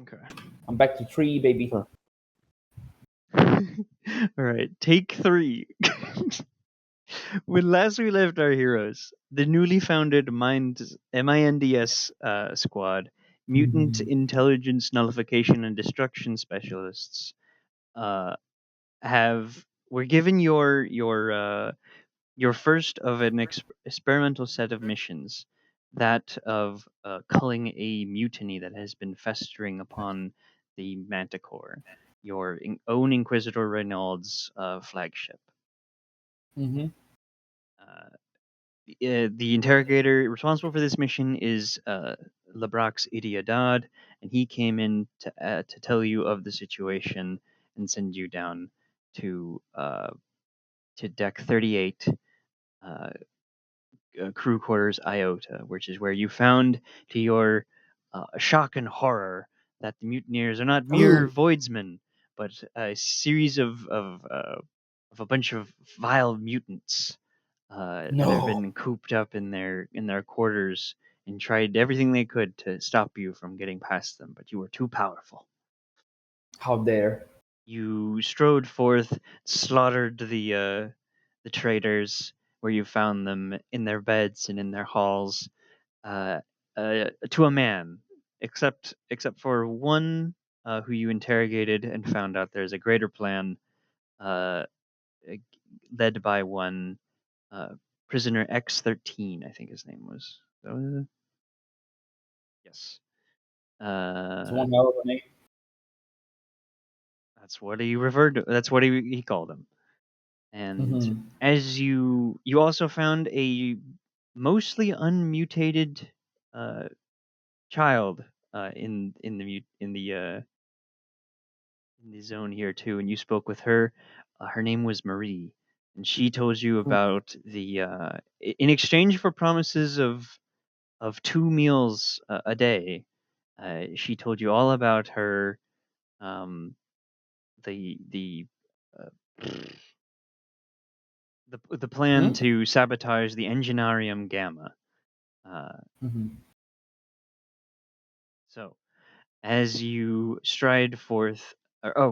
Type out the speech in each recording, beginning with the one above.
Okay. I'm back to 3, baby. All right, take 3. When last we left our heroes, the newly founded MINDS squad, Mutant Intelligence Nullification and Destruction Specialists, were given your first of an experimental set of missions, that of culling a mutiny that has been festering upon the Manticore, your own Inquisitor Reynald's flagship. Mm-hmm. The interrogator responsible for this mission is Labrax Idiadad, and he came in to tell you of the situation and send you down to deck 38, crew quarters Iota, which is where you found, to your shock and horror, that the mutineers are not mere voidsmen, but a series of a bunch of vile mutants that have No. been cooped up in their quarters and tried everything they could to stop you from getting past them, but you were too powerful. How dare. You strode forth, slaughtered the traitors where you found them, in their beds and in their halls, uh, to a man, except for one who you interrogated and found out there's a greater plan, uh, uh, led by one prisoner X13, I think his name was. Yes. It's Uh, one hell of a name. that's what he referred to. That's what he called him. And Mm-hmm. as you also found a mostly unmutated child in the zone here too, and you spoke with her. Her name was Marie, and she told you about in exchange for promises of 2 meals a day. She told you all about her um, the uh, the plan Mm-hmm. to sabotage the enginarium gamma. Uh, Mm-hmm. so as you stride forth,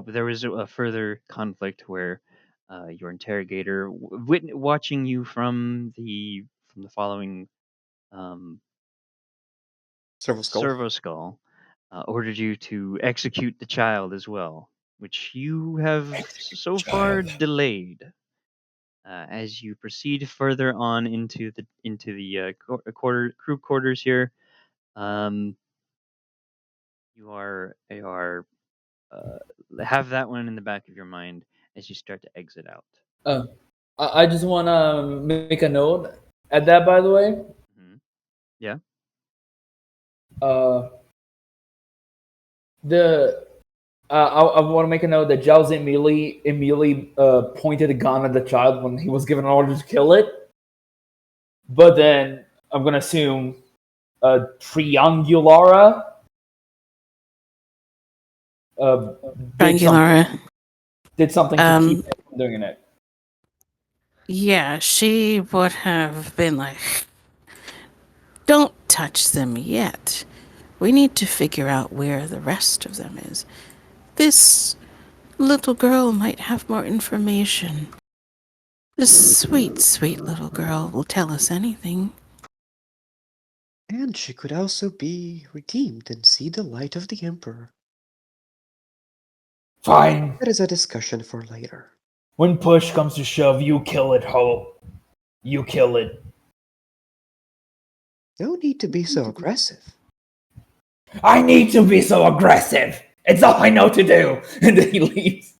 there was a further conflict where your interrogator, watching you from the following um, Servo servo skull, ordered you to execute the child as well, which you have so far Child. delayed. As you proceed further on into the crew quarters here, um, you are uh, have that one in the back of your mind as you start to exit out. Uh, I just want to make a note at that, by the way. Hmm. Yeah. Uh, the I want to make a note that Giles immediately pointed a gun at the child when he was given an order to kill it. But then I'm gonna assume Triangulara uh, did something Triangulara. did something to keep him from doing it. Yeah, she would have been like, don't touch them yet. We need to figure out where the rest of them is. This little girl might have more information. This sweet, sweet little girl will tell us anything. And she could also be redeemed and see the light of the Emperor. Fine. That is a discussion for later. When push comes to shove, you kill it, Ho. You kill it. No need to be so aggressive. I need to be so aggressive. It's all I know to do. And then he leaves.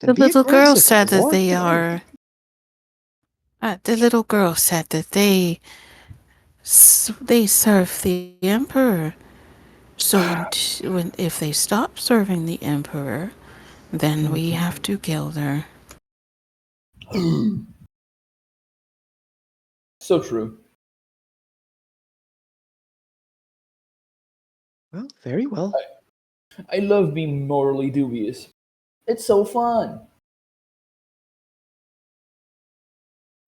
Then The be little girl aggressive said and that walk they the are. The little girl said that they serve the emperor. So if they stop serving the emperor, then we have to kill her. So true. Well, very well. I love being morally dubious. It's so fun.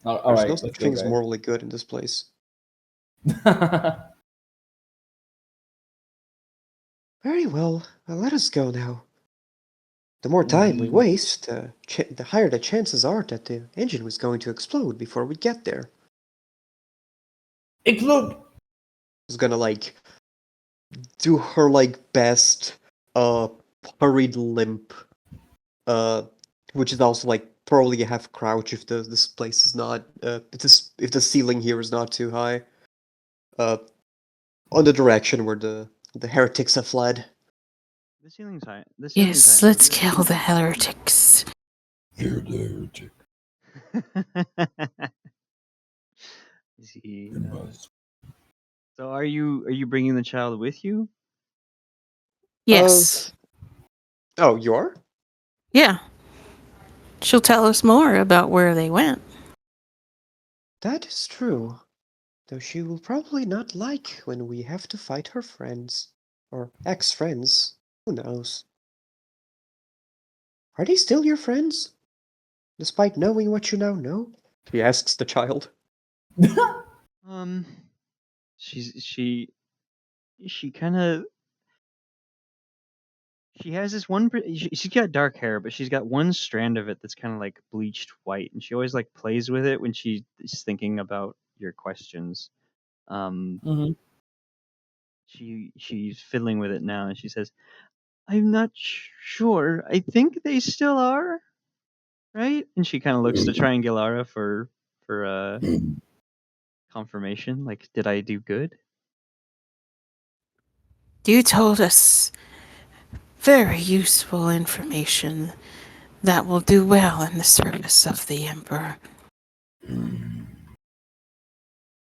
All There's no right, let's such go, thing as guys. morally good in this place. Very well. Let us go now. The more time we waste, the higher the chances are that the engine was going to explode before we get there. Explode! Is gonna like do her like best hurried limp, uh which is also like probably a half crouch if this place is not if the ceiling here is not too high, uh on the direction where the heretics have fled. The ceiling's high. The ceiling's Yes, high enough. let's kill the heretics. You're the heretic. Is he? You must. So are you bringing the child with you? Yes. Oh, you are? Yeah. She'll tell us more about where they went. That is true. Though she will probably not like when we have to fight her friends. Or ex-friends. Who knows? Are they still your friends? Despite knowing what you now know? He asks the child. Um, she kind of she has this one. She's got dark hair, but she's got one strand of it that's kind of like bleached white, and she always like plays with it when she's thinking about your questions. Um, Mhm. she's fiddling with it now, and she says, "I'm not sure. I think they still are, right?" And she kind of looks to Triangulara for confirmation. Like, did I do good? You told us very useful information that will do well in the service of the Emperor.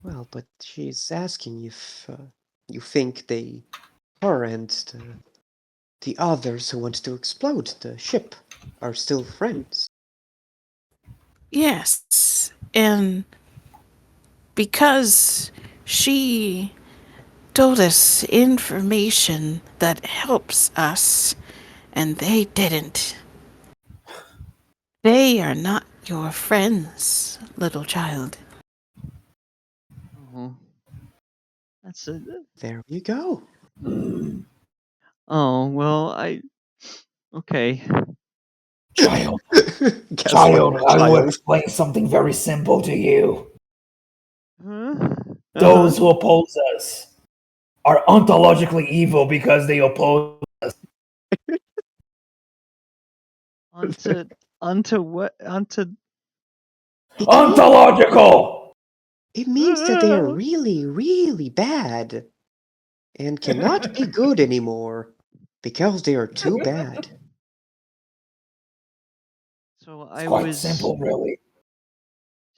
Well, but she's asking if you think they, her and the others who want to explode the ship are still friends. Yes, and because she told us information that helps us, and they didn't. They are not your friends, little child. Oh, that's a. There you go. Oh well, okay. Child, Gaslight the I will child. explain something very simple to you. Huh? Those who oppose us are ontologically evil because they oppose. Onto onto what? Onto. It means, Ontological! it means that they are really, really bad and cannot be good anymore because they are too bad. So It's I quite was. simple, really.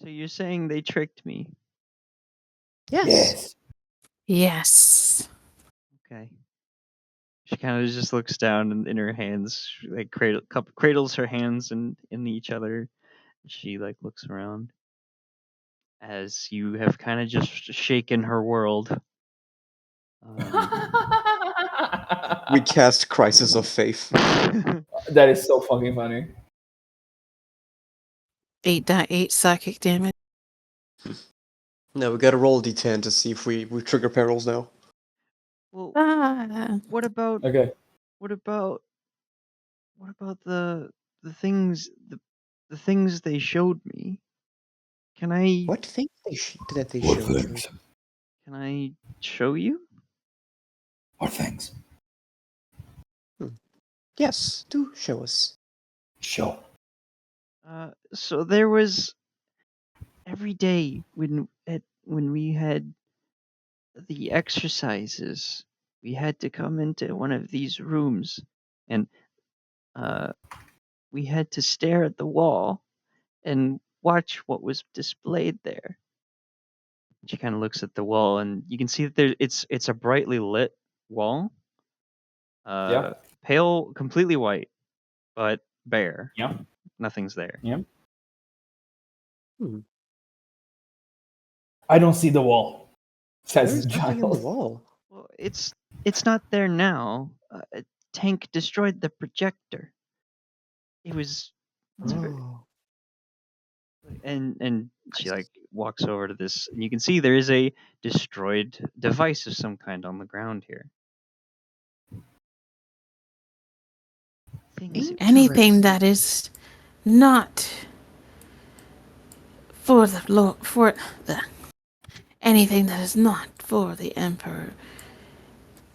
So you're saying they tricked me? Yes. Yes. Yes. Okay. She kind of just looks down in her hands, like cradles her hands in each other. She like looks around as you have kind of just shaken her world. We cast Crisis of Faith. That is so fucking funny. 8.8 psychic damage. No, we gotta roll D10 to see if we trigger perils now. Well, Ah. what about Okay. what about what about the things the things they showed me? Can I What things that they What showed you? things? can I show you? What things? Yes, do show us. Show. So there was every day when we had the exercises, we had to come into one of these rooms, and uh, we had to stare at the wall and watch what was displayed there. She kind of looks at the wall, and you can see that it's a brightly lit wall, Yeah. pale, completely white, but bare. Yeah. Nothing's there. Yeah. Hmm. I don't see the wall. Says There's the nothing on the child. wall. Well, it's not there now. A tank destroyed the projector. It was it's ver- Oh. and she like walks over to this, and you can see there is a destroyed device of some kind on the ground here. Anything that is not for the Lord, for the anything that is not for the Emperor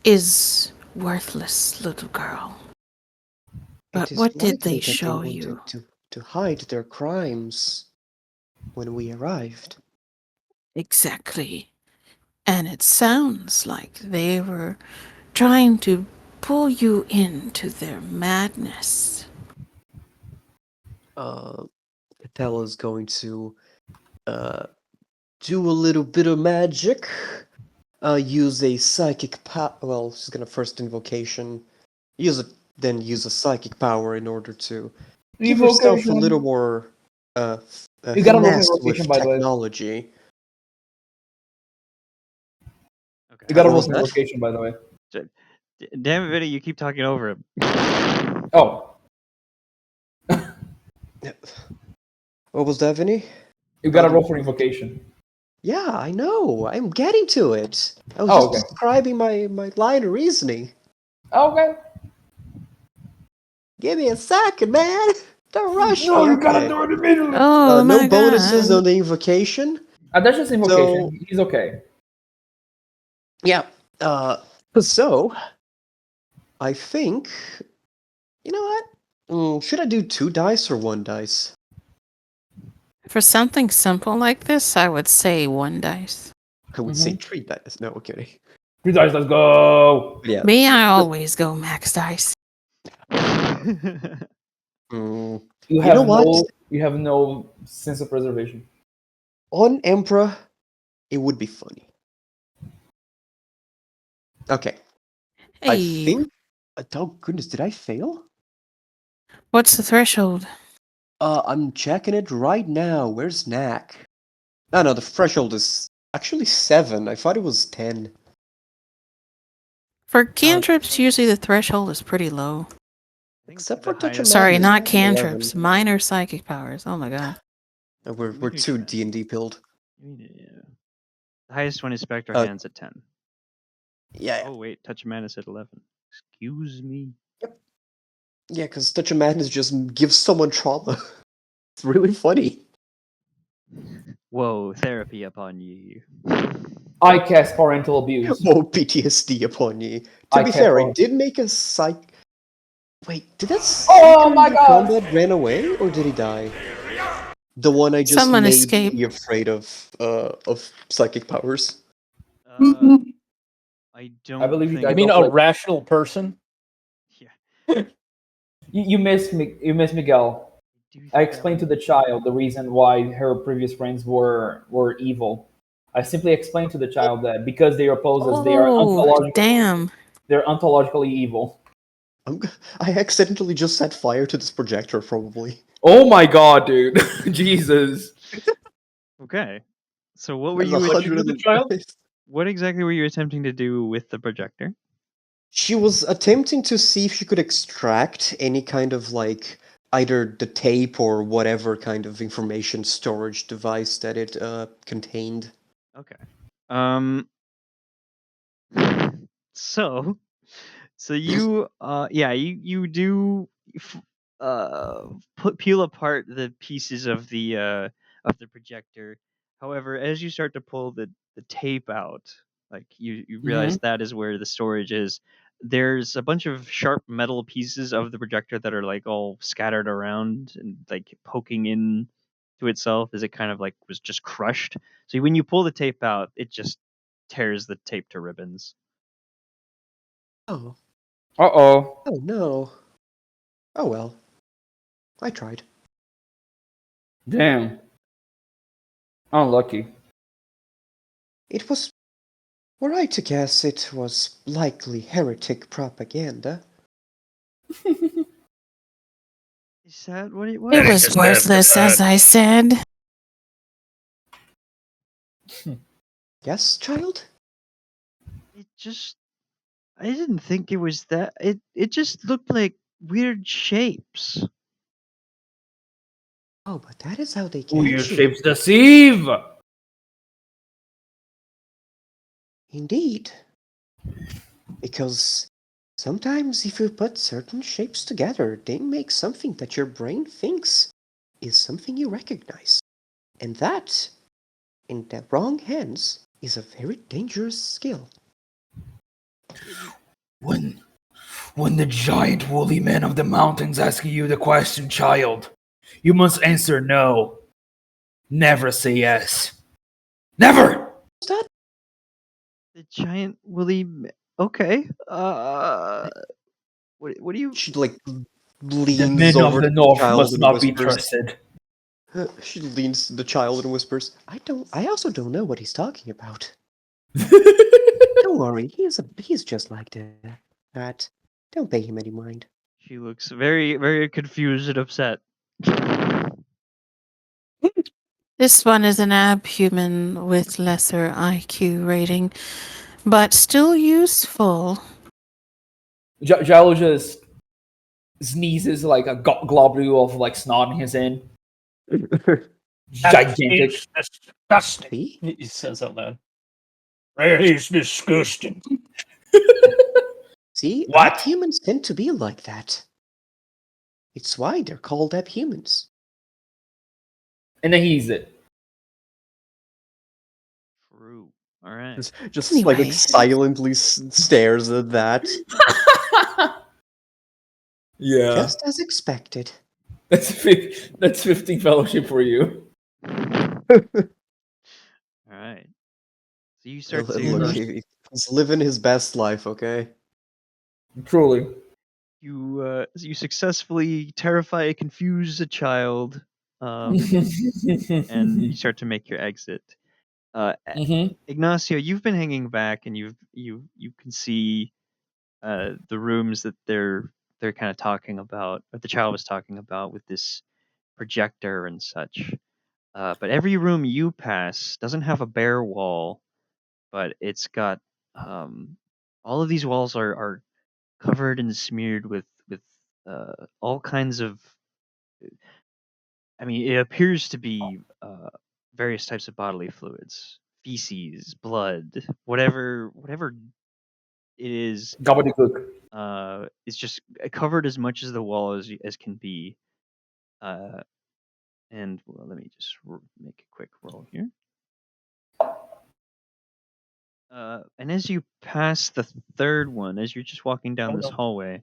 is worthless, little girl. But It is what did likely they that show they you? wanted to hide their crimes when we arrived. Exactly. And it sounds like they were trying to pull you into their madness. Capella's going to do a little bit of magic. Use a psychic power. Well, she's gonna first invocation. Then use a psychic power in order to give herself a little more You gotta roll for finesse invocation, with by the way. technology. Okay. You gotta What roll was for that? invocation, by the way. Damn it, Vinny, you keep talking over him. Oh, What was that, Vinny? you gotta roll for invocation. Yeah, I know. I'm getting to it. I was Oh, just okay. describing my line of reasoning. Okay. Give me a second, man. Don't rush No, me. you gotta Okay. do it immediately. Oh No my bonuses god. on the invocation. That's just invocation. So He's okay. yeah. So I think you know what? Should I do 2 dice or 1 dice? For something simple like this, I would say 1 dice. I would say 3 dice. No, okay. 3 dice, let's go. Yeah. Me, I always go max dice. Mm, You you know what? have no sense of preservation. On Emperor, it would be funny. Okay. I Hey, think. Oh goodness, did I fail? what's the threshold? I'm checking it right now. Where's Knack? No, the threshold is actually 7. I thought it was 10. For cantrips, usually the threshold is pretty low. Except for Touch of Sorry, Madness. not 11. cantrips. Minor psychic powers. Oh my god. We're too D&D pilled. Yeah. The highest one is Spectre Uh, Hands at 10. Yeah. Oh, wait. Touch of Madness at 11. Excuse me. Yeah, because Touch of Madness just gives someone trauma. It's really funny. Whoa, therapy upon you. I cast parental abuse. More PTSD upon you. To I be can't fair, roll. I did make a psych. Wait, did that Oh psyker my in the God! combat ran away or did he die? The one I just Someone made escaped. be afraid of psychic powers. I don't I believe you think... died. You mean Don't a flip. rational person? Yeah. You missed me. You missed Miguel. Do I think explained to that the child the reason why her previous friends were evil. I simply explained to the child that because they oppose us, they are Oh, damn. they're ontologically evil. I accidentally just set fire to this projector, probably. Oh my god, dude! Jesus. Okay. So what were That's you... What'd you do to the child? What exactly were you attempting to do with the projector? She was attempting to see if she could extract any kind of like either the tape or whatever kind of information storage device that it contained. Okay. So you you do peel apart the pieces of the projector. However, as you start to pull the tape out, like you realize that is where the storage is. There's a bunch of sharp metal pieces of the projector that are like all scattered around and like poking in to itself as it kind of like was just crushed. So when you pull the tape out, it just tears the tape to ribbons. Oh. Uh-oh. Oh no. Oh well. I tried. Damn. Unlucky. It was were I to guess it was likely heretic propaganda. Is that what it was? It was worthless, as I said. Yes, child? It just I didn't think it was that. It just looked like weird shapes. Oh, but that is how they Weird catch you. shapes deceive! Indeed. Because Sometimes if you put certain shapes together, they make something that your brain thinks is something you recognize. And that, in the wrong hands, is a very dangerous skill. When the giant woolly man of the mountains asks you the question, child, you must answer no. Never say yes. Never! What's that? The giant woolly. Okay. What do you? She like The leans men over of the to the north child must and not be whispers. trusted. She leans to the child and whispers, I also don't know what he's talking about. Don't worry, he's just like that. Don't pay him any mind. She looks very, very confused and upset. This one is an abhuman with lesser IQ rating, but still useful. Jello just sneezes like a globule of like snot in his hand. Gigantic. It's disgusting. See? He says out loud. Really, it's disgusting. See, What? abhumans tend to be like that. It's why they're called abhumans. And then he eats it. True. All right. Just Anyway. like silently stares at that. Yeah. Just as expected. That's 15 fellowship for you. All right. So you start Look, to he's living his best life, okay? Truly. you successfully terrify a confused child, and you start to make your exit. Mhm. Ignacio, you've been hanging back, and you can see the rooms that they're kind of talking about, what the child was talking about with this projector and such. But every room you pass doesn't have a bare wall, but it's got all of these walls are covered and smeared with all kinds of. I mean, it appears to be various types of bodily fluids, feces, blood, whatever it Gobbledygook. is just covered as much as the wall as can be. And well, let me just make a quick roll here. And as you pass the third one, as you're just walking down this hallway,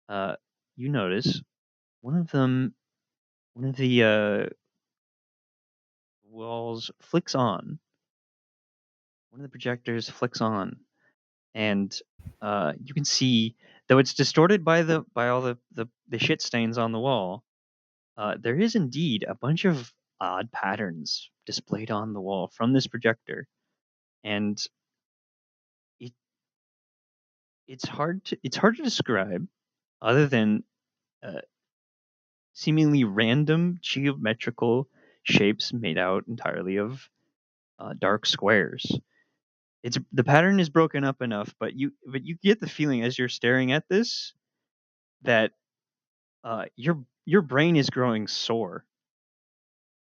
you notice one of the walls flicks on. One of the projectors flicks on, and you can see, though it's distorted by all the shit stains on the wall, there is indeed a bunch of odd patterns displayed on the wall from this projector, and it it's hard to describe, other than uh, seemingly random geometrical shapes made out entirely of dark squares. It's the pattern is broken up enough, but you get the feeling as you're staring at this that your brain is growing sore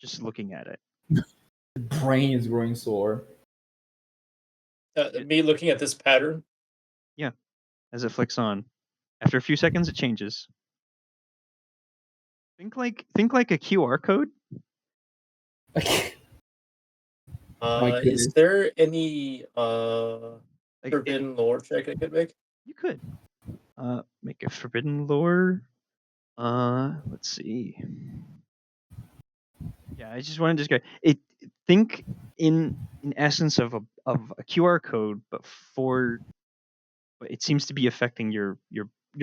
just looking at it. The brain is growing sore. Me looking at this pattern. Yeah, as it flicks on. After a few seconds, it changes. Think like a QR code. My goodness. Is there any Like, forbidden lore check I could make? you could make a forbidden lore. Let's see. Yeah, I just want to describe it. Think in essence of a QR code, but it seems to be affecting your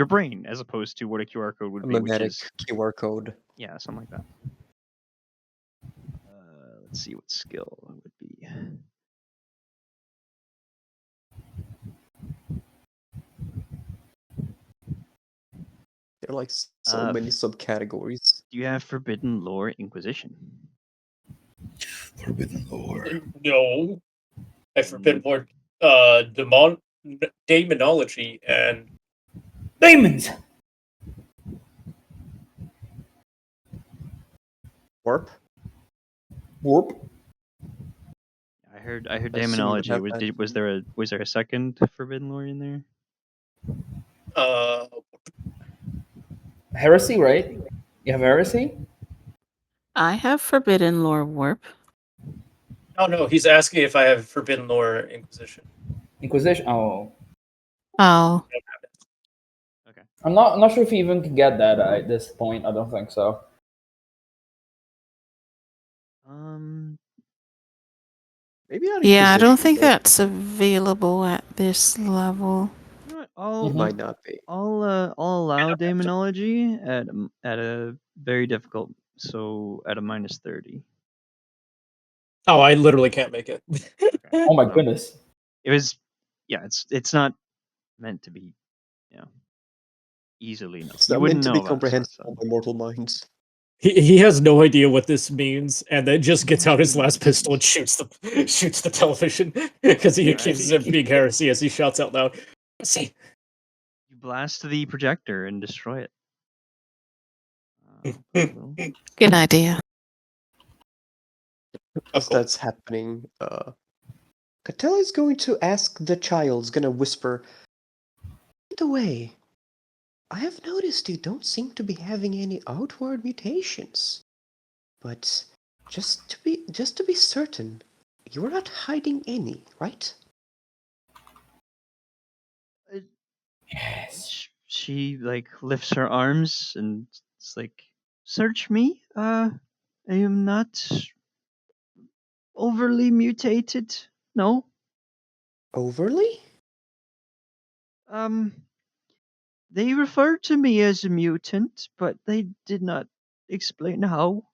brain as opposed to what a QR code would A be, which mimetic is QR code. yeah, something like that. Let's see what skill it would be. There are like so many subcategories. Do you have forbidden lore Inquisition? Forbidden lore. No. I forbid more demonology and Demons! Warp? Warp. I heard I assume you would demonology. have that. Was there a second forbidden lore in there? Heresy, right? You have heresy? I have forbidden lore warp. no, he's asking if I have Forbidden Lore Inquisition. Inquisition. Oh, Oh, Okay. I'm not sure if you even can get that at this point. I don't think so. Maybe not yeah, I don't Inquisition, think but that's available at this level. You know what? it might not be. I'll allow demonology at a very difficult, so at a -30. Oh, I literally can't make it. Oh my So, goodness. It was, yeah. It's not meant to be, you know, easily known. It's You not wouldn't meant to know be about this sort of comprehensible stuff. by mortal minds. He has no idea what this means, and then just gets out his Mortal last pistol and shoots the television because he accuses him of being heresy as he shouts out loud. See, You blast the projector and destroy it. Put a little- Good idea. As that's happening, Catella is going to ask the child's gonna whisper, by the way, I have noticed you don't seem to be having any outward mutations. But just to be certain, you're not hiding any, right? Yes. She like lifts her arms and it's like, search me. I am not overly mutated. No. Overly? Um, they referred to me as a mutant, but they did not explain how.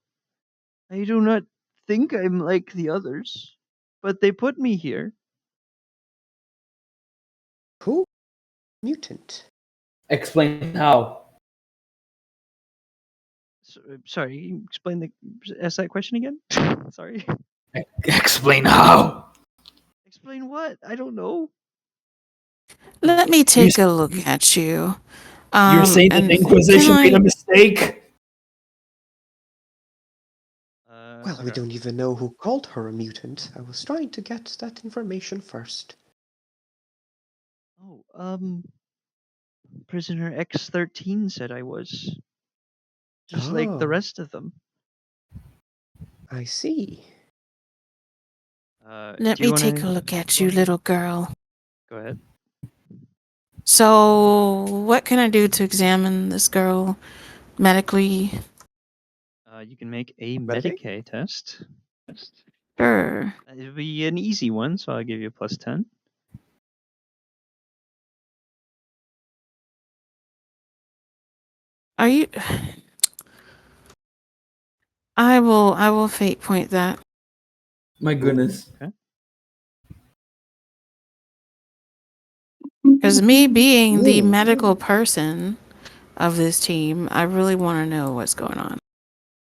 I do not think I'm like the others, but they put me here. Who? Mutant. Explain how. Sorry, can you explain ask that question again? Sorry. Explain how. Explain what? I don't know. Let me take a look at you. You're saying that And the Inquisition can made I- a mistake? Well, we Okay. don't even know who called her a mutant. I was trying to get that information first. Oh, prisoner X13 said I was just like the Oh, rest of them. I see. let Do you me want take a to look at you, little girl. go ahead? So, what can I do to examine this girl medically? You can make a Medicaid? Medicaid test. Sure. It'll be an easy one, so I'll give you a +10. Are you? I will fate point that. My goodness. Okay. Because me being the Ooh. medical person of this team, I really want to know what's going on.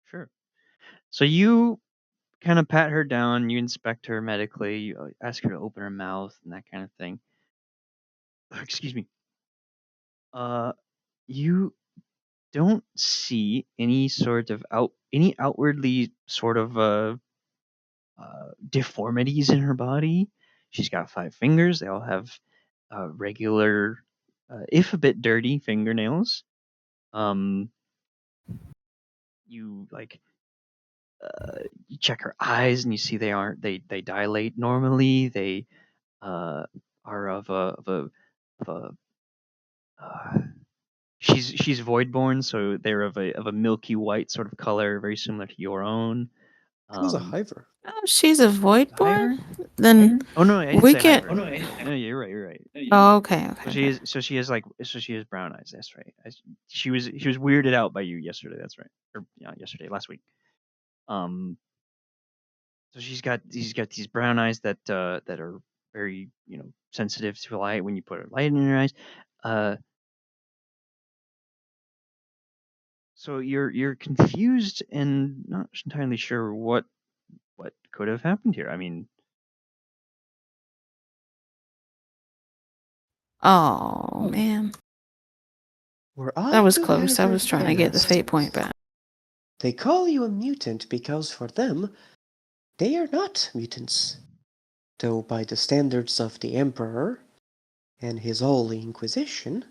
Sure. So you kind of pat her down, you inspect her medically, you ask her to open her mouth and that kind of thing. Excuse me. You don't see any sort of any outwardly sort of deformities in her body. She's got 5 fingers. They all have regular, if a bit dirty, fingernails. Um, you like you check her eyes and you see they aren't they dilate normally. They are of a uh, she's voidborn, so they're of a milky white sort of color, very similar to your own. It was a hiver. Oh, she's a voidborn? Hyver? Then Oh no, I didn't we say can. hyper. No, you're right. You're right. Oh, okay. So Okay. she has brown eyes. That's right. She was weirded out by you yesterday. That's right. Or yeah, last week. Um, so she's got these brown eyes that are very sensitive to light when you put a light in your eyes. Uh, so you're confused and not entirely sure what could have happened here. I mean, Oh man, Were that I was to close. I hazard was trying a to get the guess, fate point back. they call you a mutant because for them, they are not mutants. Though by the standards of the Emperor and his Holy Inquisition,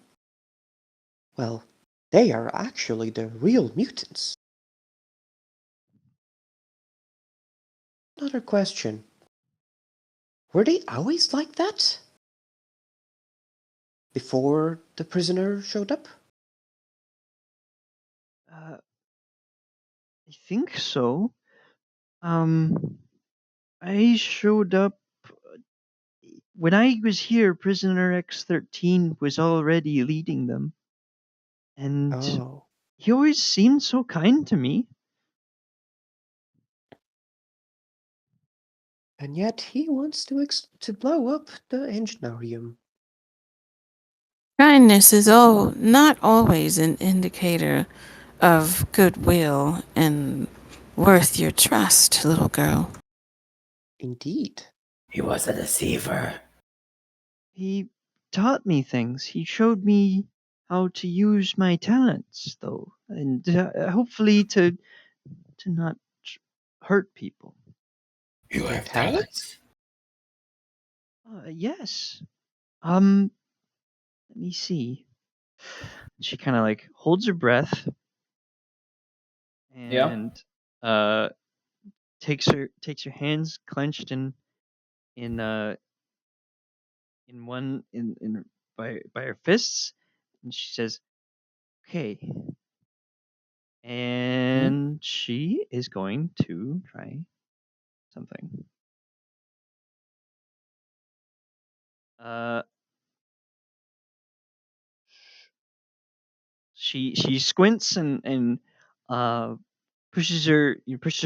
Well, they are actually the real mutants. Another question. Were they always like that? Before the prisoner showed up? I think so. I showed up when I was here. Prisoner X13 was already leading them, and Oh. he always seemed so kind to me. And yet he wants to blow up the enginarium. Kindness is not always an indicator of goodwill and worth your trust, little girl. Indeed. He was a deceiver. He taught me things. He showed me how to use my talents, though, and hopefully to not hurt people. You Your have talents? talents. Yes. Let me see. She kind of like holds her breath Yeah. and uh takes her hands clenched in one in by her fists, and she says, "Okay." And she is going to try something. Uh, she squints and uh pushes her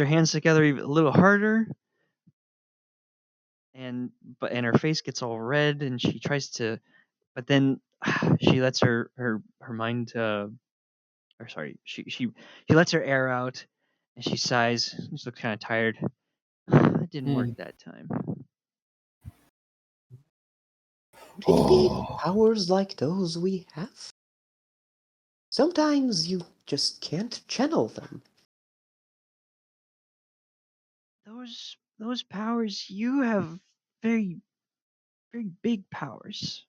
hands together even a little harder, and and her face gets all red, and she tries to, but then she lets her mind or sorry, she lets her air out, and she sighs. She looks kind of tired. It didn't work that time. Could it be Oh. powers like those we have? Sometimes you just can't channel them. Those powers, you have very very big powers.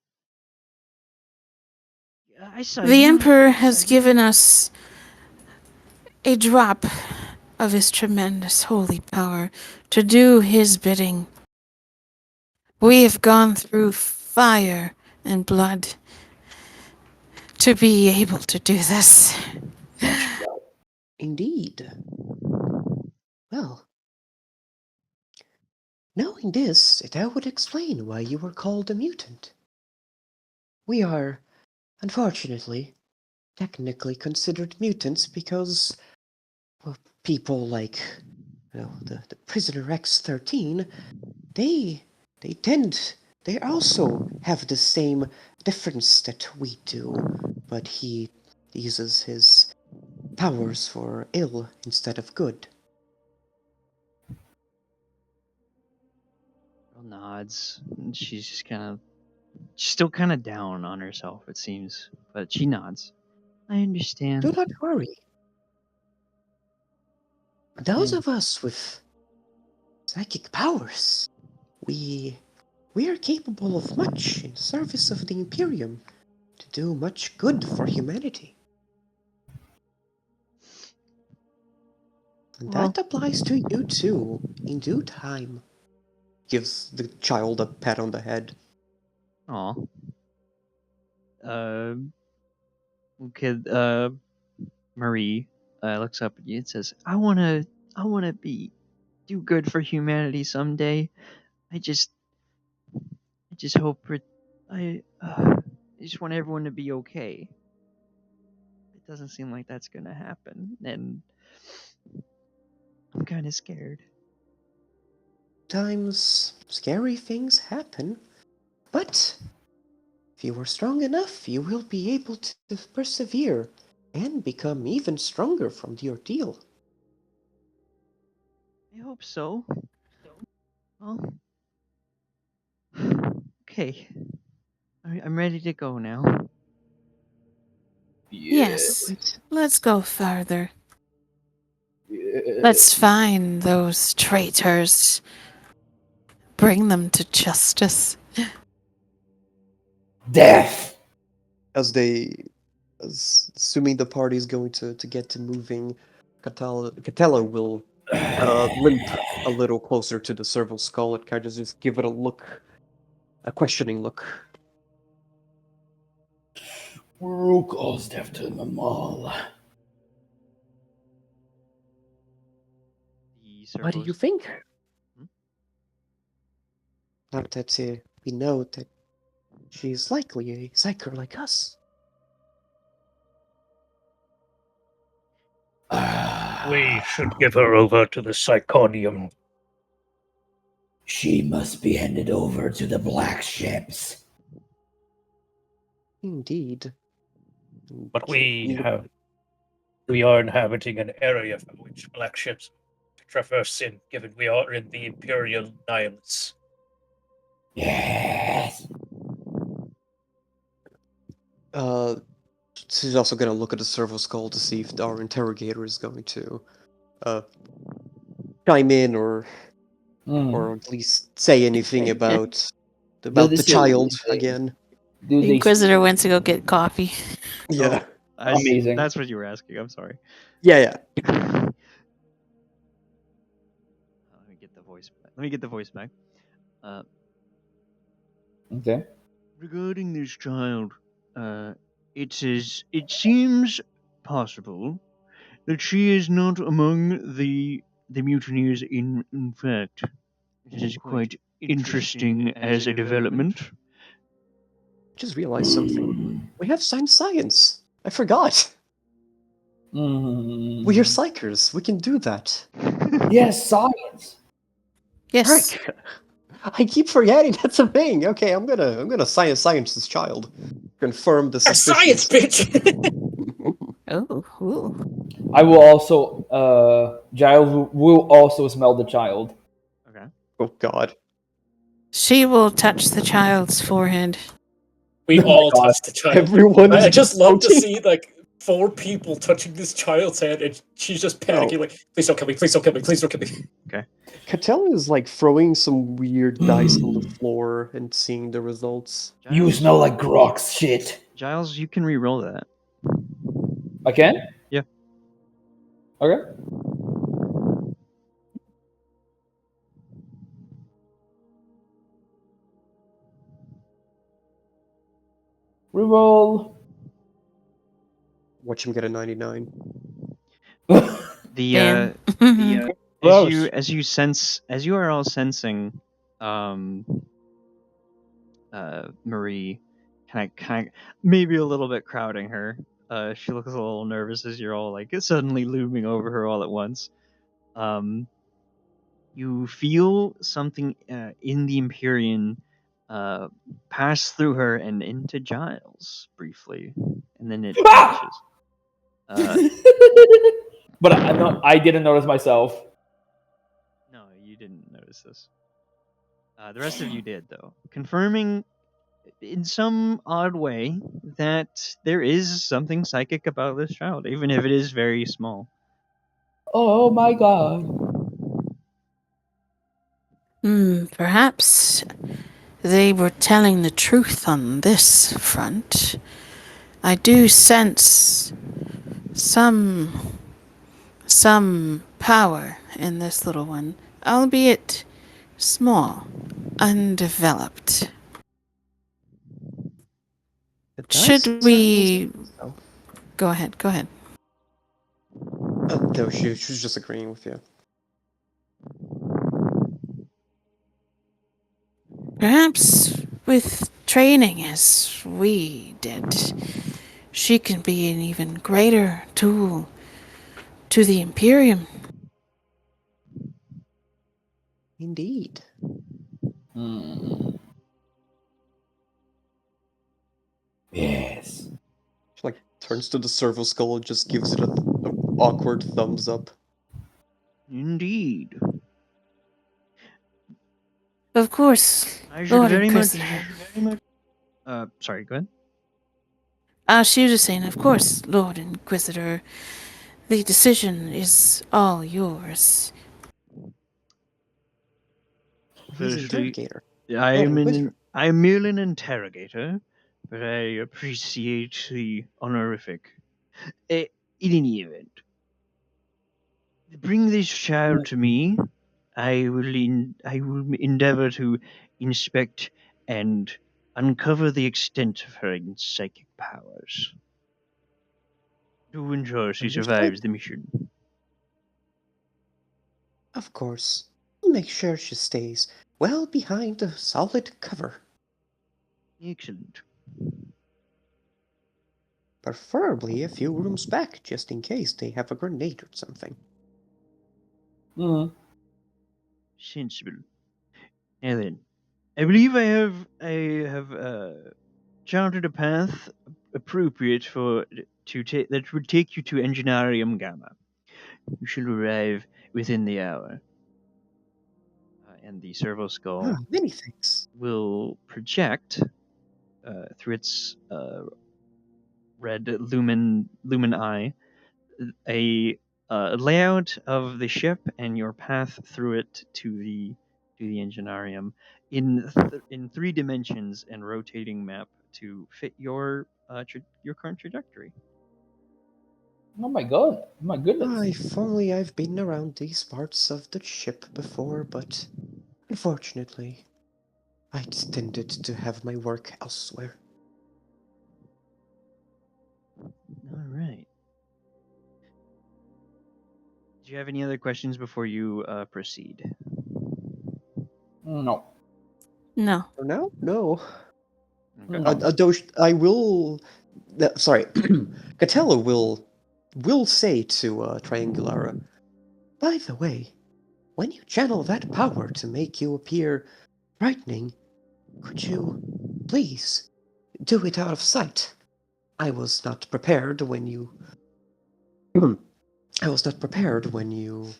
I saw The you. Emperor has given us a drop of his tremendous holy power to do his bidding. We have gone through fire and blood to be able to do this. Indeed. Well, knowing this, that would explain why you were called a mutant. We are, unfortunately, technically considered mutants because, well, people like, the prisoner X13, they they also have the same difference that we do, but he uses his powers for ill instead of good. Girl nods. And she's just she's still kind of down on herself, it seems, but she nods. I Do understand. not worry. Those of us with psychic powers, we are capable of much in service of the Imperium to do much good for humanity. And Well, that applies to you too, in due time. Gives the child a pat on the head. aw. Uh, okay. Marie looks up at you and says, I wanna do good for humanity someday. I just, I just hope for, I just want everyone to be okay. It doesn't seem like that's gonna happen, and I'm kind of scared. Sometimes scary things happen, but if you are strong enough, you will be able to persevere and become even stronger from the ordeal. I hope so. Well, okay. I'm ready to go now. Yeah. Yes, Right. let's go further. Yeah. Let's find those traitors. Bring them to justice. Death. As they assuming the party is going to get to moving, Catella will limp a little closer to the serval skull and kind of just give it a look, a questioning look. Rook goes after them all. The What do you servos- think? Hmm? Now that we know that she's likely a psyker like us. We should give her over to the Psychonium. She must be handed over to the black ships. Indeed. But we are inhabiting an area from which black ships traverse in, given we are in the Imperial Nihilus. Yes. She's also gonna look at the servo skull to see if our interrogator is going to chime in or at least say anything about the child again. Do The they Inquisitor went to go get coffee. Yeah. Amazing. That's what you were asking. I'm sorry. Yeah. Let me get the voice back. Okay. Regarding this child, it seems possible that she is not among the mutineers. In fact, it is quite interesting as a development. Just realized something. We have science. I forgot. We are psychers. We can do that. Yes, science. Yes. Frick. I keep forgetting that's a thing. Okay, I'm gonna science this child. Confirm the Science, suspicions. bitch! Oh, ooh. I will also. Giles will also smell the child. Okay. Oh God. She will touch the child's forehead. We Oh my all God. touched the child. Everyone is I just love to approaching. see like 4 people touching this child's head, and she's just panicking, Oh. like, "Please don't kill me! Please don't kill me! Please don't kill me!" Catella is like throwing some weird dice on the floor and seeing the results. You smell like Grok's shit. Giles, you can re-roll that. I can? Yeah. Okay. Reroll. Watch him get a 99. The Ben. as you are all sensing, Marie kind of maybe a little bit crowding her. She looks a little nervous as you're all like suddenly looming over her all at once. You feel something in the Empyrean pass through her and into Giles briefly, and then it vanishes. But I didn't notice myself. No, you didn't notice this. The rest of you did, though, confirming in some odd way that there is something psychic about this child, even if it is very small. Oh my God. Perhaps they were telling the truth on this front. I do sense some power in this little one, albeit small, undeveloped. It does Should certainly we seem so. go ahead? Go ahead. No, she was just agreeing with you. Perhaps with training as we did, she can be an even greater tool to the Imperium. Indeed. Yes. She like turns to the servo skull and just gives it a awkward thumbs up. Indeed. Of course, I should Lord very much. Inquisitor. Sorry, go ahead. She was just saying, of course, Lord Inquisitor, the decision is all yours. He's an Firstly, interrogator. I am Inquisitor. merely an interrogator, but I appreciate the honorific. In any event, bring this child to me. I will endeavor to inspect and uncover the extent of her psychic powers. To ensure she Understood. survives the mission. Of course. We'll make sure she stays well behind a solid cover. Excellent. Preferably a few rooms back, just in case they have a grenade or something. Mm. Sensible. Now then, I believe I have charted a path appropriate for to take that would take you to Enginarium Gamma. You shall arrive within the hour. And the servo skull Many thanks. will project through its red lumen eye a layout of the ship and your path through it to the enginarium in 3 dimensions and rotating map to fit your your current trajectory. Oh my god! My goodness! If only I've been around these parts of the ship before, but unfortunately, I tended to have my work elsewhere. All right. Do you have any other questions before you proceed? No. No. For now, no. Okay. No. I will. Sorry, Catella will say to Triangulara. By the way, when you channel that power to make you appear frightening, could you please do it out of sight? I was not prepared when you. I was not prepared when you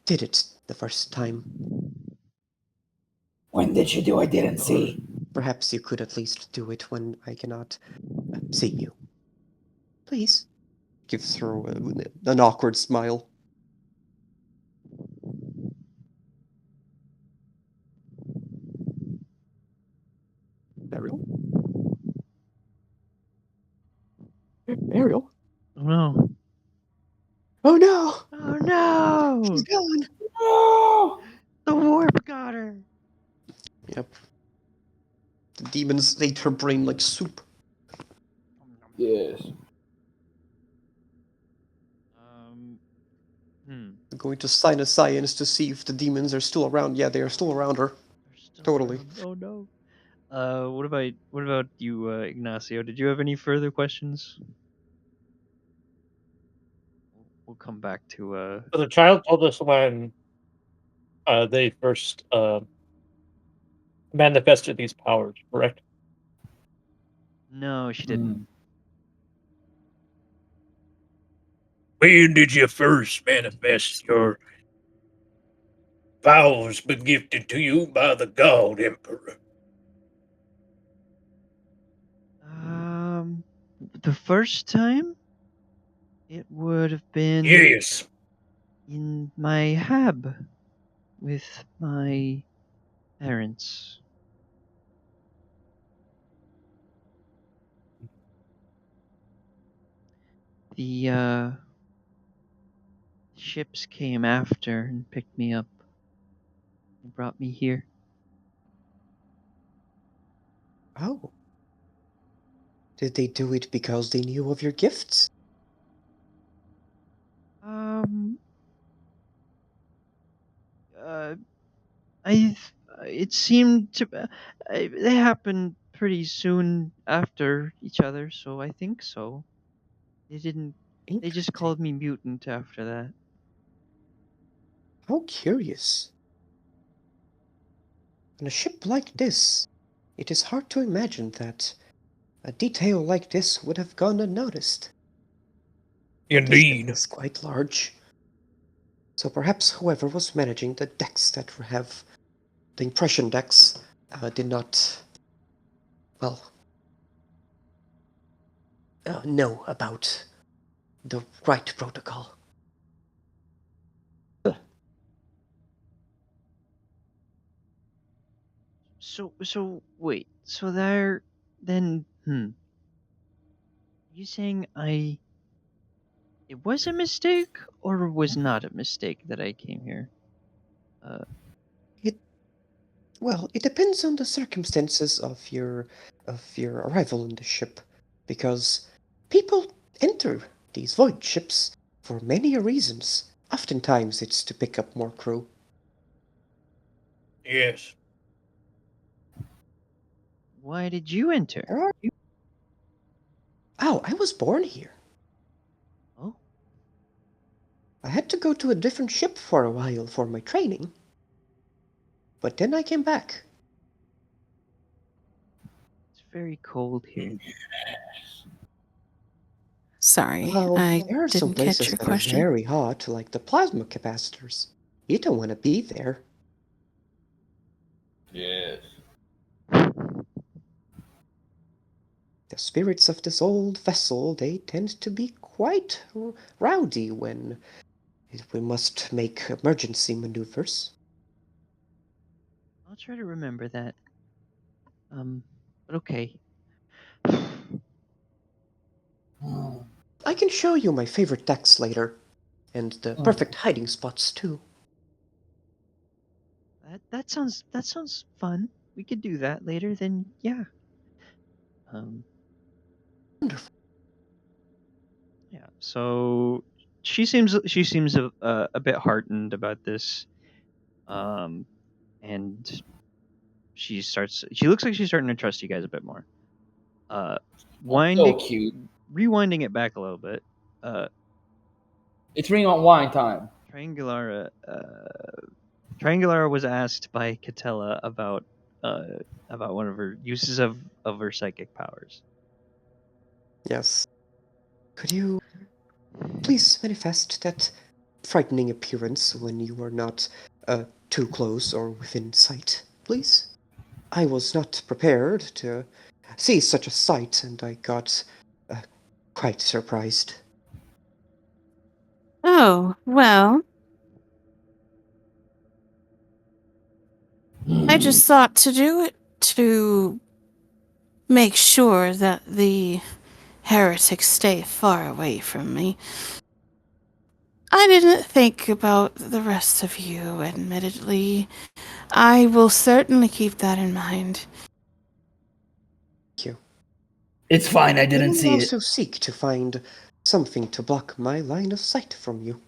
did it the first time. When did you do? I didn't see. Perhaps you could at least do it when I cannot see you. Please. Gives her an awkward smile. Ariel? Ariel? Oh no! Oh no! Oh no! She's gone! Oh! The warp got her. Yep. The demons ate her brain like soup. Yes. Um. Hmm. I'm going to sign a science to see if the demons are still around. Yeah, they are still around her. They're still Totally. around. Oh no. What about you, Ignacio? Did you have any further questions? We'll come back to So the child told us when they first manifested these powers, correct? No, she didn't. Mm. When did you first manifest your powers been gifted to you by the God Emperor? Um, the first time it would have been Yes. in my hab with my parents. The ships came after and picked me up and brought me here. Oh. Did they do it because they knew of your gifts? Um, uh, I it seemed to they happened pretty soon after each other, so I think so. They didn't. They just Interesting. called me mutant after that. How curious. On a ship like this, it is hard to imagine that a detail like this would have gone unnoticed. The ship Indeed. is quite large. So perhaps whoever was managing the decks that have the impression decks did not, well, know about the right protocol. So wait. So they're then You saying it was a mistake or was not a mistake that I came here? Well, it depends on the circumstances of your arrival on the ship, because people enter these void ships for many reasons. Oftentimes, it's to pick up more crew. Yes. Why did you enter? Where are you? Oh, I was born here. Oh, I had to go to a different ship for a while for my training, but then I came back. it's very cold here. Sorry, Well, I there are some didn't catch places your that question. are very hot, like the plasma capacitors. You don't want to be there. Yes. The spirits of this old vessel, they tend to be quite rowdy when we must make emergency maneuvers. I'll try to remember that. But okay. I can show you my favorite decks later, and the perfect hiding spots too. That sounds fun. We could do that later. Then yeah. Wonderful. Yeah. So she seems a bit heartened about this. And she looks like she's starting to trust you guys a bit more. So Winding cute. Rewinding it back a little bit. It's ring on wine time. Triangulara was asked by Catella about one of her uses of her psychic powers. Yes. Could you please manifest that frightening appearance when you are not too close or within sight, please? I was not prepared to see such a sight, and I got quite surprised. Oh, well, I just thought to do it to make sure that the heretics stay far away from me. I didn't think about the rest of you, admittedly. I will certainly keep that in mind. Thank you. It's fine, I I didn't will see it. also seek to find something to block my line of sight from you.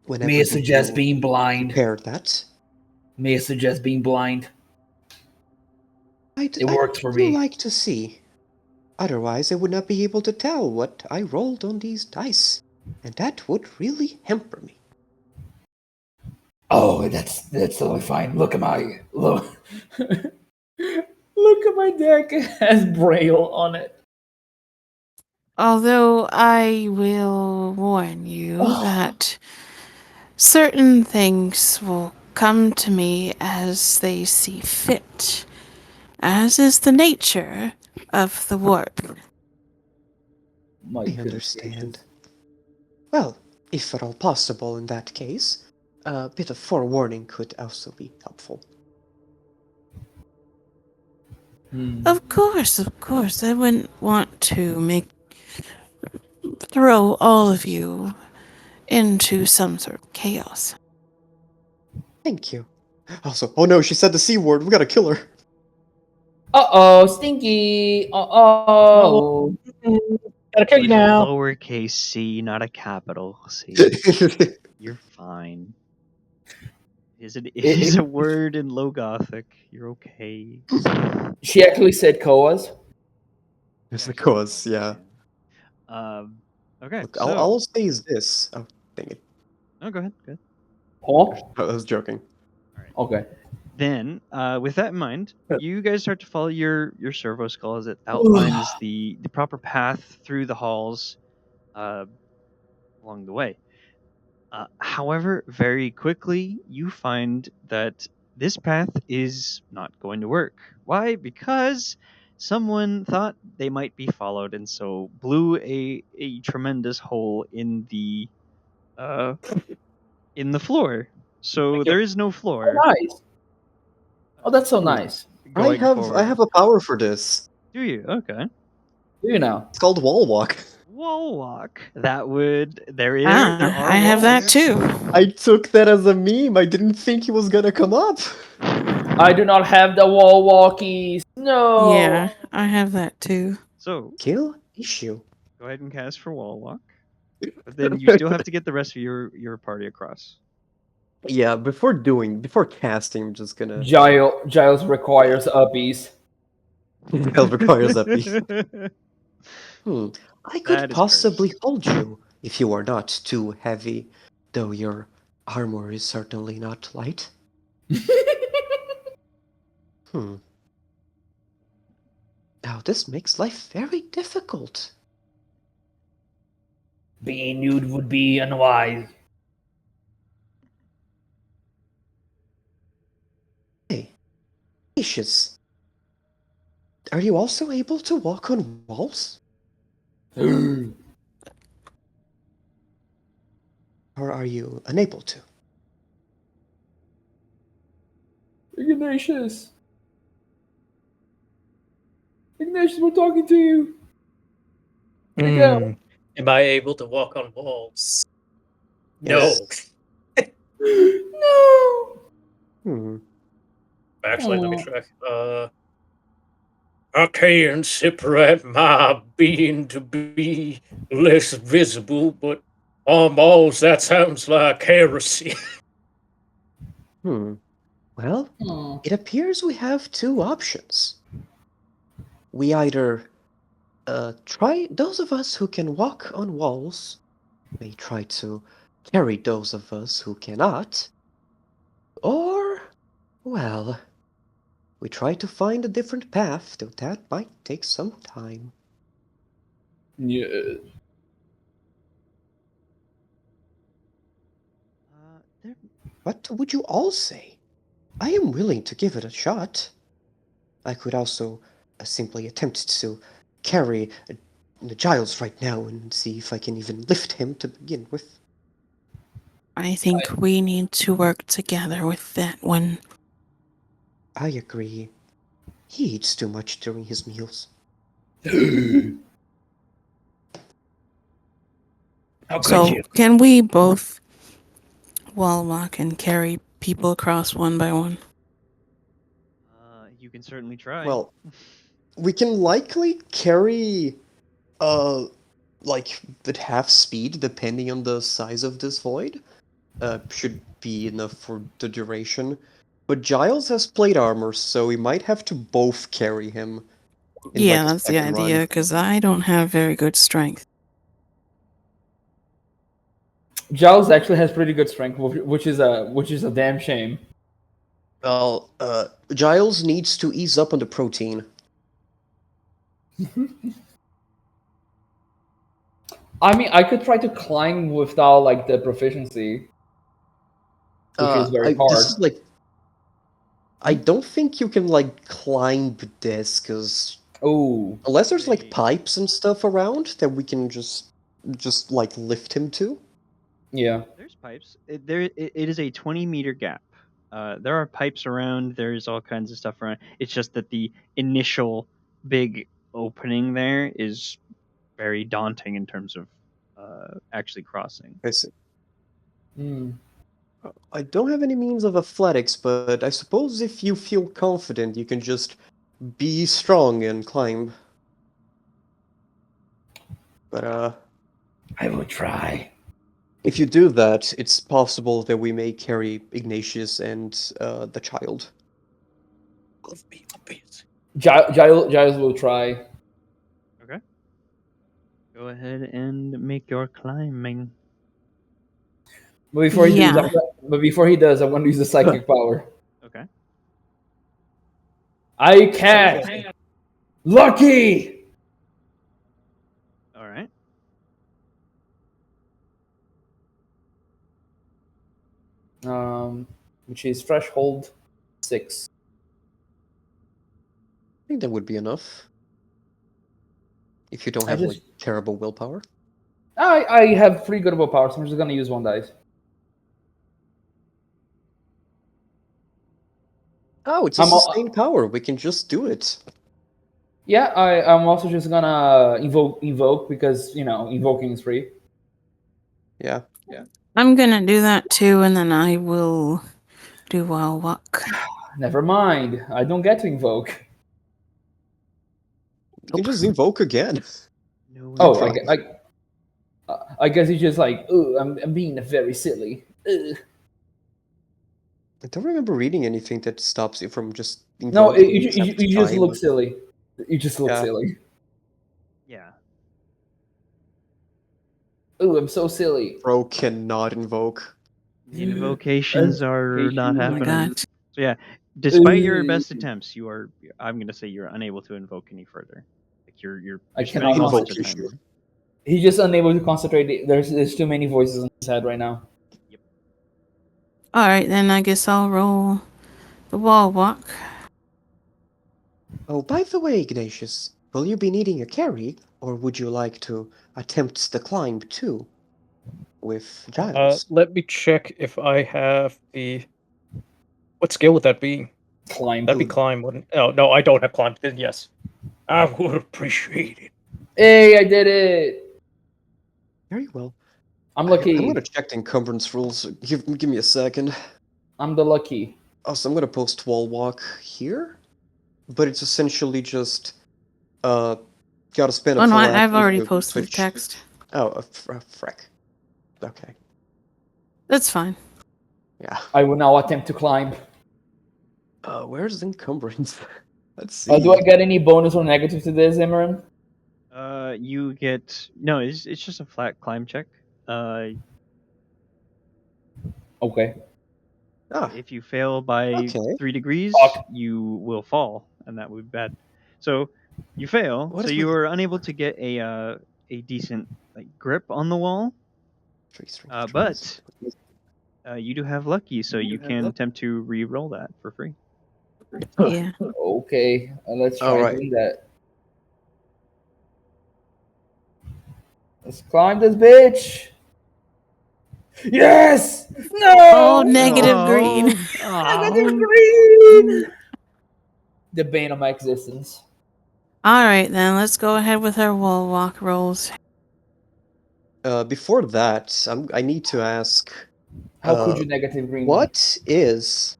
Whenever May I suggest you being blind? prepare that, May I suggest being blind? It I worked for do me. like to see. Otherwise, I would not be able to tell what I rolled on these dice, and that would really hamper me. Oh, that's totally fine. Look at my look. Look at my deck. It has Braille on it. Although I will warn you Oh. that certain things will come to me as they see fit, as is the nature of the warp. My I goodness understand. gracious. Well, if at all possible in that case, a bit of forewarning could also be helpful. Of course, I wouldn't want to throw all of you into some sort of chaos. Thank you. Also, oh no, she said the C word. We gotta kill her. Uh-oh, stinky. Oh, Uh-oh. gotta kill you It was a now. lowercase c, not a capital C. You're fine. It is a word in Low Gothic. You're okay. She actually said Koas. It's the cause, yeah. Okay, Look, so all say is this. Oh, dang it. oh, go ahead. Huh? I was joking. Okay. Then, with that in mind, you guys start to follow your servo skull as it outlines the proper path through the halls along the way. However, very quickly you find that this path is not going to work. Why? Because someone thought they might be followed, and so blew a tremendous hole uh, in the floor. So Thank you. there is no Oh, floor. nice. Oh, that's so Hmm. nice. going I forward. have a power for this. Do you? Okay. You know. It's called wall walk. Wall walk. That would there are I have that walls. too. I took that as a meme. I didn't think he was gonna come up. I do not have the wall walkies. No. Yeah, I have that too. So Kill issue. go ahead and cast for wall walk. But then you still have to get the rest of your party across. Yeah, before casting, I'm just gonna. Giles requires uppies. Hell requires a piece. I could That is possibly cursed. hold you if you are not too heavy, though your armor is certainly not light. Now this makes life very difficult. Being nude would be unwise. Hey, Ignatius, are you also able to walk on walls? Or are you unable to? Ignatius, we're talking to you. Am I able to walk on walls? Yes. No. Actually, let me check. I can separate my being to be less visible, but on walls, that sounds like heresy. Well, it appears we have two options. We either try those of us who can walk on walls may try to carry those of us who cannot, or, well, we try to find a different path, though that might take some time. Yeah. What would you all say? I am willing to give it a shot. I could also simply attempt to carry Giles right now and see if I can even lift him to begin with. I think we need to work together with that one. I agree. He eats too much during his meals. How could So, you? can we both wall walk and carry people across one by one? You can certainly try. Well, we can likely carry, like, at half speed, depending on the size of this void. Should be enough for the duration. But Giles has plate armor, so we might have to both carry him. Yeah, like, a that's the second idea, run. because I don't have very good strength. Giles actually has pretty good strength, which is a damn shame. Well, Giles needs to ease up on the protein. I mean, I could try to climb without like the proficiency, which is very hard. This is like, I don't think you can like climb this, because Oh, unless there's like pipes and stuff around that we can just like lift him to. yeah. There's pipes. It is a 20-meter gap. There are pipes around. There's all kinds of stuff around. It's just that the initial big opening there is very daunting in terms of actually crossing. I see. Hmm. I don't have any means of athletics, but I suppose if you feel confident, you can just be strong and climb. But I will try. if you do that, it's possible that we may carry Ignatius and the child. Give me uppies. Giles will try. Okay. Go ahead and make your climbing. But before he Yeah. does, I want to use the psychic power. Okay. I can. Lucky. All right. Which is threshold 6. I think that would be enough. If you don't have like terrible willpower. I have pretty good willpower, so I'm just gonna use 1 dice. Oh, it's a I'm sustained power. We can just do it. Yeah, I'm also just gonna invoke because invoking is free. Yeah. I'm gonna do that too, and then I will do Wild Walk. Never mind, I don't get to invoke. You can just invoke again. No Oh, invocation. I guess he's just like, ooh, I'm being very silly. Ugh. I don't remember reading anything that stops you from just No, invoking you except just look time. silly. You just look Yeah. silly. Yeah. Ooh, I'm so silly. Bro cannot invoke. The invocations are not Oh my happening. god. So yeah, despite your Ooh. best attempts, I'm gonna say you're unable to invoke any further. Like you're I spending cannot a bunch of Invocation. time. He's just unable to concentrate. There's too many voices in his head right now. Alright, then I guess I'll roll the Wall Walk. Oh, by the way, Ignatius, will you be needing a carry, or would you like to attempt the climb too? With Giles? Let me check if I have the. What skill would that be? Climb. That'd be climb, wouldn't? Oh no, I don't have climb. Then yes, I would appreciate it. Hey, I did it. Very well. I'm I'm lucky. gonna check the encumbrance rules. Give me a second. I'm the lucky. Oh, so I'm gonna post wall walk here, but it's essentially just gotta spend a Oh no, full I've action already to posted the switch. text. Oh, a freck. Okay. That's fine. Yeah. I will now attempt to climb. Where's encumbrance? Let's see. Do I get any bonus or negative to this, Imran? You get no. It's just a flat climb check. Okay. Ah, If you fail by okay. 3 degrees, Fuck. you will fall, and that would be bad. So you fail. What So is you with are unable to get a decent grip on the wall. But you do have lucky, so you can attempt to re-roll that for free. Yeah. Okay. Let's try Alright. doing that. Let's climb this bitch. Yes! No! Oh, negative green. Negative green! The bane of my existence. Alright, then let's go ahead with our Wall Walk rolls. Before that, I need to ask, How could you negative green me? what is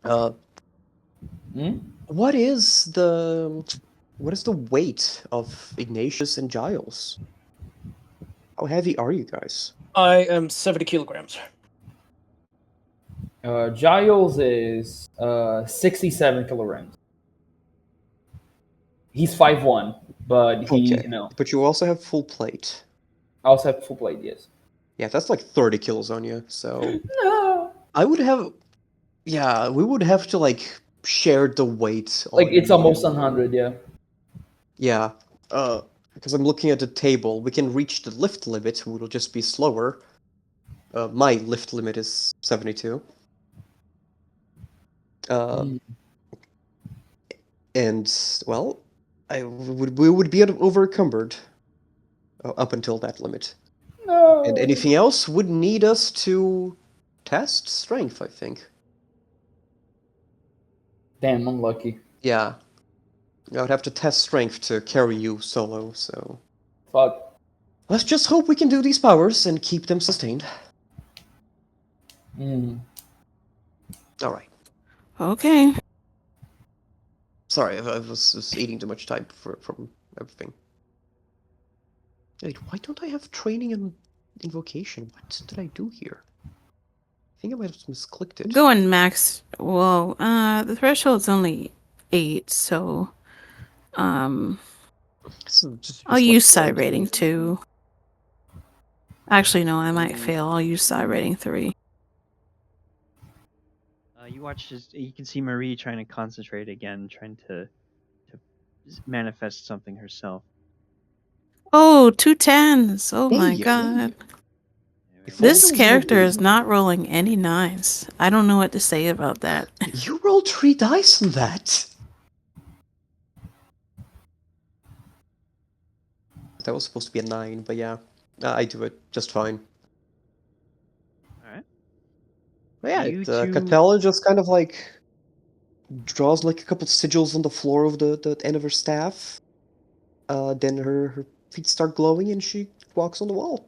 Hmm? what is the weight of Ignatius and Giles? How heavy are you guys? I am 70 kilograms. Giles is 67 kilograms. He's 5'1", but he, Okay, but you also have full plate. I also have full plate, yes. Yeah, that's like 30 kilos on you. So No. I would have, yeah, we would have to like share the weight. Like, it's on almost you. 100, yeah. Yeah, because I'm looking at the table. We can reach the lift limit. It'll just be slower. My lift limit is 72. And well, we would be over encumbered up until that limit. No. And anything else would need us to test strength, I think. Damn, I'm lucky. Yeah, I would have to test strength to carry you solo. So Fuck. let's just hope we can do these powers and keep them sustained. All right. Okay. Sorry, I was just eating too much time from everything. Wait, why don't I have training and invocation? What did I do here? I think I might have misclicked it. Going max. Well, the threshold's only 8, so I'll use psi rating 2. Actually, no, I might fail. I'll use psi rating 3. You watch as you can see Marie trying to concentrate again, trying to manifest something herself. Oh, 2 10s. Oh my Hey, god. If This I don't character know- is not rolling any 9s. I don't know what to say about that. You rolled 3 dice on that. That was supposed to be a 9, but yeah, I do it just fine. All right. But yeah, You two- Catella just kind of like draws like a couple sigils on the floor of the end of her staff. Then her feet start glowing and she walks on the wall.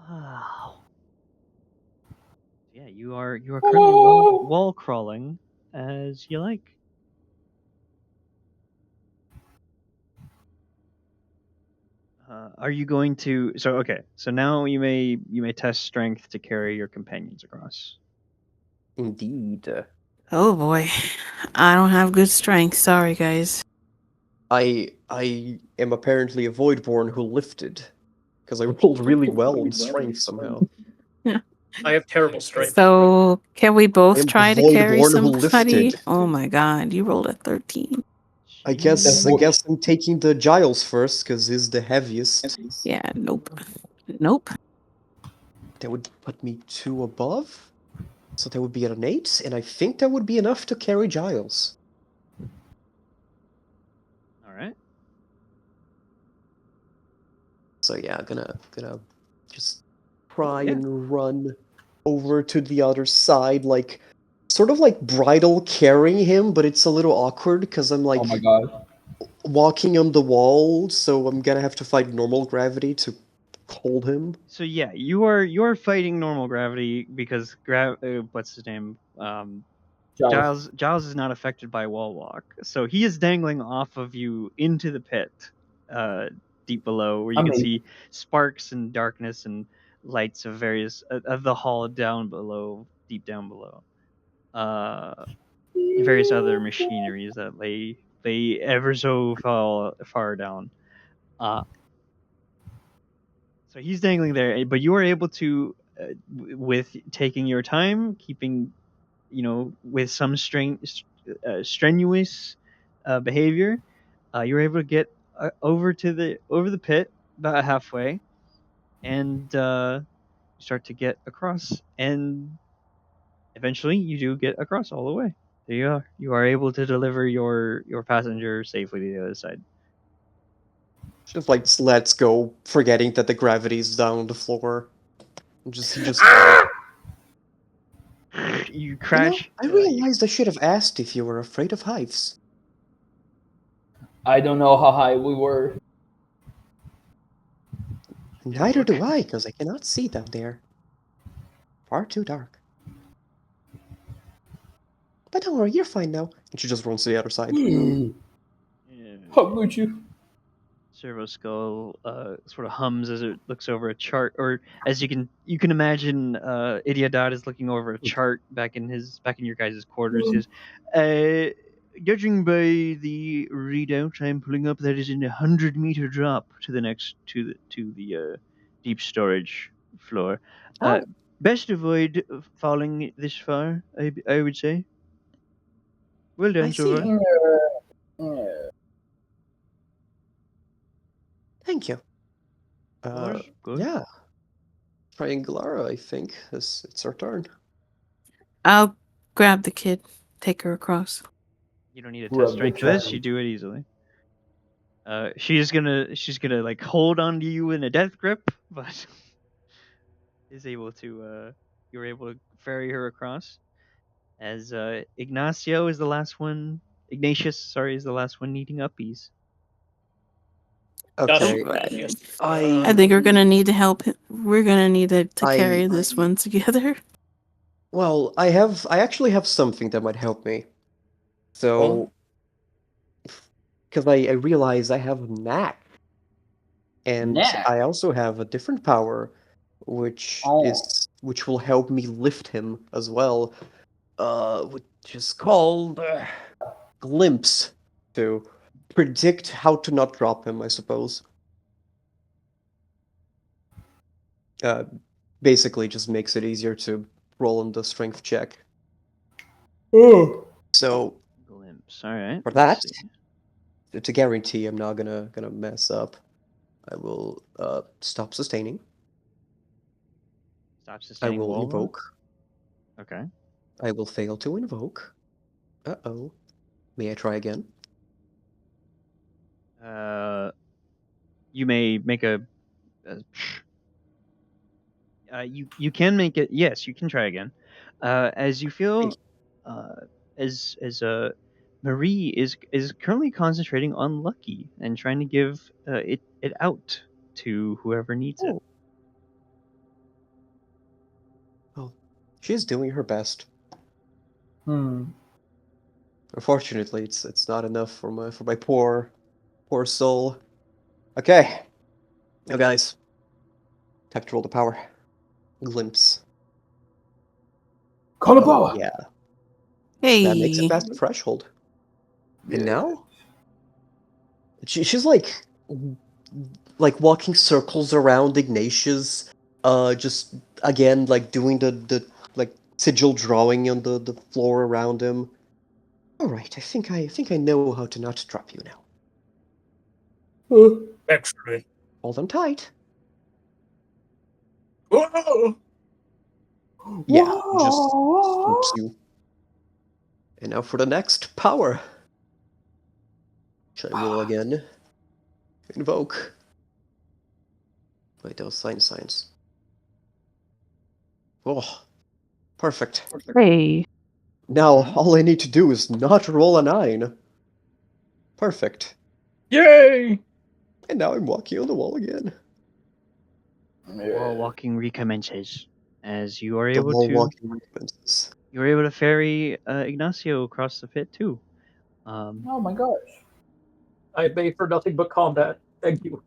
Wow. Yeah, you are currently wall crawling as you like. Are you going to? So okay. So now you may test strength to carry your companions across. Indeed. Oh boy. I don't have good strength. Sorry, guys. I am apparently a Voidborn who lifted, because I rolled really well on strength somehow. I have terrible strength. So, can we I both am the try to carry Voidborn who somebody? lifted. Oh my god, you rolled a 13. I guess Jeez. I'm taking the Giles first, because he's the heaviest. Yeah, nope. Nope. That would put me 2 above. So that would be at an 8, and I think that would be enough to carry Giles. All right. So yeah, gonna just try Yeah. and run over to the other side, like sort of like bridle carrying him, but it's a little awkward because I'm like Oh my god. walking on the wall, so I'm gonna have to fight normal gravity to hold him. So yeah, you are fighting normal gravity because what's his name? Giles. Giles is not affected by wall walk, so he is dangling off of you into the pit, uh, deep below, where you can see sparks and darkness and lights of various of the hall down below, deep down below. Various other machineries that lay ever so far down. Uh, so he's dangling there, but you are able to, with taking your time, keeping with some strenuous behavior, you're able to get over the pit about halfway, and you start to get across, and eventually you do get across all the way. There you are. You are able to deliver your passenger safely to the other side. Just like lets go, forgetting that the gravity's down on the floor. He just falls. You You know, crash. I realized I should have asked if you were afraid of hives. I don't know how high we were. Neither do I, because I cannot see down there. Far too dark. But don't worry, you're fine now. And she just runs to the other side. How could you? Servo Skull sort of hums as it looks over a chart, or as you can imagine, Idiodot is looking over a chart back in your guys' quarters. He says, "Judging by the readout I'm pulling up, that is in 100-meter drop to the next to the deep storage floor. Oh. Best avoid falling this far. I would say. Well done I so see. far. Thank you. Good. Yeah. Triangulara, I think. It's her turn. I'll grab the kid, take her across. You don't need a Rub test the strength for this. child. You do it easily. She's gonna like hold on to you in a death grip, but is able to you're able to ferry her across. As Ignatius, sorry, is the last one needing uppies. Okay. Alright. I I think we're gonna need to help him. We're gonna need to I- carry this one together. Well, I actually have something that might help me. So, because I realize I have knack, and Knack? I also have a different power, which will help me lift him as well. Which is called glimpse, to predict how to not drop him, I suppose. Basically, just makes it easier to roll on the strength check. So Glimpse. All right. for let's that, see. to guarantee I'm not gonna mess up, I will stop sustaining. Stop I sustaining will wall. invoke. Okay. I will fail to invoke. Uh-oh. May I try again? You may make you can make it. Yes, you can try again. As you feel as Marie is currently concentrating on Lucky and trying to give it out to whoever needs it. Oh. Well, she's doing her best. Unfortunately, it's not enough for my poor soul. Okay, now guys, time to roll the power. Glimpse. Call the Oh power. yeah, Hey. that makes it past the threshold. And now, she's like walking circles around Ignatius, just again like doing the like sigil drawing on the floor around him. All right, I think I know how to not drop you now. Excellent. Hold on tight. Whoa! Yeah, just swoops you. And now for the next power. Should I roll again? Invoke. Wait, those signs. Oh, perfect. Hey. Now all I need to do is not roll a 9. Perfect. Yay! And now I'm walking on the wall again. Wall walking recommences as you are The able wall to walking recommences. ferry Ignacio across the pit too. Oh my gosh. I made for nothing but combat. Thank you.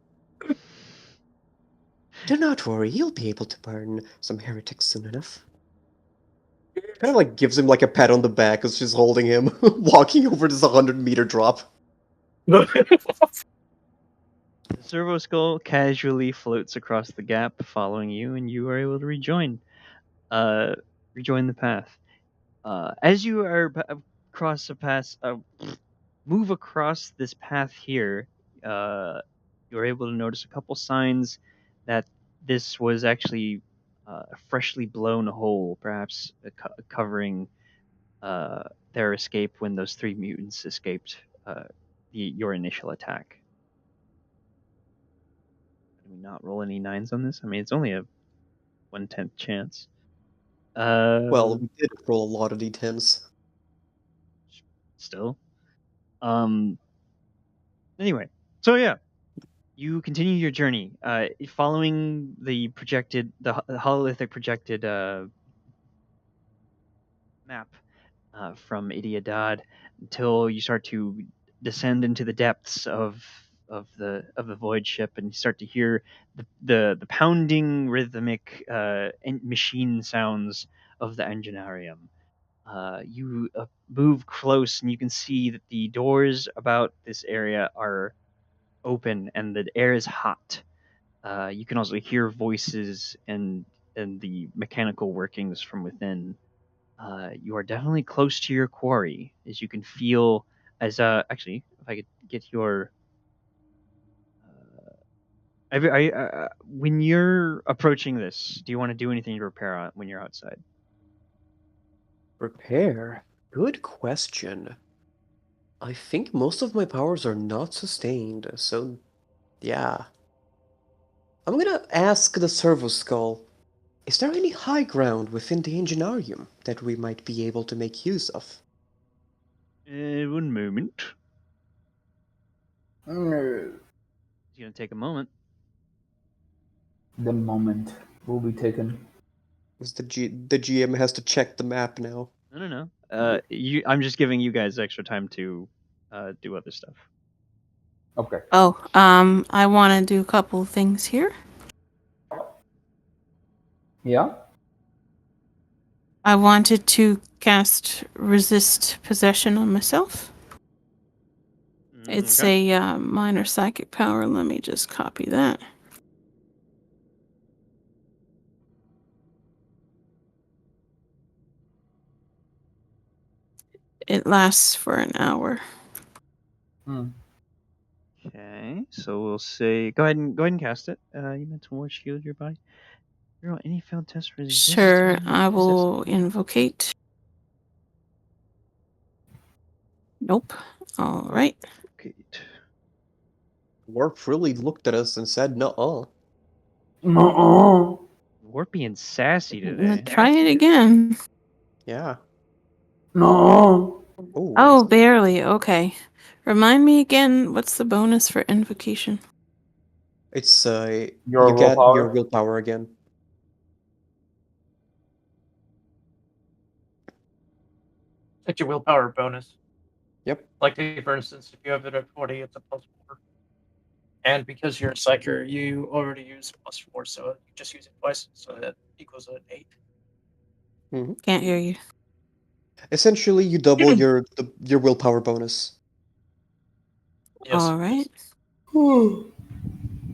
Do not worry, you'll be able to burn some heretics soon enough. Kind of like gives him like a pat on the back as she's holding him, walking over this 100-meter drop. The servo skull casually floats across the gap, following you, and you are able to rejoin the path. As you are across the path, move across this path here, you're able to notice a couple signs that this was actually a freshly blown hole, perhaps covering their escape when those 3 mutants escaped your initial attack. Did we not roll any 9s on this? I mean, it's only a 1/10 chance. Well, we did roll a lot of d10s. Still. Anyway, so yeah, you continue your journey, following the hololithic projected map from Idiadad until you start to descend into the depths of the void ship, and you start to hear the pounding rhythmic machine sounds of the enginarium. You move close, and you can see that the doors about this area are open, and the air is hot. You can also hear voices and the mechanical workings from within. You are definitely close to your quarry, as you can feel. As actually, if I could get your, when you're approaching this, do you want to do anything to repair when you're outside? Repair? Good question. I think most of my powers are not sustained, so yeah. I'm gonna ask the servo skull, is there any high ground within the enginarium that we might be able to make use of? One moment. The It's gonna take a moment. moment will be taken. Because the GM has to check the map now. No. I'm just giving you guys extra time to do other stuff. Okay. Oh, I want to do a couple things here. Yeah? I wanted to cast resist possession on myself. It's Okay. a minor psychic power. Let me just copy that. It lasts for an hour. Okay, so we'll say go ahead and cast it. You meant to ward shield your body. Roll any failed test resist. Sure, when I will possessed. invocate. Nope. All right. Okay. Warp really looked at us and said, "Nuh-uh." Warp being sassy Let's today. try it again. Yeah. No. Oh, barely. Okay. Remind me again, what's the bonus for invocation? It's Your you get your willpower. willpower again. It's your willpower bonus. Yep. Like, for instance, if you have it at 40, it's a +4. And because you're a psyker, you already use +4, so you just use it twice, so that equals an 8. Can't hear you. Essentially, you double your willpower bonus. Yes. All right.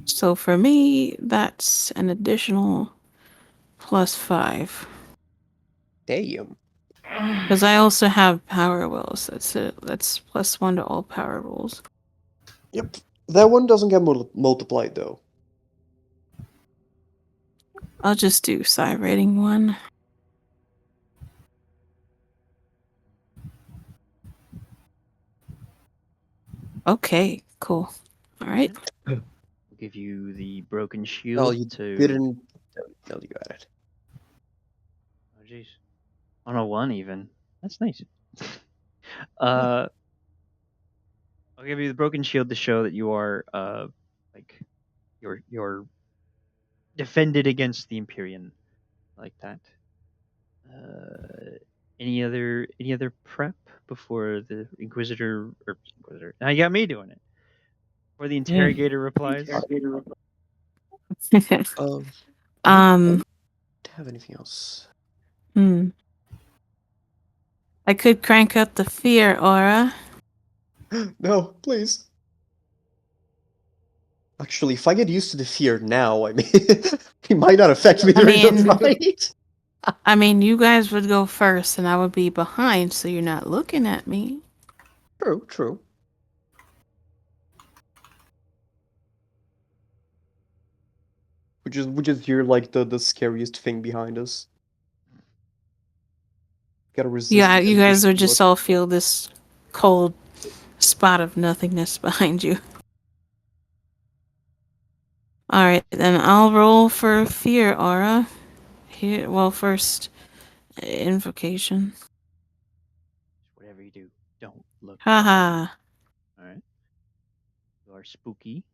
So for me, that's an additional +5. Damn. Because I also have power wills. That's it. That's +1 to all power rolls. Yep. That one doesn't get multiplied though. I'll just do psi rating 1. Okay, cool. All right. We'll give you the broken Oh, shield you to. didn't tell you got it. Oh, jeez. On a 1 even. That's nice. I'll give you the broken shield to show that you are like you're defended against the Empyrean like that. Any other prep before the Inquisitor or Inquisitor? Now you got me doing it. Before the interrogator replies. I don't have anything else. I could crank up the fear aura. No, please. Actually, if I get used to the fear now, I mean, it might not affect me during the fight. I mean, you guys would go first and I would be behind, so you're not looking at me. True. Which is you're like the scariest thing behind us. Gotta resist. Yeah, the you guys temptation would to just look. all feel this cold spot of nothingness behind you. Alright, then I'll roll for fear aura. Here, well, first, invocation. Whatever you do, don't look. Haha. All right. You are spooky.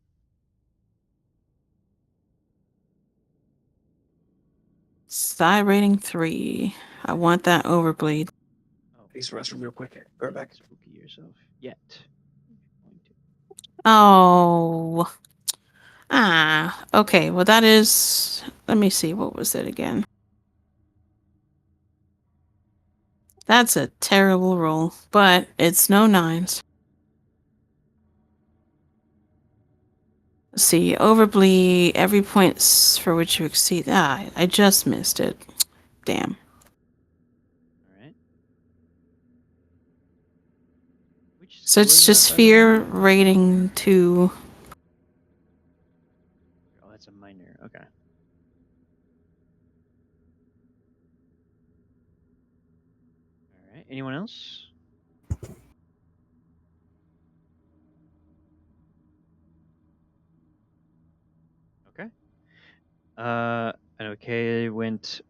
Psi rating 3. I want that overbleed. Oh, Please restroom real quick. Be right back. spooky yourself yet. Oh. Ah. Okay, well, that is. Let me see, what was it again? That's a terrible roll, but it's no 9s. Let's see, overbleed, every point for which you exceed. Ah, I just missed it. Damn. All right. Which So skill it's is just that, by the way? fear rating 2. Oh, that's a minor. Okay. All right. Anyone else? Okay. And okay, went.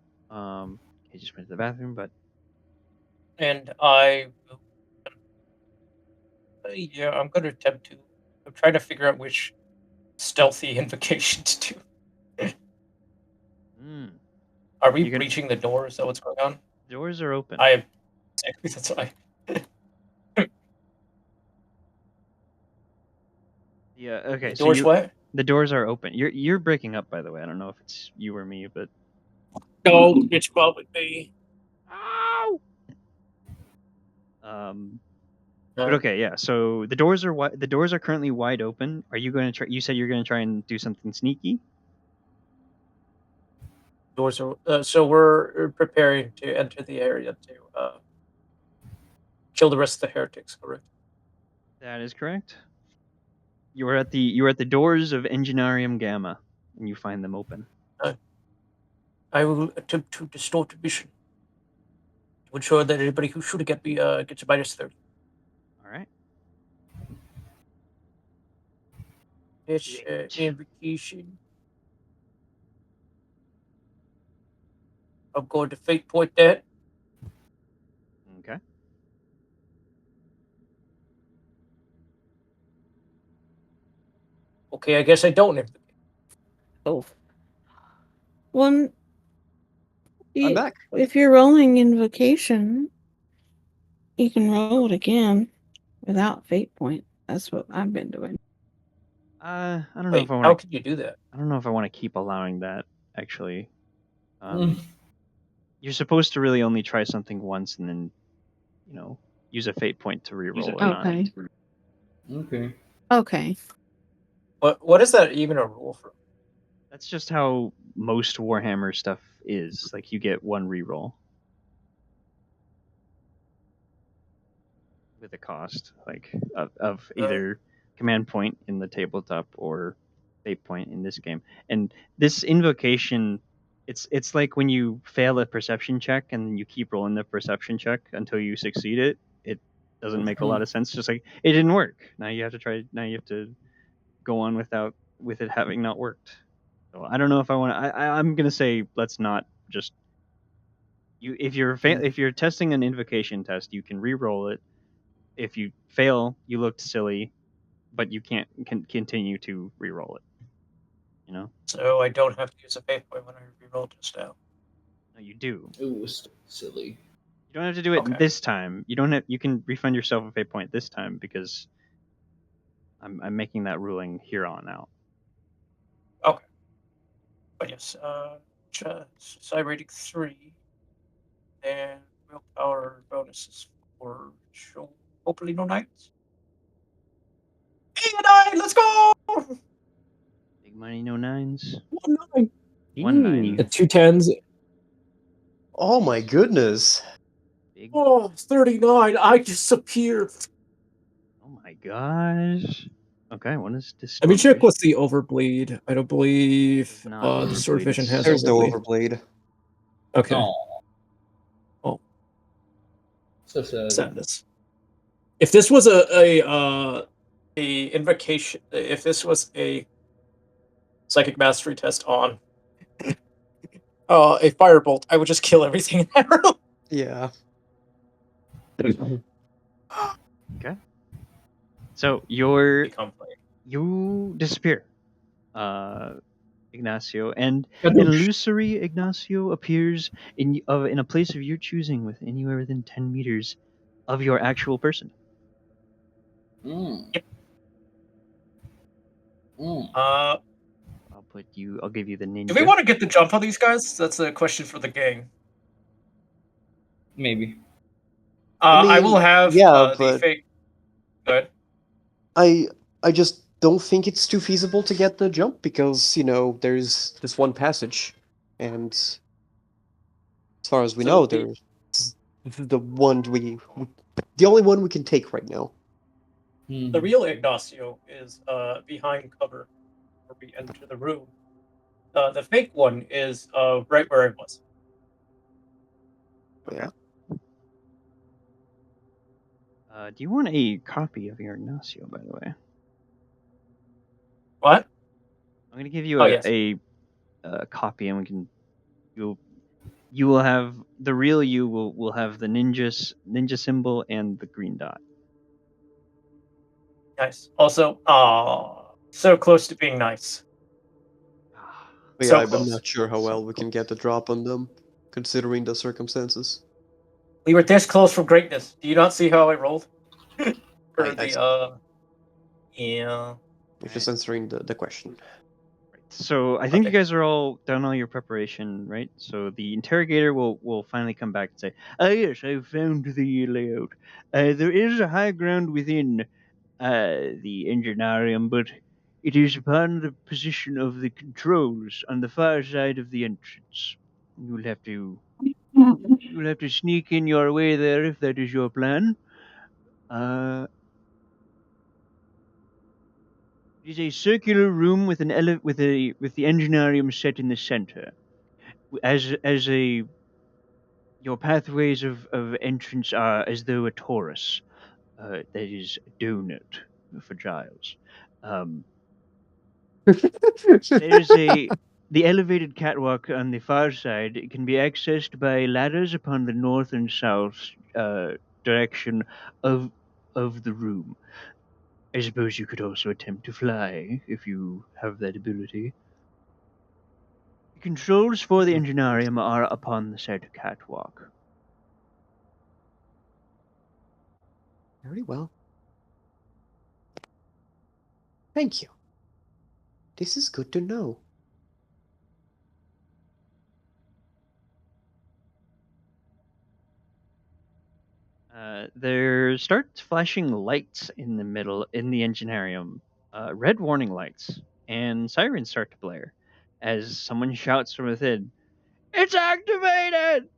He just went to the bathroom, but And I will. Yeah, I'm going to attempt to. I'm trying to figure out which stealthy invocation to do. Are we You can- breaching the door? Is that what's going on? doors are open. I am. That's why. Yeah. Okay. The So door's what? the doors are open. You're breaking up, by the way. I don't know if it's you or me, but No, it's probably me. ow. But okay, yeah. So the doors are the doors are currently wide open. Are you going to try? You said you're going to try and do something sneaky. Doors are. So we're preparing to enter the area to kill the rest of the heretics. Correct. That is correct. You are at the doors of Enginarium Gamma, and you find them open. I will attempt to distort vision to ensure that anybody who shooting at me gets a -30. All right. It's invocation. I'm going to fate point that. Okay. Okay, I guess I don't have. Oh. Well, I'm back. if you're rolling invocation, you can roll it again without fate point. That's what I've been doing. I don't know Wait, if I how want to. can you do that? I don't know if I want to keep allowing that. Actually, Mm. you're supposed to really only try something once and then, use a fate point to reroll or not. Okay. Okay. Okay. What is that even a rule for? That's just how most Warhammer stuff is. Like you get one reroll with a cost, like of either command point in the tabletop or fate point in this game. And this invocation, it's like when you fail a perception check and you keep rolling the perception check until you succeed it. It doesn't make a lot of sense. Just like it didn't work. Now you have to try. Now you have to go on with it having not worked. So I don't know if I want to. I'm gonna say let's not just you. If you're testing an invocation test, you can re-roll it. If you fail, you looked silly, but you can't continue to re-roll it. You know? So I don't have to use a fate point when I reroll just now. No, you do. Ooh, silly. You don't have to do it Okay. this time. You don't have. You can refund yourself a fate point this time because I'm making that ruling here on out. Okay. But yes, side rating 3, and willpower bonuses for show. Hopefully no knights. Hey, a 9! Let's go! Big money, no nines. 1 9. 1 9. The 2 10s. Oh my goodness. Big. Oh, 39. I disappear. Oh my gosh. Okay, what is this? Let me check what's the overbleed. I don't believe It's not the sword overbleed, vision it's- has There's no overbleed. overbleed. Okay. Oh. So sad. Sadness. If this was a invocation, if this was a psychic mastery test on a firebolt, I would just kill everything in that room. Yeah. Okay. So you Become player. disappear, Ignacio, and Kadoosh. an illusory Ignacio appears in a place of your choosing, with anywhere within 10 meters of your actual person. Mm. Mm. I'll give you the ninja. Do we want to get the jump on these guys? That's a question for the gang. Maybe. I mean, will have yeah, the but- fake. Good. I just don't think it's too feasible to get the jump because, there's this one passage. And as far as we So know, the- there's the only one we can take right now. The real Ignacio is behind cover where we enter the room. The fake one is right where I was. Yeah. Do you want a copy of your Ignacio, by the way? What? I'm going to give you Oh, a, yes. a copy, and you will have the real you will have the ninja symbol and the green dot. Nice. Also, so close to being nice. But So yeah, I'm close. not sure how So well we can get the drop on them, considering the circumstances. We were this close from greatness. Do you not see how I rolled? For I- yeah. Which is answering the question. So I think you Okay. guys are all done all your preparation, right? So the interrogator will finally come back and say, "Ah, yes, I've found the layout. There is a high ground within the enginarium, but it is upon the position of the controls on the far side of the entrance. You'll have to sneak in your way there if that is your plan. It is a circular room with with the enginarium set in the center. As a Your pathways of entrance are as though a torus. That is a donut for Giles. There's the elevated catwalk on the far side. It can be accessed by ladders upon the north and south direction of the room. I suppose you could also attempt to fly if you have that ability. The controls for the enginarium are upon the said catwalk. Very well. Thank you. This is good to know. There starts flashing lights in the middle in the enginarium, red warning lights, and sirens start to blare as someone shouts from within, "It's activated!"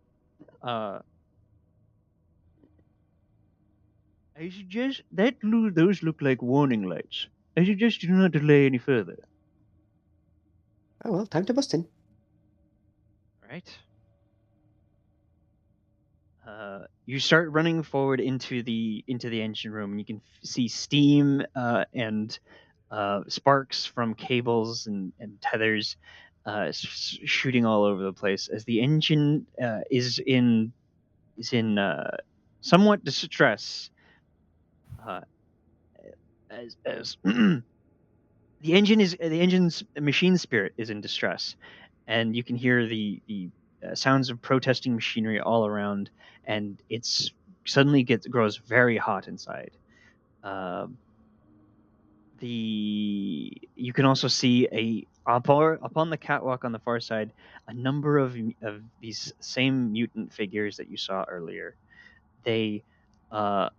Uh, I suggest those look like warning lights. I suggest you do not delay any further. Oh well, time to bust in. All right. You start running forward into the engine room, and you can see steam and sparks from cables and tethers shooting all over the place as the engine is in somewhat distress. Uh, as the engine's machine spirit is in distress, and you can hear the sounds of protesting machinery all around, and it's suddenly grows very hot inside. Um, the You can also see upon the catwalk on the far side a number of these same mutant figures that you saw earlier. They uh,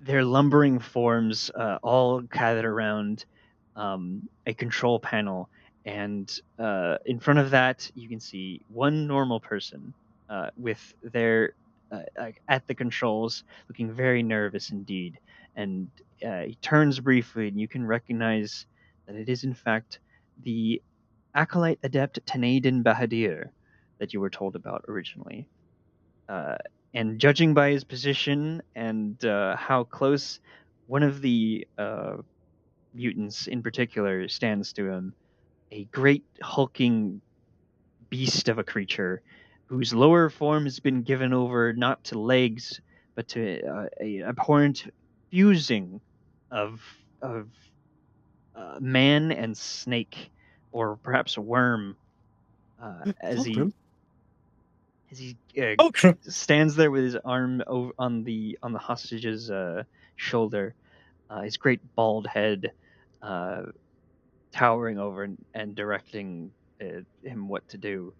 their lumbering forms all gathered around a control panel, and in front of that you can see one normal person with their like at the controls, looking very nervous indeed. And he turns briefly, and you can recognize that it is in fact the acolyte adept Tanadin Bahadir that you were told about originally. Uh, and judging by his position and how close one of the mutants in particular stands to him, a great hulking beast of a creature whose lower form has been given over not to legs but to a abhorrent fusing of man and snake, or perhaps a worm, as he Fulcrum? as he Oh, stands there with his arm over on the hostage's shoulder, his great bald head uh, towering over and directing him what to do.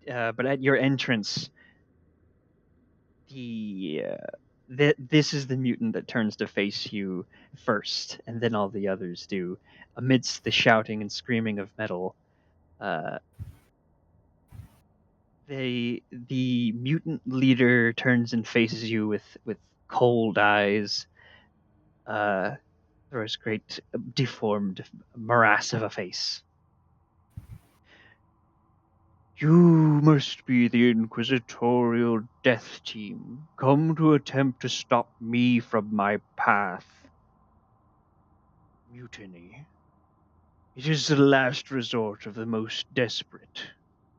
But at your entrance, this is the mutant that turns to face you first, and then all the others do. Amidst the shouting and screaming of metal, uh, the mutant leader turns and faces you with cold eyes, through his great deformed morass of a face. You must be the inquisitorial death team, come to attempt to stop me from my path. Mutiny. It is the last resort of the most desperate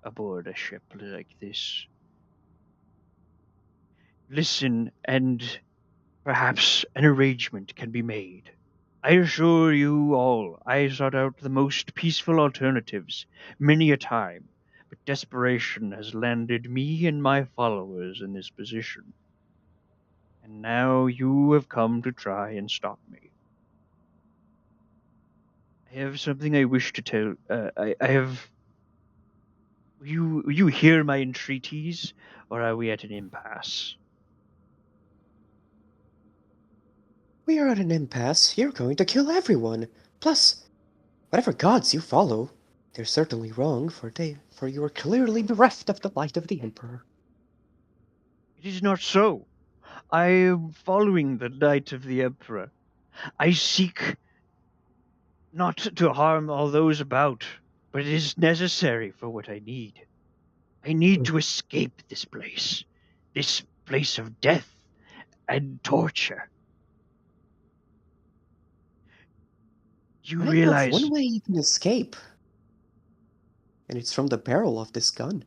aboard a ship like this. Listen, and perhaps an arrangement can be made. I assure you all, I sought out the most peaceful alternatives many a time, but desperation has landed me and my followers in this position. And now you have come to try and stop me. I have something I wish to tell. I have. Will you hear my entreaties, or are we at an impasse? We are at an impasse. You're going to kill everyone. Plus, whatever gods you follow, they're certainly wrong, for you are clearly bereft of the light of the Emperor. It is not so. I am following the light of the Emperor. I seek not to harm all those about, but it is necessary for what I need. I need to escape this place of death and torture. You I have realize, one way you can escape, and it's from the barrel of this gun.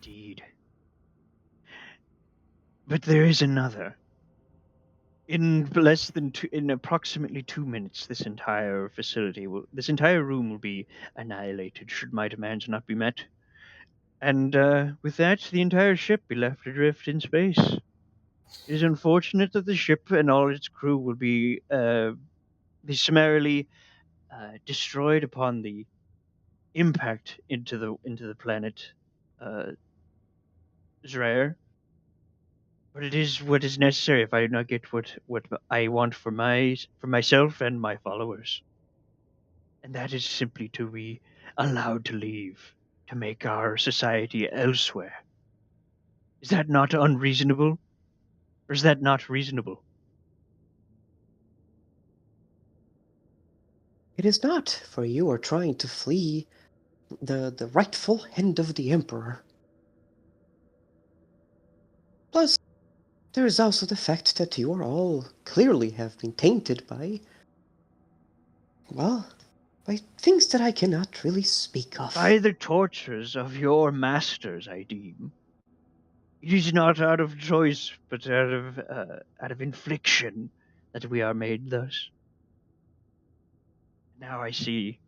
indeed. But there is another. In approximately 2 minutes, this entire this entire room will be annihilated should my demands not be met. And with that, the entire ship be left adrift in space. It is unfortunate that the ship and all its crew will be summarily destroyed upon the impact into the planet Zraer. But it is what is necessary if I do not get what I want for myself and my followers. And that is simply to be allowed to leave, to make our society elsewhere. Is that not unreasonable? Or is that not reasonable? It is not, for you are trying to flee the rightful hand of the Emperor. Plus, there is also the fact that you are all clearly have been tainted by, well, by things that I cannot really speak of. By the tortures of your masters, I deem. It is not out of choice, but out of infliction that we are made thus. Now I see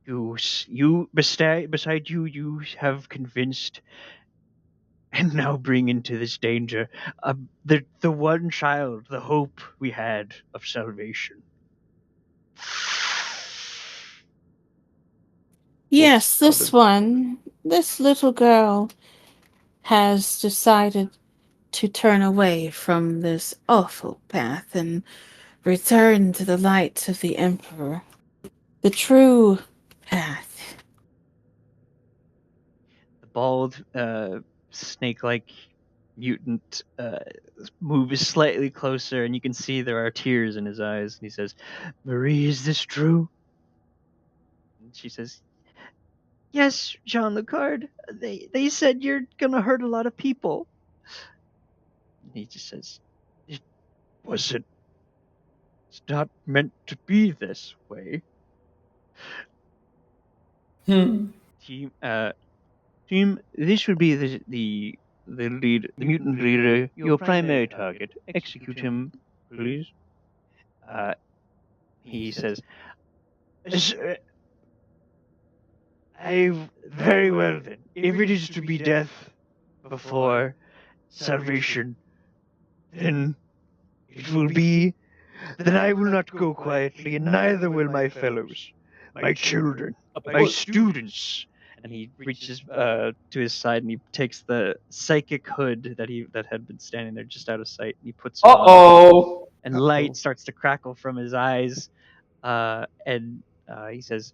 beside you have convinced and now bring into this danger the one child, the hope we had of salvation. Yes, this little girl has decided to turn away from this awful path and return to the light of the Emperor. The true path. The bald, snake-like mutant moves slightly closer, and you can see there are tears in his eyes. And he says, "Marie, is this true?" And she says, "Yes, Jean Lucard. They said you're gonna hurt a lot of people." And he just says, "It wasn't. It's not meant to be this way." Team, this would be the mutant leader, your primary target. Execute him, please. Uh, he says, I very well then. If it is to be death before salvation, then it will be. Then I will not go quietly, and neither will my fellows, my children, my students." And he reaches to his side and he takes the psychic hood that had been standing there just out of sight, and he puts it on. Uh-oh. And light starts to crackle from his eyes. And he says,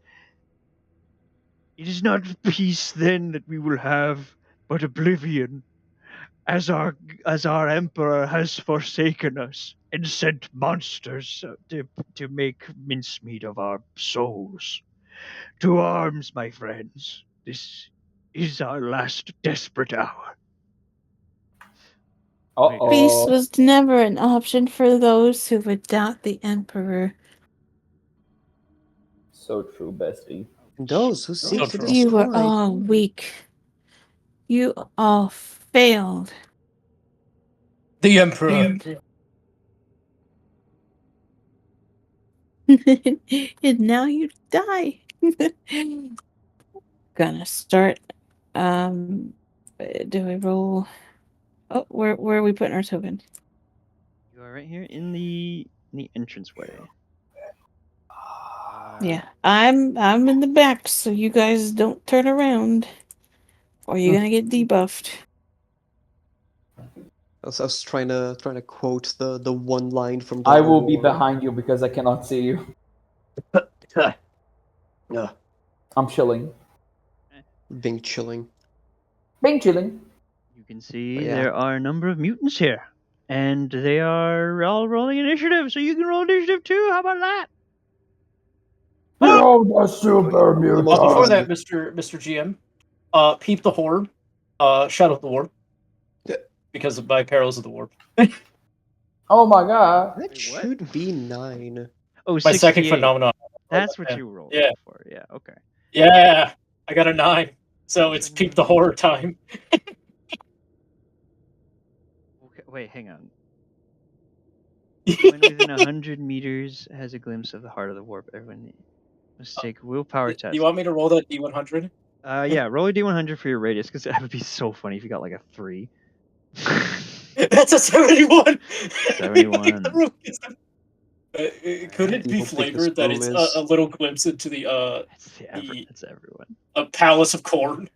"It is not peace then that we will have, but oblivion, as our emperor has forsaken us and sent monsters to make mincemeat of our souls. To arms, my friends. This is our last desperate hour." Peace Uh-oh. was never an option for those who would doubt the Emperor. So true, bestie. And those who seek to true. You were destroy. all weak. You all failed. The Emperor. And now you die. Gonna start. Do we roll? Oh, where are we putting our token? You are right here in the entranceway. Yeah, I'm in the back, so you guys don't turn around, or you're gonna get debuffed. I was trying to quote the one line from I God of will be War. behind you because I cannot see you. Yeah, I'm chilling. being chilling. Being chilling. You can see But yeah. there are a number of mutants here, and they are all rolling initiative, so you can roll initiative too. How about that? You're the super You must Before be- that, Mr. GM, peep the horde, shadow the warp, Yeah. because of my perils of the warp. Oh my god. That should be 9. Oh, My psychic 68. phenomenon. That's what Yeah. you rolled Yeah. for. Yeah, okay. Yeah, I got a 9. So it's peep the horror time. Wait, hang on. When within 100 meters has a glimpse of the heart of the warp, everyone must take willpower Do test. you want me to roll that D100? Yeah, roll a d100 for your radius, because that would be so funny if you got like a 3. That's a 71. 71. Could Alright. it be People think this flavored that room it's is- a little glimpse into the That's everyone. palace of corn?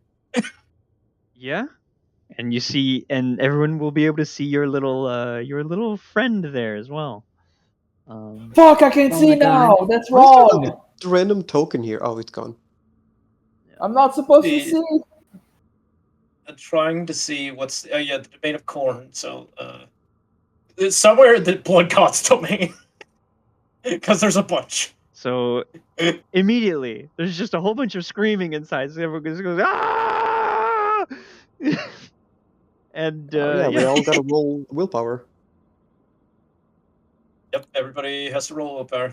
Yeah, and you see, and everyone will be able to see your little friend there as well. Fuck! I can't Oh see my God. now. That's Why is there wrong. a random token here? Oh, it's gone. I'm not supposed to The- see. I'm trying to see what's the domain of corn. So it's somewhere in the blood gods domain, because there's a bunch. So immediately, there's just a whole bunch of screaming inside. So everyone just goes, ah! And Oh yeah, we yeah. all gotta roll willpower. Yep, everybody has to roll willpower. All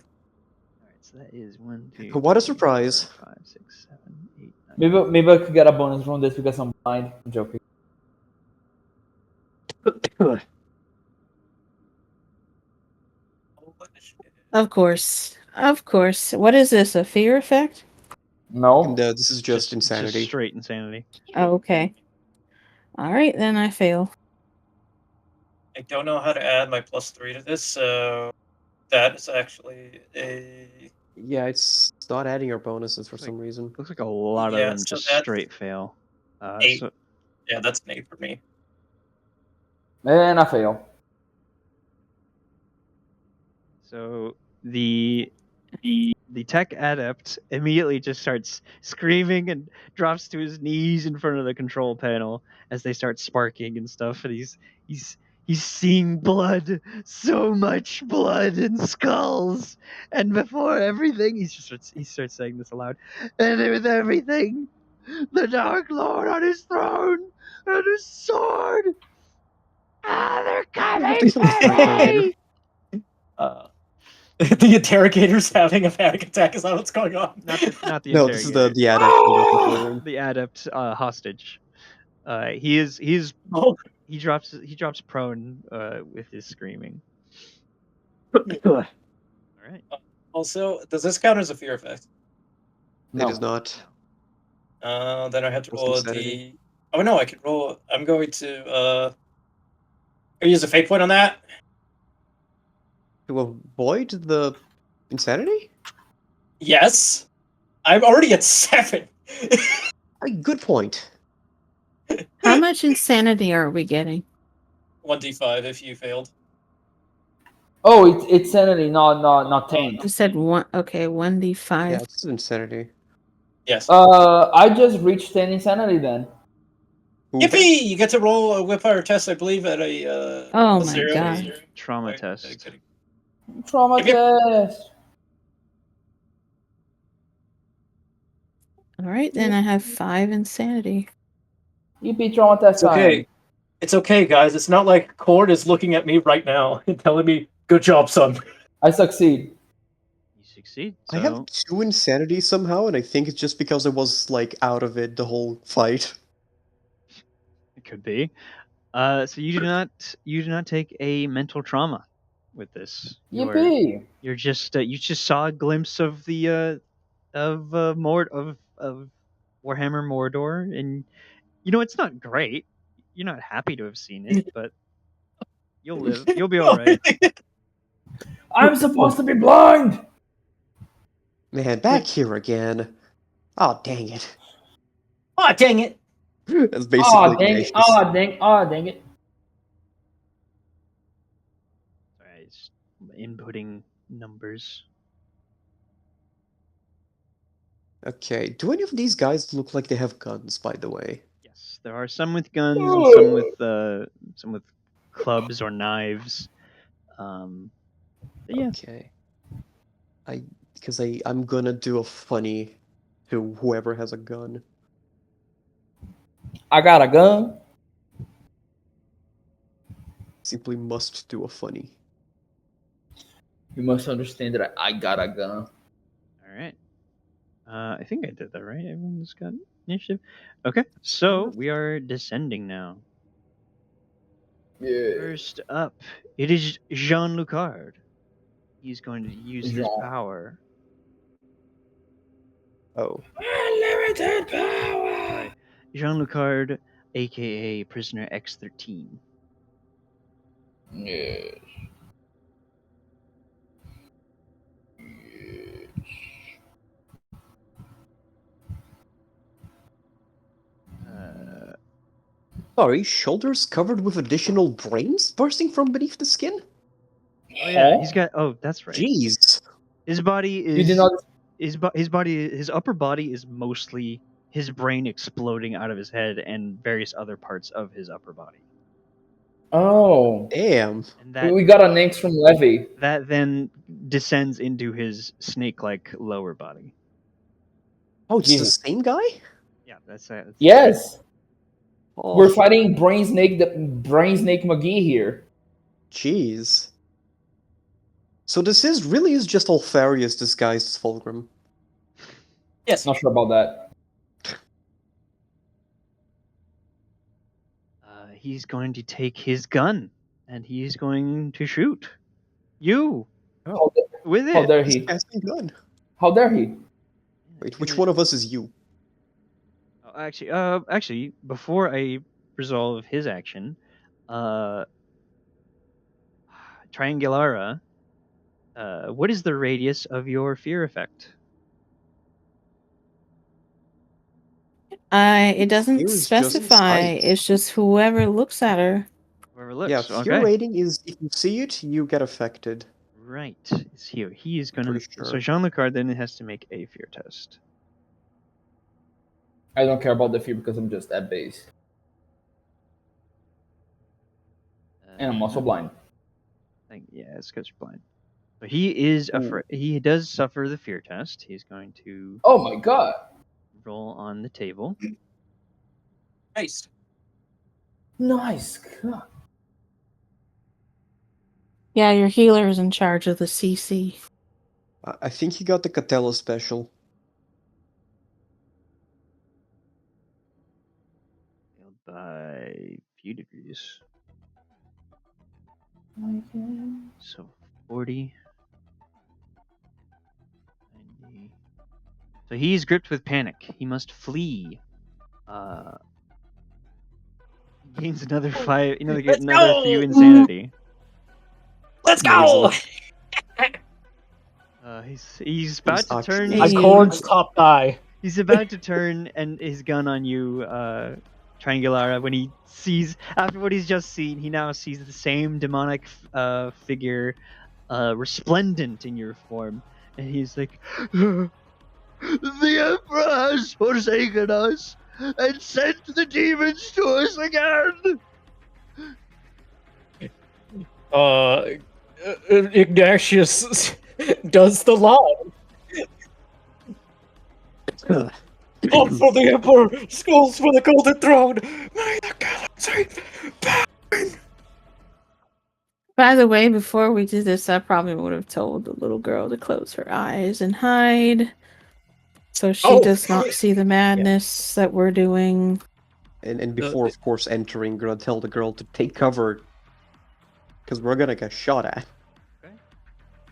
right, so that is 1, 2, What a 3, surprise. 4, 5, 6, 7, 8, 9. Maybe I could get a bonus from this because I'm blind. I'm joking. Of course. Of course. What is this? A fear effect? No. And this is just insanity. Just straight insanity. Oh, okay. All right, then I fail. I don't know how to add my +3 to this, so that is actually a Yeah, it's not adding your bonuses for It's some reason. Looks like a lot Yeah, of them so just that's straight fail. 8. So Yeah, that's an 8 for me. And I fail. So the tech adept immediately just starts screaming and drops to his knees in front of the control panel as they start sparking and stuff. And he's seeing blood, so much blood and skulls. And before everything, he starts saying this aloud. And with everything, the Dark Lord on his throne and his sword. Ah, they're coming Take some for interrogator. me! The interrogator's having a panic attack. Is that what's going on? Not the No, this is interrogator. the adept in the control room. The adept hostage. He's Oh. he drops prone with his screaming. All right. Also, does this count as a fear effect? No. It is not. Then I have to What's roll insanity? Oh no, I can roll. I'm going to use a fate point on that. To avoid the insanity? Yes, I'm already at 7. Good point. How much insanity are we getting? 1d5 if you failed. Oh, it's sanity, not taint. You said one. Okay, 1d5. Yeah, it's insanity. Yes. I just reached 10 insanity then. Who- Yippee! You get to roll a willpower test, I believe, at a Oh plus my 0. God. Trauma Wait, test. Trauma Yep, yep. test. All right, then I have 5 insanity. Yippee, trauma test It's okay. It's okay, guys. It's not like Cord is looking at me right now and telling me, "Good job, son." I succeed. You succeed. I have So 2 insanity somehow, and I think it's just because I was like out of it the whole fight. it could be. So you do not take a mental trauma with this. Yippee. You're just you just saw a glimpse of the of Warhammer Mordor, and you know it's not great. You're not happy to have seen it, but you'll live. You'll be all right. I'm supposed to be blind. Man, back here again. Oh, dang it. Oh, dang it! That's basically Oh dang it. Ignatius. Oh dang it. Sorry, it's inputting numbers. Okay, do any of these guys look like they have guns, by the way? Yes, there are some with guns and some with clubs or knives. But yeah, Okay. I'm gonna do a funny to whoever has a gun. I got a gun. Simply must do a funny. You must understand that I got a gun. all right. I think I did that right. Everyone's got initiative. Okay, so we are descending now. Yeah. First up, it is Jean Lucard. He's going to use his Jean. power. Oh. Unlimited power. Right. Jean Lucard, aka Prisoner X-13. Yeah. Sorry, shoulders covered with additional brains bursting from beneath the skin? Oh yeah, Huh? he's got. Oh, that's right. Jeez. His body You did is not. his upper body is mostly his brain exploding out of his head and various other parts of his upper body, Oh. Damn. and that We got a next from Levy. that then descends into his snake-like lower body. Oh, it's Jesus. the same guy? Yeah, that's it. Yes. Oh, We're fighting Brain Snake McGee here. jeez. So this really is just Alfarius disguised as Fulgrim. Yes. Not sure about that. He's going to take his gun and he's going to shoot you How, with how it. dare He's he? passing gun. How dare he? Wait, which one of us is you? Oh, actually, before I resolve his action, Triangulara, what is the radius of your fear effect? It doesn't Fear is just specify. sight. It's just whoever looks at her. Whoever Yeah, looks. fear Okay. rating is if you see it, you get affected. Right. It's here. He is gonna. Pretty sure. So Jean Lucard then has to make a fear test. I don't care about the fear because I'm just at base. And I'm also blind. Yeah, it's because you're blind. So he is Ooh. afraid. He does suffer the fear test. He's going to Oh my god. roll on the table. Nice. Nice. God. Yeah, your healer is in charge of the CC. I think he got the Catella special. Failed by a few degrees. So 40. 90. So he's gripped with panic. He must flee. He gains another 5. Let's Another few go! insanity. Let's go! He's about to turn. actually- I'm Hey. Corn's top guy. He's about to turn and his gun on you, Triangulara, when he sees, after what he's just seen, he now sees the same demonic figure, resplendent in your form, and he's like, "The Emperor has forsaken us and sent the demons to us again!" Ignatius does the line. Up for the Emperor! Skulls for the Golden Throne! May the galaxy burn! By the way, before we did this, I probably would have told the little girl to close her eyes and hide, so she does not see the madness that we're doing. And before, of course, entering, gonna tell the girl to take cover. Because we're gonna get shot at.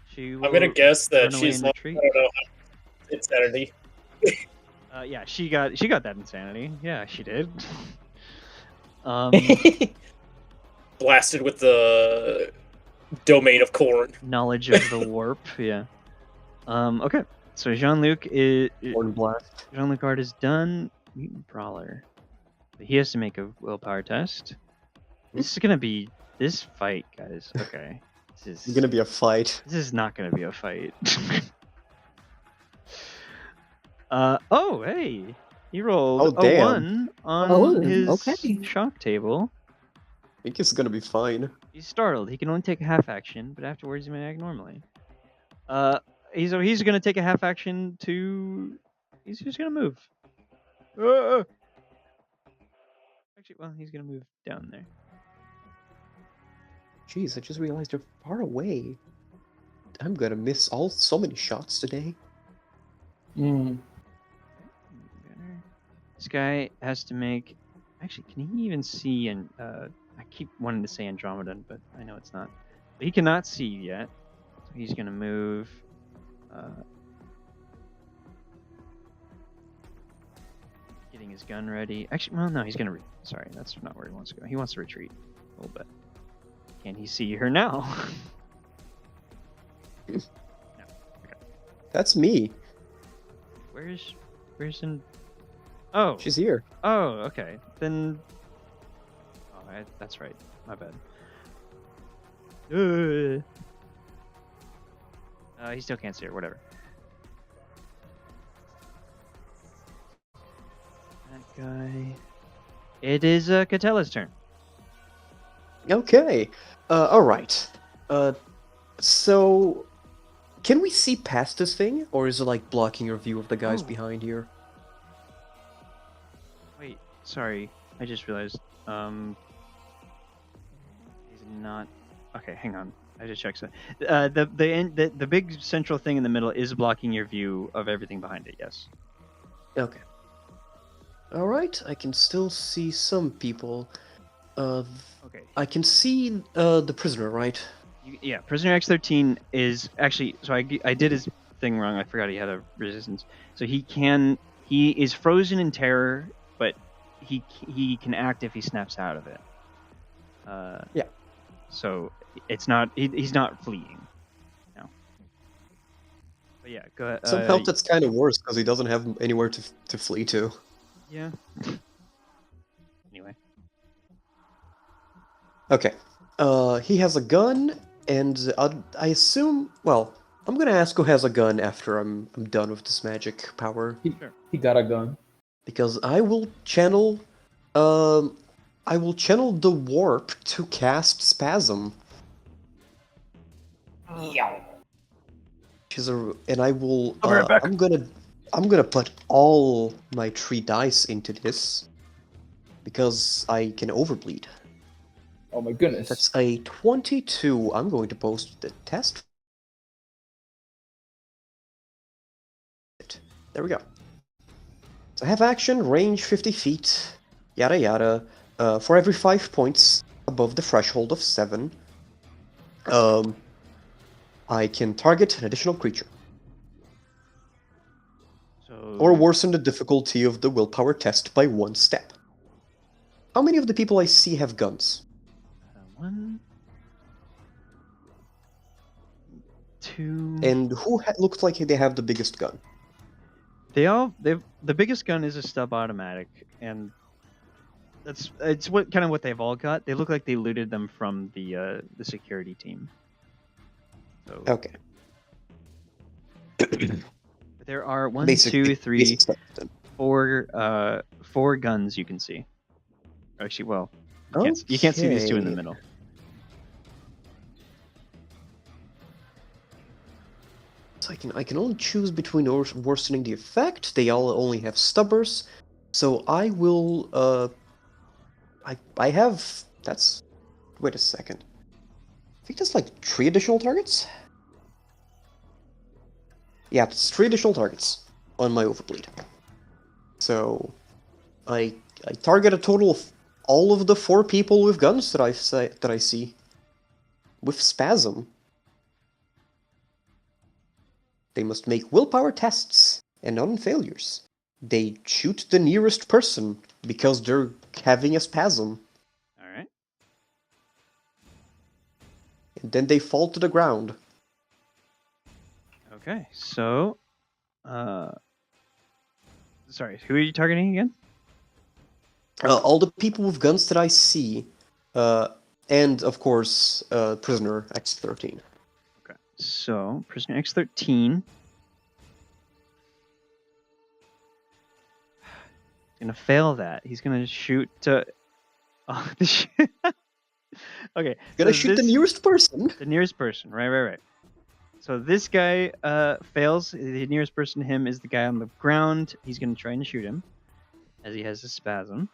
She I'm gonna will guess that run away she's and like, retreat. I don't know, insanity. Yeah, she got that insanity. Yeah, she did. Blasted with the domain of Corn. Knowledge of the warp. Yeah. Okay. So Jean-Luc Horn blast. Jean-Luc is done. Mutant Brawler. But he has to make a willpower test. This is gonna be this fight, guys. Okay. It's gonna be a fight. This is not gonna be a fight. Oh, hey. He rolled Oh, a damn. 1 on Oh, his okay. shock table. I think it's gonna be fine. He's startled. He can only take a half action, but afterwards he may act normally. He's gonna take a half action to. He's just gonna move. Actually, well, he's gonna move down there. Jeez, I just realized you're far away. I'm gonna miss so many shots today. This guy has to make. Actually, can he even see I keep wanting to say Andromedan, but I know it's not. But he cannot see yet. So he's gonna move. Getting his gun ready. Actually, well, no, he's gonna. Sorry, that's not where he wants to go. He wants to retreat a little bit. Can he see her now? No. Okay. That's me. Where's in? Oh, She's here. oh, okay. Then. Oh, that's right. My bad. He still can't see her. Whatever. That guy. It is Catella's turn. Okay. All right. So, can we see past this thing, or is it like blocking your view of the guys Oh. behind here? Wait, sorry. I just realized. He's not. Okay, hang on. I just checked. The big central thing in the middle is blocking your view of everything behind it. Yes. Okay. All right. I can still see some people. Okay. I can see the prisoner, right? Yeah, prisoner X13 is actually. So I did his thing wrong. I forgot he had a resistance. So he is frozen in terror, but he can act if he snaps out of it. Yeah. So it's not. He's not fleeing. No. But yeah, go ahead. Somehow that's kind of worse because he doesn't have anywhere to flee to. Yeah. Anyway. Okay. He has a gun, and I assume. Well, I'm gonna ask who has a gun after I'm done with this magic power, He got a gun. because I will channel. I will channel the warp to cast spasm. Yeah. And I will. I'll be right back. I'm gonna put all my 3 dice into this because I can overbleed. Oh my goodness. That's a 22. I'm going to post the test. There we go. So I have action, range 50 feet, yada yada. For every 5 points above the threshold of 7, I can target an additional creature. So. Or worsen the difficulty of the willpower test by 1 step. How many of the people I see have guns? 1, 2. And who looks like they have the biggest gun? The biggest gun is a stub automatic, and it's what they've all got. They look like they looted them from the security team. So Okay. there are 1, Basic- 2, 3, basic stuff then. 4 guns you can see. Actually, well, you can't see these 2 in the Okay. middle. So I can only choose between worsening the effect. They all only have stubbers, so I will. I have. That's. Wait a second. I think that's like 3 additional targets. Yeah, it's 3 additional targets on my overbleed. So, I target a total of all of the 4 people with guns that I see with spasm. They must make willpower tests, and on failures, they shoot the nearest person because they're having a spasm, All right. and then they fall to the ground. Okay. So, sorry, who are you targeting again? All the people with guns that I see, and of course, prisoner X13. Okay. So, prisoner X13. He's gonna fail that. He's gonna shoot to. Oh, okay. Gonna so shoot the this- nearest person. The nearest person. Right. So this guy fails. The nearest person to him is the guy on the ground. He's gonna try and shoot him, as he has a spasm.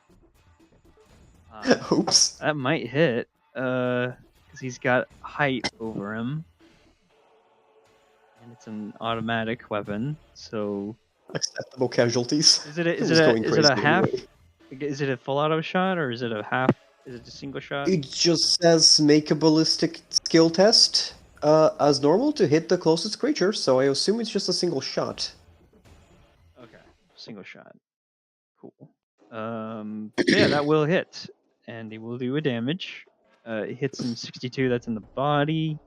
Oops. That might hit, because he's got height over him. And it's an automatic weapon, so... Acceptable casualties. Is it was going a crazy half? anyway. Is it a full auto shot, or is it a half Is it a single shot? It just says make a ballistic skill test as normal to hit the closest creature, so I assume it's just a single shot. Okay, single shot. Cool. So yeah, that will hit, and he will do a damage. It hits him 62. That's in the body.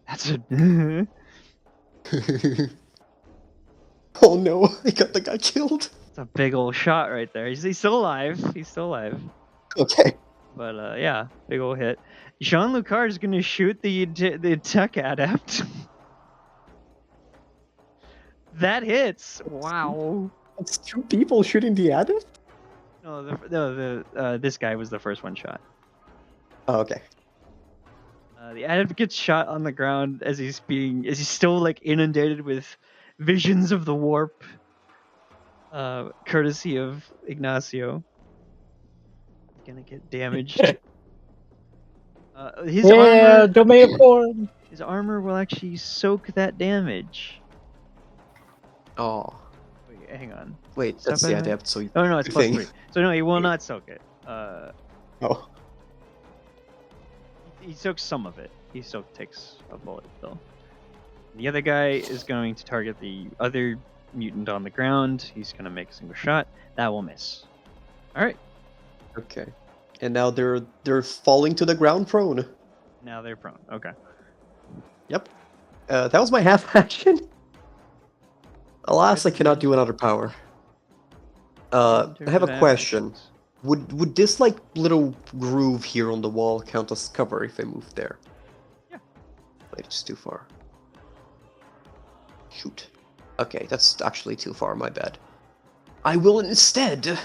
That's a. Oh no, I got the guy killed. It's a big old shot right there. He's still alive. He's still alive. Okay. But yeah, big old hit. Jean Lucar is gonna shoot the tech adept. That hits. Wow. It's 2 people shooting the adept? No, this guy was the first one shot. Oh, okay. The adept gets shot on the ground as he's still like inundated with visions of the warp. Courtesy of Ignacio. Gonna get damaged. His armor. domain of corn. His armor will actually soak that damage. Oh. Wait, hang on. Wait, Stop that's the at me. adept, so... Oh no, it's thing. +3. So no, he will not soak it. Oh. He soaks some of it. He takes a bullet though. The other guy is going to target the other mutant on the ground. He's gonna make a single shot. That will miss. All right. Okay. And now they're falling to the ground prone. Now they're prone. Okay. Yep. That was my half action. Alas, I cannot do another power. I have a question. Would this like little groove here on the wall count as cover if I move there? Yeah. Wait, it's too far. Shoot. Okay, that's actually too far, my bad. I will instead...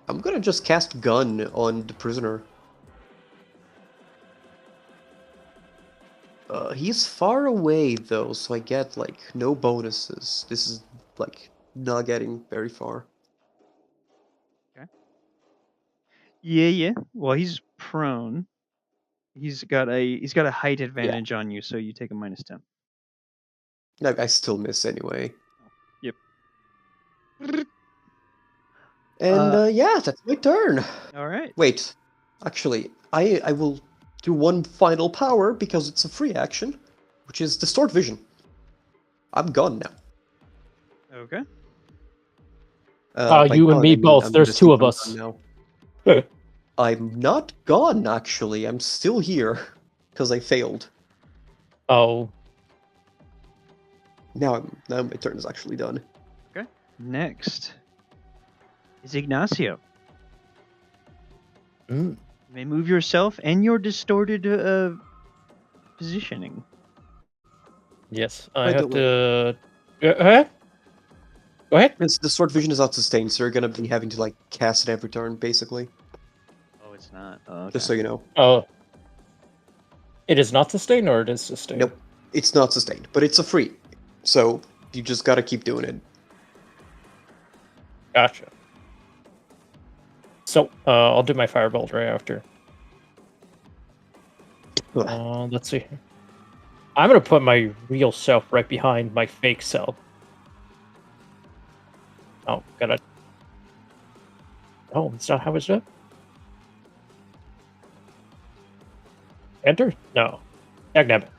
I'm gonna just cast Gun on the prisoner. He's far away though, so I get like no bonuses. This is like not getting very far. Yeah. Well, he's prone. He's got a height advantage on you, so you take a -10. I still miss anyway. Yep. And yeah, that's my turn. All right. Wait, actually, I will do one final power because it's a free action, which is Distort Vision. I'm gone now. Okay. By You and gone, me I mean both. I'm There's just 2 of gone us. now. I'm not gone, actually. I'm still here because I failed. Oh. Now my turn is actually done. Okay. Next is Ignacio. Mm. You may move yourself and your distorted positioning. Yes, By I the have way- to. Huh? Go ahead. This Distort Vision is not sustained, so you're gonna be having to like cast it every turn, basically. Oh, it's not. Oh, okay. Just so you know. Oh. It is not sustained, or it is sustained? Nope, it's not sustained, but it's a free, so you just gotta keep doing it. Gotcha. So, I'll do my firebolt right after. Let's see. I'm gonna put my real self right behind my fake self. Oh, gotta. Oh, that's not how it's done. Enter? No. Dagnabbit.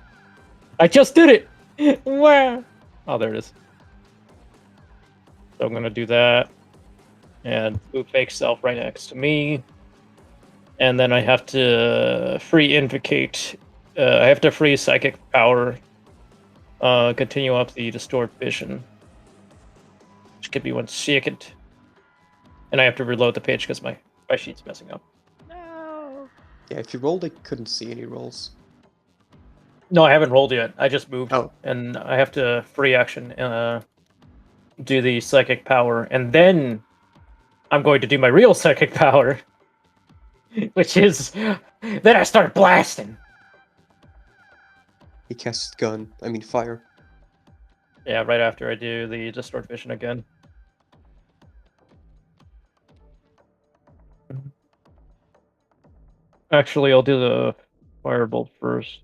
I just did it! Wow! Oh, there it is. So I'm gonna do that. And move fake self right next to me. And then I have to free invocate. I have to free psychic power. Continue up the distort vision. Just give me 1 second. And I have to reload the page because my sheet's messing up. No. Yeah, if you rolled, I couldn't see any rolls. No, I haven't rolled yet. I just moved. Oh. And I have to free action do the psychic power. And then I'm going to do my real psychic power. Which is... Then I start blasting. He casts gun. I mean fire. Yeah, right after I do the distort vision again. Actually, I'll do the firebolt first.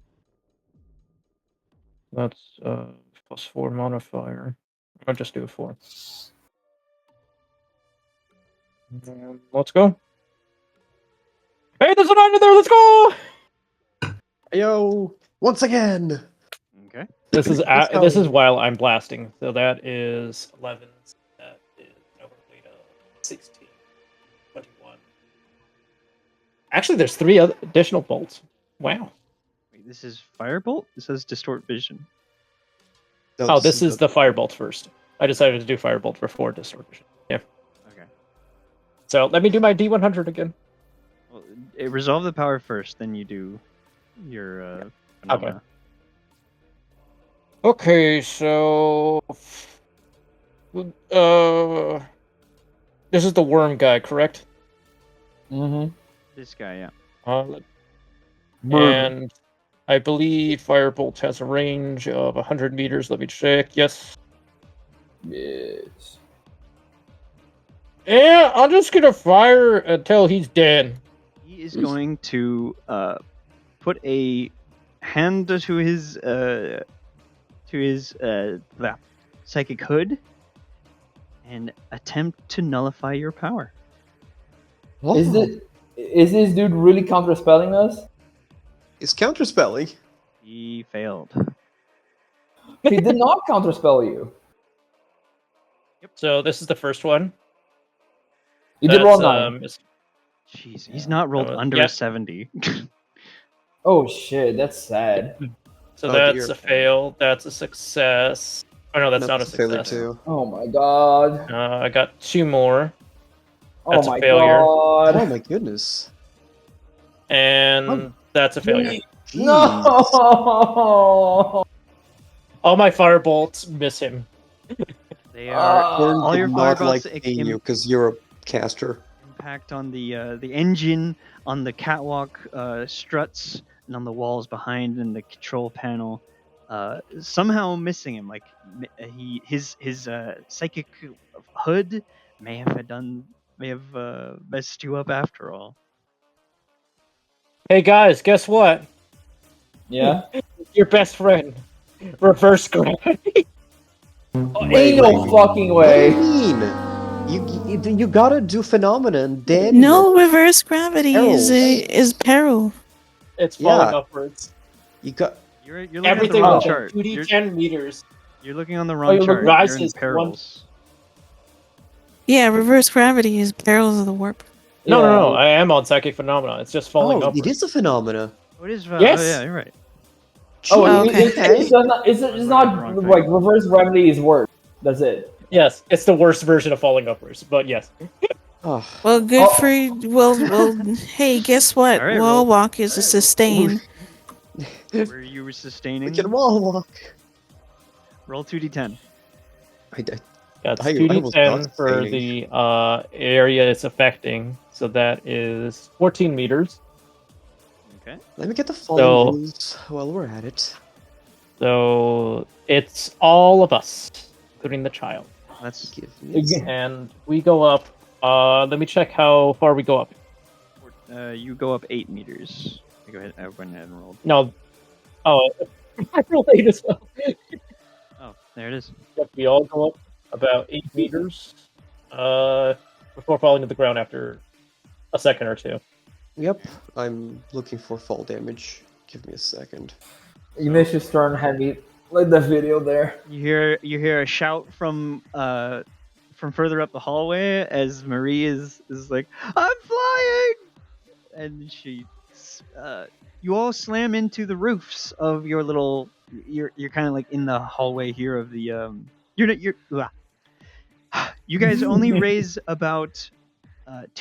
That's +4 modifier. I'll just do a 4. Let's go. Hey, there's an under there. Let's go. Yo, once again. Okay. This is Let's go. this is while I'm blasting. So that is 11. That is an overweight of 16, 21. Actually, there's 3 additional bolts. Wow. Wait, this is firebolt. This says distort vision. No, Oh, this is the firebolt first. I decided to do firebolt for 4 distortion. Yeah. Okay. So let me do my D100 again. Well, resolve the power first, then you do your phenomena. Okay, so this is the worm guy, correct? Mm-hmm. This guy, yeah. And I believe firebolt has a range of 100 meters. Let me check. Yes. Yes. Yeah, I'm just gonna fire until he's dead. He is going to put a hand to his psychic hood and attempt to nullify your power. Is this dude really counterspelling us? It's counterspelling. He failed. He did not counterspell you. So this is the first one. You did roll 9. Jeez, he's not rolled under yeah. a 70. Oh shit, that's sad. So Oh, that's dear. a fail. That's a success. Oh no, that's not a failure success. too. Oh my god. I got 2 more. Oh That's a my failure. god. Oh my goodness. And that's a failure. Jeez. No. All my firebolts miss him. They are Gordon all did your not firebolts like paying you because you're a caster. impact on the engine, on the catwalk struts, and on the walls behind, and the control panel. Somehow missing him. Like his psychic hood may have messed you up after all. Hey guys, guess what? Yeah. Your best friend. Reverse gravity. Ain't no fucking way. What do you mean? You gotta do phenomena and then No, reverse gravity Perils. is peril. It's falling Yeah. upwards. you got You're looking Everything at the wrong within chart. 2d10 meters. You're looking on the wrong you look chart. You're in rises perils. Yeah, reverse gravity is perils of the warp. No. I am on psychic phenomena. It's just falling upwards. it is a phenomena. What is? Yes. Oh yeah, you're right. Oh, Oh, okay. it's not like reverse gravity is worse. That's it. Yes, it's the worst version of falling upwards. But yes. Oh, Well, good for well. Hey, guess what? All right, Wall roll. walk is a sustain. Were you sustaining? we can wall walk. Roll 2d10. That's I was 2d10 not for sustaining. the area it's affecting. So that is 14 meters. Okay. Let me get the falling So- rules while we're at it. So it's all of us, including the child. That's Give me And we go up. Let me check how far we go up. you go up 8 meters. Go ahead. I went ahead and rolled. No. Oh, I rolled 8 as well. Oh, there it is. Yep, we all go up about 8 meters before falling to the ground after a second or two. Yep, I'm looking for fall damage. Give me a second. Ignition Stern had me like the video there. You hear a shout from further up the hallway as Marie is like, "I'm flying!" And she you all slam into the roofs of your little. You're kind of like in the hallway here of the You guys only raise about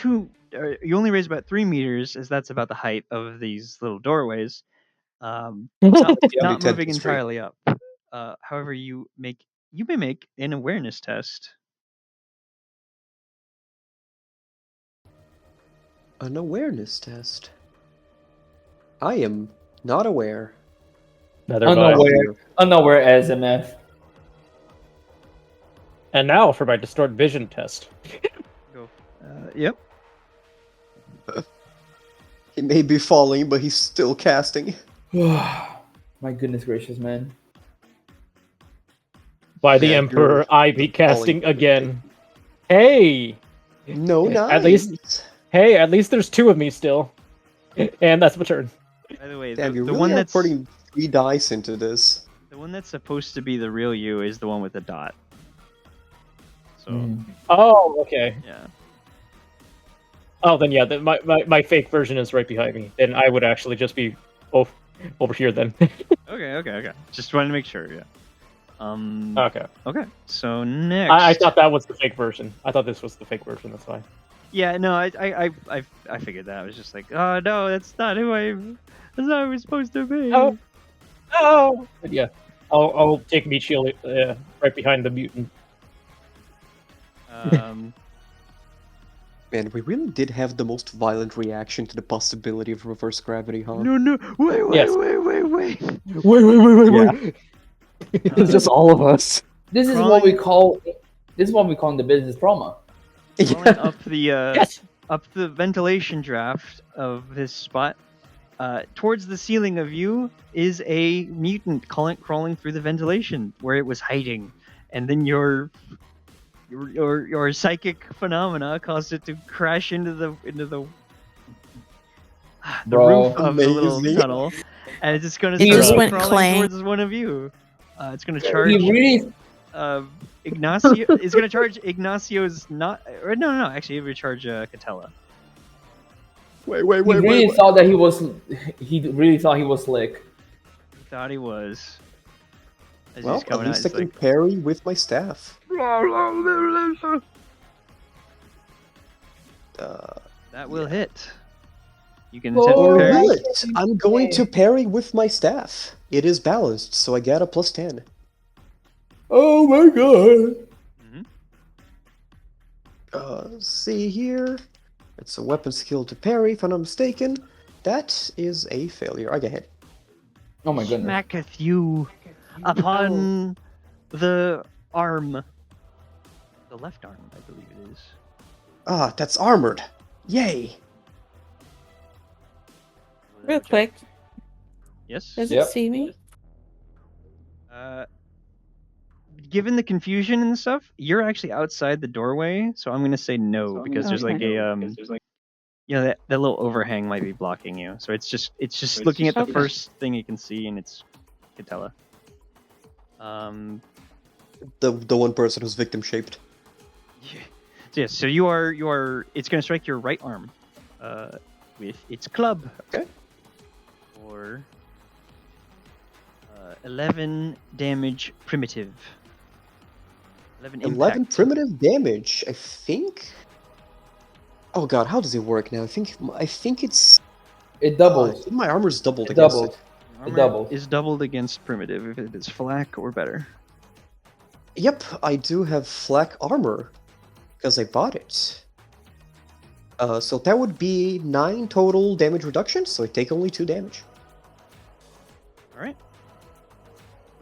you only raise about 3 meters, as that's about the height of these little doorways. Not Yeah, moving 10th Street. entirely up. However, you may make an awareness test. An awareness test. I am not aware. Neither Unaware as MF. And now for my distort vision test. Go. Yep. He may be falling, but he's still casting. My goodness gracious, man. By the Yeah, Emperor, you're I be casting falling. again. Hey! No, nice. At least there's 2 of me still, and that's my turn. By the way, Damn, you the really one are that's putting 3 dice into this. the one that's supposed to be the real you is the one with the dot. So Oh, okay. yeah. Oh, then yeah, my fake version is right behind me. Then I would actually just be over here then. Okay. Just wanted to make sure. Yeah. Okay. Okay. So next. I thought that was the fake version. I thought this was the fake version. That's fine. Yeah. No. I figured that. I was just like, oh no, that's not who that's not who we're supposed to be. Oh. But yeah, I'll take Michio right behind the mutant. Man, we really did have the most violent reaction to the possibility of reverse gravity, huh? No. Wait. Yes. Wait. Wait. It's just all of us. This is what we call the business trauma. Crawling up the Yes. up the ventilation draft of this spot, towards the ceiling of you is a mutant crawling through the ventilation where it was hiding, and then your psychic phenomena caused it to crash into the Bro, roof of the little amazing. tunnel, and it's just gonna He start just went crawling clang. towards one of you. It's gonna charge. he really Ignacio is going to charge Ignacio's not. Or no. Actually, he would charge Catella. Wait. he really thought that he was slick. He thought he was. As Well, he's at coming out, least I he's can like, parry with my staff. that will hit. You can attempt to Oh, parry. Alright, I'm going to parry with my staff. It is balanced, so I get a +10. Oh my god! See here. It's a weapon skill to parry, if I'm not mistaken. That is a failure. I get hit. Oh my goodness! Smacketh you upon the arm. The left arm, I believe it is. Ah, that's armored. Yay! Real quick, Yes. does Yep. it see me? Given the confusion and stuff, you're actually outside the doorway, so I'm gonna say no because there's like a that little overhang might be blocking you. So it's just looking at the Okay. first thing you can see, and it's Catella. The one person who's victim shaped. Yeah. So you are. It's gonna strike your right arm, with its club. Okay. For 11 damage primitive. 11 impact. 11 primitive damage, I think. Oh god, how does it work now? I think it's It doubles. my armor's doubled It against doubles. it. Armor doubled. is doubled against primitive if it is flak or better. Yep, I do have flak armor because I bought it. So that would be 9 total damage reduction, so I take only 2 damage. All right.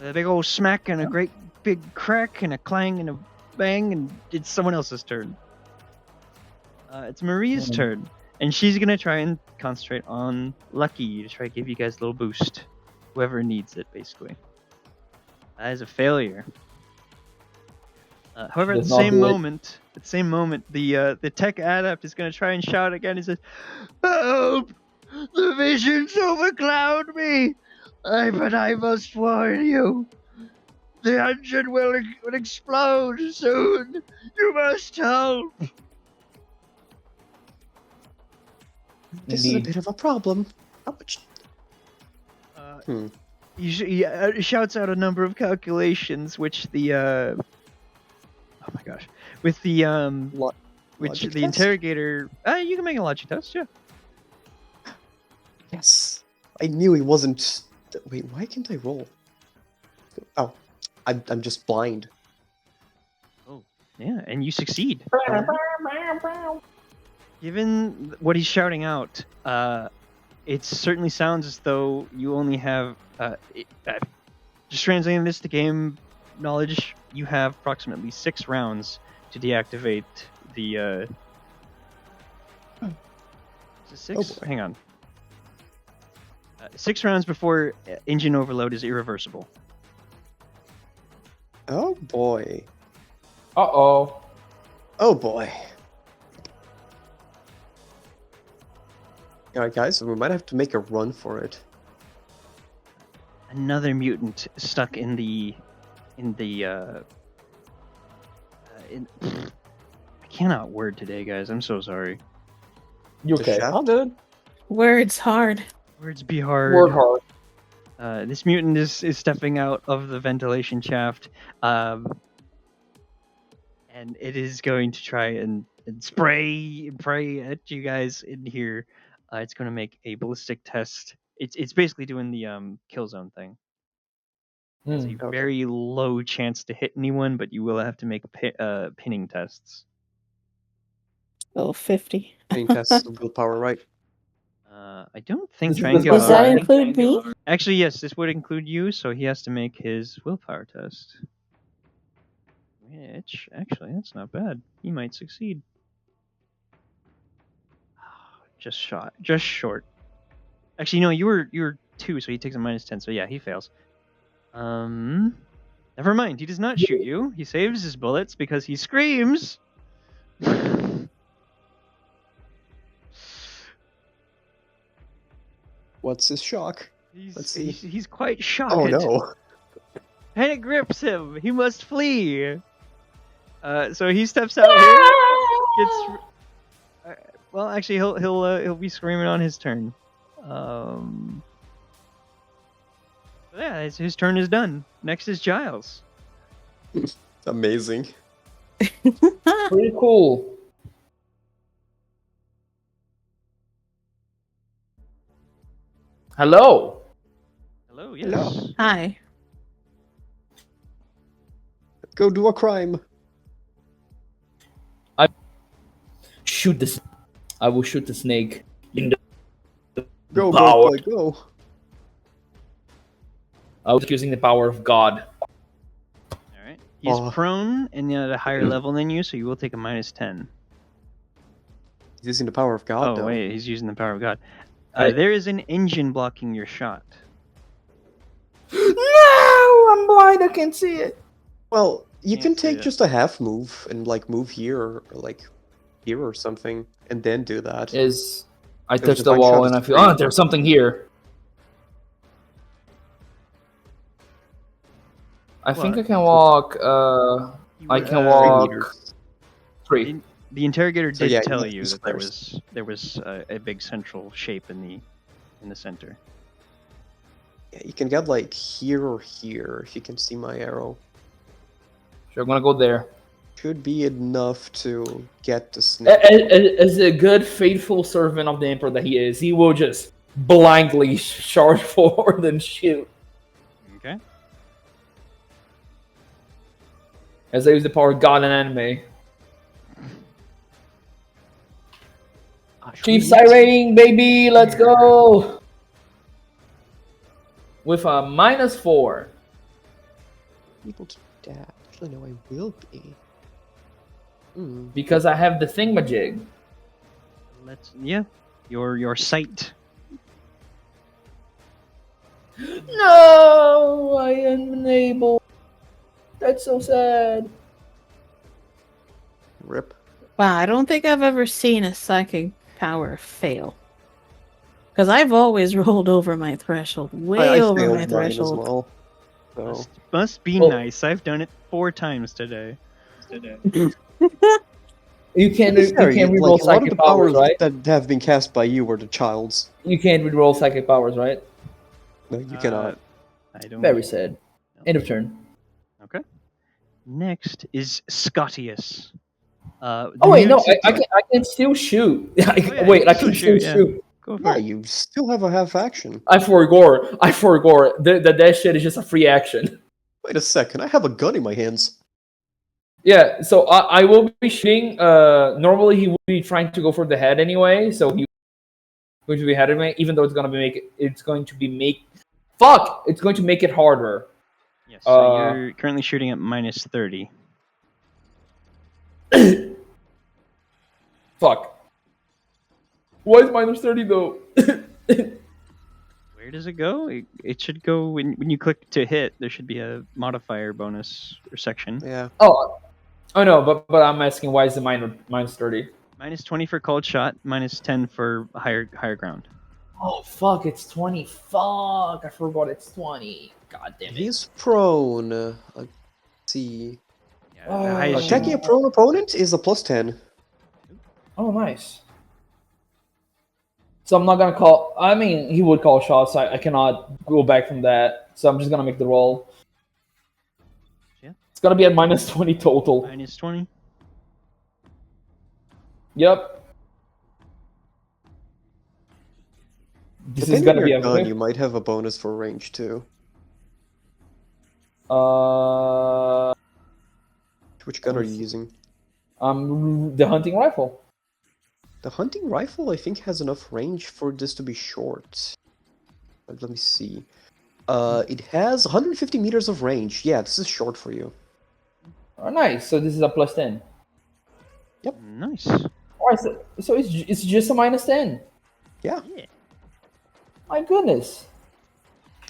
A big old smack and a great big crack and a clang and a bang, and it's someone else's turn. It's Maria's turn, and she's gonna try and concentrate on Lucky to try to give you guys a little boost. Whoever needs it, basically. That is a failure. However, at Does the not same do it. moment, the tech adept is gonna try and shout again. He says, "Help! The visions overcloud me. But I must warn you. The engine will explode soon. You must help." This is a Indeed. bit of a problem. How much? He shouts out a number of calculations, which the oh my gosh, with the which Logic the test? interrogator. You can make a logic test, yeah. Yes. I knew he wasn't. Wait, why can't I roll? Oh, I'm just blind. Yeah, and you succeed. Given what he's shouting out, it certainly sounds as though you only have, just translating this to game knowledge, you have approximately 6 rounds to deactivate the, is it 6? Oh boy. Hang on. 6 rounds before engine overload is irreversible. Oh boy. Uh-oh. Oh boy. Alright, guys, we might have to make a run for it. Another mutant stuck in the I cannot word today, guys. I'm so sorry. You The okay? shaft? All good. Words hard. Words be hard. Word hard. This mutant is stepping out of the ventilation shaft, and it is going to try and spray at you guys in here. It's going to make a ballistic test. It's basically doing the kill zone thing. It's a Okay. very low chance to hit anyone, but you will have to make pinning tests. Oh, 50. Any tests of willpower, right? I don't think This is the triangular. Does that Alright. include me? Actually, yes, this would include you, so he has to make his willpower test. Which, actually, that's not bad. He might succeed. Just short. Actually, no, you were 2, so he takes a -10. So yeah, he fails. Never mind. He does not shoot you. He saves his bullets because he screams. What's his shock? Let's see. He's quite shocked. Oh no. Panic grips him. He must flee. So he steps out here. Gets. Well, actually, he'll be screaming on his turn. Yeah, his turn is done. Next is Giles. Amazing. Pretty cool. Hello. Hello. Yes. Hello. Hi. Go do a crime. Shoot this. I will shoot the snake in the Go, power. go, go. I was using the power of God. All right. He's Oh. prone and at a higher level than you, so you will take a -10. He's using the power of God, Oh though. wait, he's using the power of God. I- There is an engine blocking your shot. No, I'm blind. I can't see it. Well, you Can't can see take it. just a half move and like move here or like here or something, and then do that. Is I There's touch the divine wall shot and I is feel free. oh, there's something here. I think What? I can walk. I can walk 3 meters. 3. The interrogator So, did yeah, you tell have you two that there squares. was a big central shape in the center. Yeah, you can get like here or here if you can see my arrow. So I'm gonna go there. Should be enough to get the As, snake. as a good, faithful servant of the Emperor that he is, he will just blindly charge forward and shoot. Okay. As I use the power of God and anime. Chief Siren, baby, let's go! With a -4. Able to dab. Actually, no, I will be. Because I have the thingamajig. Yeah. Your sight. No, I am unable. That's so sad. Rip. Wow, I don't think I've ever seen a psychic power fail. Because I've always rolled over my threshold, way I over failed my mine threshold. as well. So Must be Well- nice. I've done it 4 times today. You can't It's fair, reroll like, a lot of psychic the powers, powers right? that have been cast by you were the child's. You can't reroll psychic powers, right? No, you cannot. I don't. Very sad. End of turn. Okay. Next is Scotius. Oh wait, no, I can still shoot. yeah, Wait, you I can can still still shoot, yeah. shoot. Go for Yeah, it. you still have a half action. I forgot. That shit is just a free action. Wait a second, I have a gun in my hands. Yeah, so I will be shooting. Normally he would be trying to go for the head anyway, so he going to be ahead of me, even though it's going to make it harder. Yes. So you're currently shooting at -30. Fuck. Why is -30 though? Where does it go? It should go when you click to hit. There should be a modifier bonus or section. Yeah. Oh no, but I'm asking why is the -30? Minus 20 for cold shot, minus 10 for higher ground. Oh fuck! It's 20. Fuck! I forgot it's 20. God damn it. He's prone. Let's see. Yeah, the highest Attacking a you- prone opponent is a +10. Oh, nice. So I'm not gonna call. I mean, he would call shots. I cannot go back from that. So I'm just gonna make the roll. Yeah. It's gonna be at minus 20 total. minus 20. Yep. This is Depending gonna on be your a gun, you might have a bonus for range too. Which gun are you using? The hunting rifle. The hunting rifle, I think, has enough range for this to be short. Let me see. It has 150 meters of range. Yeah, this is short for you. Oh, nice. So this is a plus 10. Nice. Alright, so it's just a minus 10. Yeah. My goodness.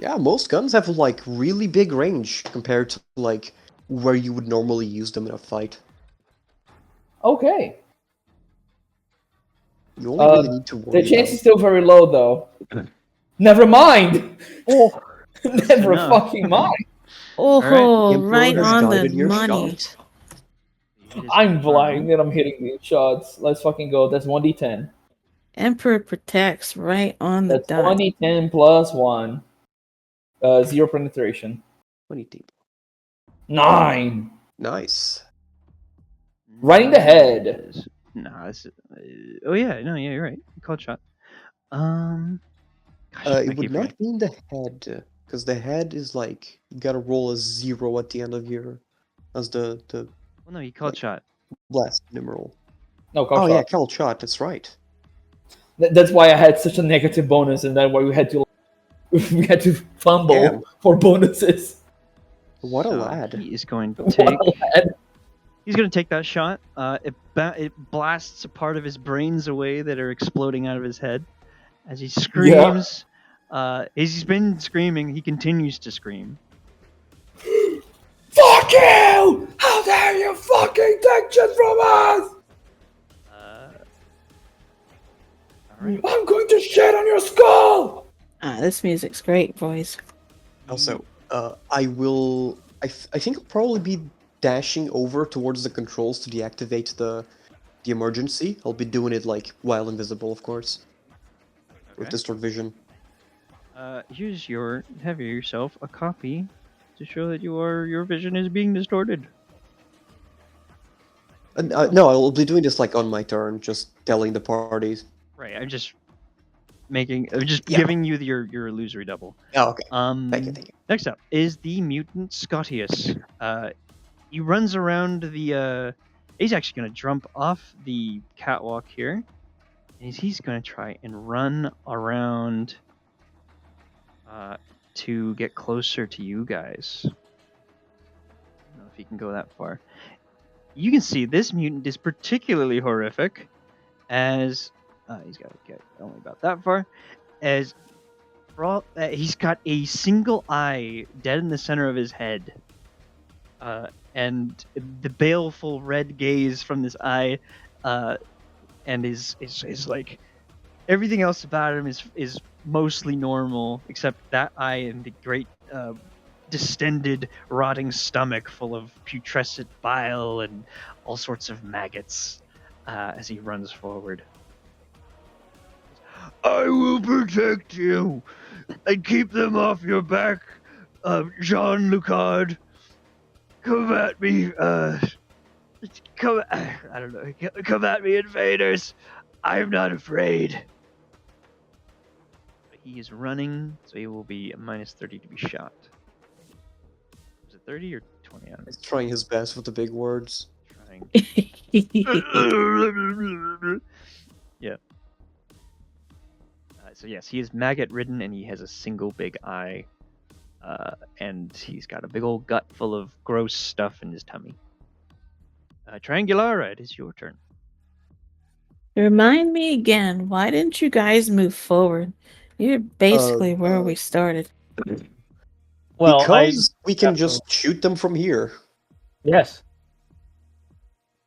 Yeah, most guns have like really big range compared to like where you would normally use them in a fight. Okay. You only really need to worry The chance about. is still very low, though. Never mind. Oh, Never enough. fucking mind. Oh, The Emperor right has on the guided your money. shot. I'm blind and I'm hitting these shots. Let's fucking go. That's 1d10. Emperor protects right on the That's dot. 1d10 plus 1. 0 penetration. 20 deep. 9. Nice. Right in the head. Nah, this is, oh yeah, no, yeah, you're right. Cold shot. Gosh, I It would keep not be in the head, because the head is like you gotta roll a 0 at the end of your as the Well, no, he cold shot. blast numeral. No, call Oh shot. yeah, cold shot. That's right. That's why I had such a negative bonus, and then why we had to fumble Damn. for bonuses. What a So lad. He is going to What take. a lad. He's going to take that shot. It blasts a part of his brains away that are exploding out of his head as he screams. As he's been screaming, he continues to scream. Fuck you! How dare you fucking take shit from us! All right. I'm going to shit on your skull! This music's great, boys. Also, I think I'll probably be dashing over towards the controls to deactivate the emergency. I'll be doing it like while invisible, of course, with Okay. distort vision. Have yourself a copy to show that your vision is being distorted. No, I'll be doing this like on my turn, just telling the parties. Right. I'm just yeah. giving you your illusory double. Oh, okay. Thank you. Next up is the mutant Scotius. He runs around the. He's actually going to jump off the catwalk here, and he's going to try and run around to get closer to you guys. I don't know if he can go that far. You can see this mutant is particularly horrific, as he's got to get only about that far, as he's got a single eye dead in the center of his head, and the baleful red gaze from this eye, and is like everything else about him is mostly normal except that eye and the great distended rotting stomach full of putrescent bile and all sorts of maggots as he runs forward. I will protect you and keep them off your back, Jean Lucard. Come at me, I don't know. Come at me, invaders. I'm not afraid. But he is running, so he will be a minus 30 to be shot. Is it 30 or 20? I don't know. He's trying his best with the big words. Trying. Yeah. So yes, he is maggot ridden and he has a single big eye, and he's got a big old gut full of gross stuff in his tummy. Triangulara, it is your turn. Remind me again, why didn't you guys move forward? You're basically where we started. Well, Because we can just shoot them from here. yes.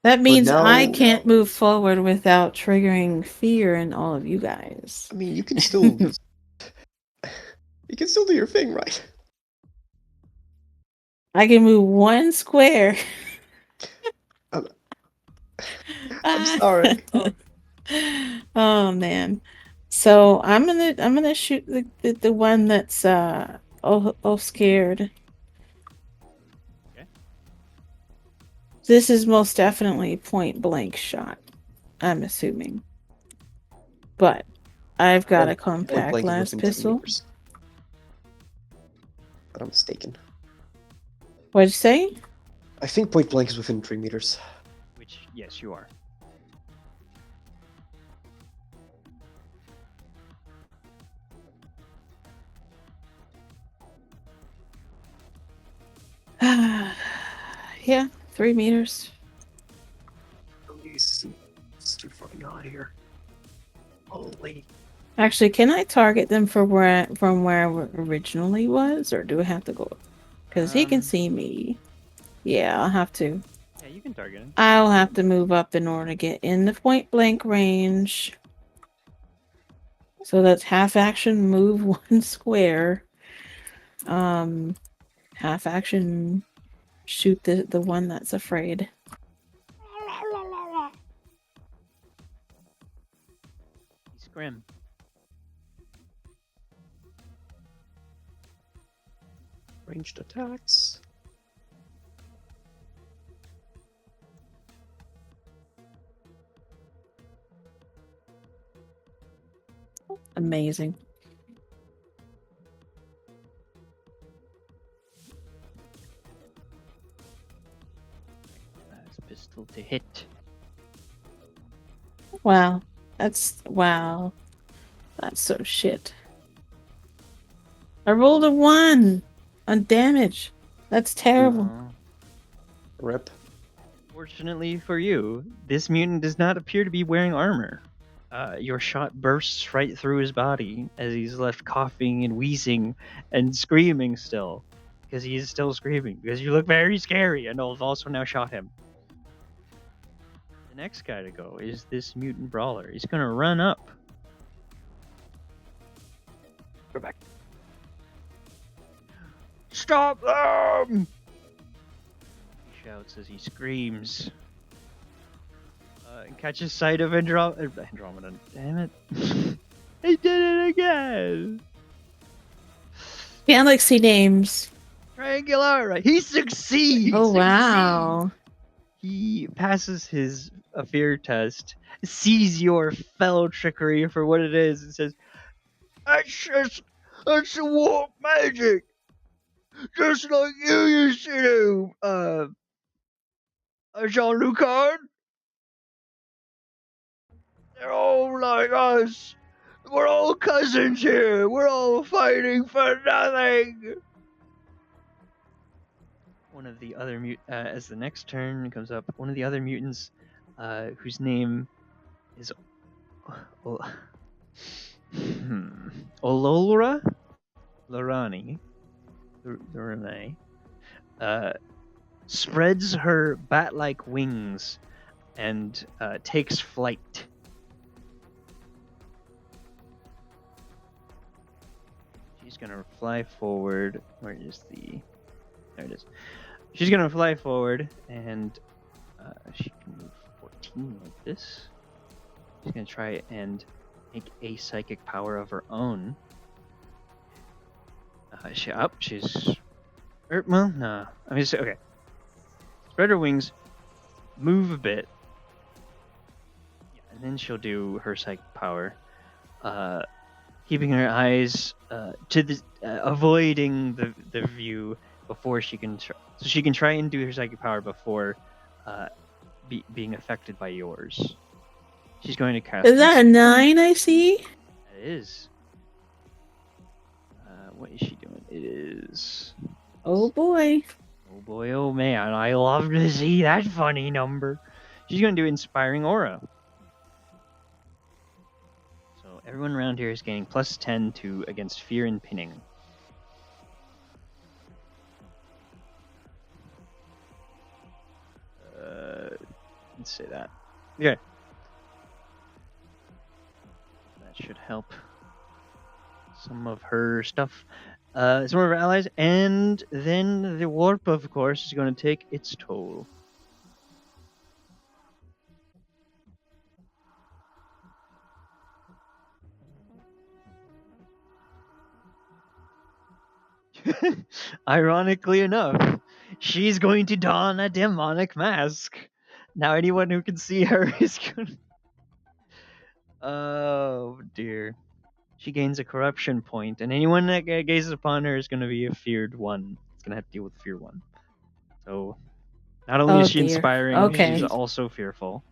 That means I now- can't move forward without triggering fear in all of you guys. I mean, you can still do your thing, right? I can move 1 square. I'm sorry. Oh man. So I'm gonna shoot the one that's scared. Okay. This is most definitely point blank shot, I'm assuming. But I've got a Point compact blank is las within 3 pistol. meters. But I'm mistaken. What'd you say? I think point blank is within 3 meters. Which, yes, you are. Yeah, 3 meters. It's too fucking hot here. Holy. Actually, can I target them from where it originally was, or do I have to go? Because he can Um, see me. Yeah, I'll have to. Yeah, you can target him. I'll have to move up in order to get in the point blank range. So that's half action, move 1 square. Half action, shoot the one that's afraid. He's grim. Ranged attacks. Amazing. That's pistol to hit. Wow. That's so shit. I rolled a 1 on damage. That's terrible. Oh. Rip. Fortunately for you, this mutant does not appear to be wearing armor. Your shot bursts right through his body as he's left coughing and wheezing and screaming still. Because he is still screaming. Because you look very scary, and I've also now shot him. The next guy to go is this mutant brawler. He's gonna run up. Go back. Stop them! He shouts as he screams. And catches sight of Andromeda. Damn it. He did it again! Galaxy names. Triangulara! He succeeds! Oh wow. He passes his fear test, sees your fell trickery for what it is, and says, That's warp magic! Just like you used to do, Jean-Luc. They're all like us. We're all cousins here. We're all fighting for nothing. One of the other as the next turn comes up, one of the other mutants, whose name is Ololra Lorani, Lorane, spreads her bat-like wings and takes flight. She's gonna fly forward. Where is the? There it is. She's gonna fly forward, and she can move 14 like this. She's gonna try and make a psychic power of her own. She's. Well, no. I mean, okay. Spread her wings, move a bit, and then she'll do her psychic power. Keeping her eyes to the avoiding the view before she can so she can try and do her psychic power before being affected by yours. She's going to cast. Is that a 9 I see? It is. What is she doing? It is. Oh boy. Oh boy, oh man! I love to see that funny number. She's going to do Inspiring Aura. So everyone around here is gaining plus 10 to against fear and pinning. Let's say that. Okay. That should help some of her stuff. Some of her allies, and then the warp, of course, is going to take its toll. Ironically enough, she's going to don a demonic mask. Now anyone who can see her is going. Oh dear. She gains a corruption point, and anyone that gazes upon her is going to be a feared one. It's going to have to deal with fear one. So, not only Oh, is she dear. inspiring, Okay. she's also fearful.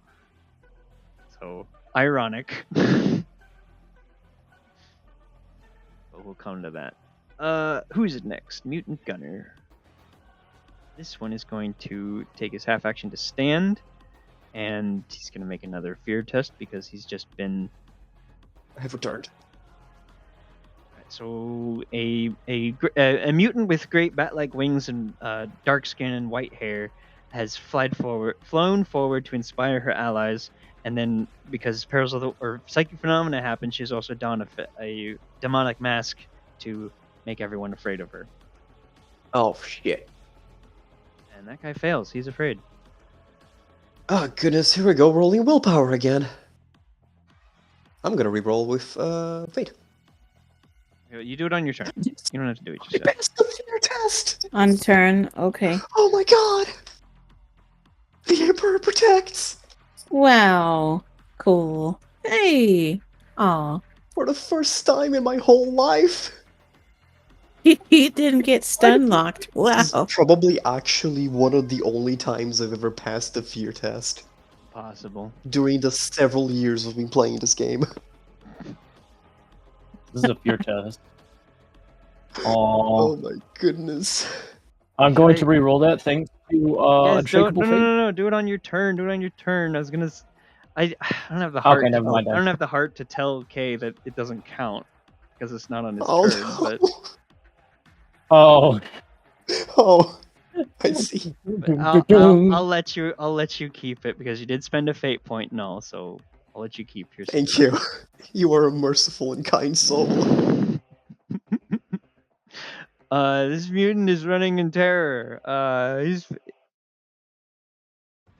So, ironic. But we'll come to that. Who's it next? Mutant Gunner. This one is going to take his half action to stand, and he's going to make another fear test because he's just been. I have returned. So a mutant with great bat-like wings and dark skin and white hair has flown forward to inspire her allies, and then because perils of the or psychic phenomena happen, she's also donned a demonic mask to make everyone afraid of her. Oh shit. And that guy fails. He's afraid. Oh goodness, here we go, rolling willpower again. I'm gonna reroll with fate. You do it on your turn. You don't have to do it I yourself. passed the fear test! On turn. Okay. Oh my god! The Emperor protects! Wow. Cool. Hey. Aw. For the first time in my whole life! He didn't get stun locked. This is Wow. probably actually one of the only times I've ever passed the fear test. Possible. During the several years of me playing this game. This is a fear test. Oh Oh, my goodness. I'm going to re-roll that. Thanks to Yes, Unshakable Fate. no. Do it on your turn. Do it on your turn. I was gonna. I don't have the heart. Okay, never mind I then. don't have the heart to tell Kay that it doesn't count because it's not on his Oh turn. no. But, Oh, Oh, I see. but I'll let you keep it because you did spend a fate point and all. So I'll let you keep your. Thank you. You are a merciful and kind soul. This mutant is running in terror. He's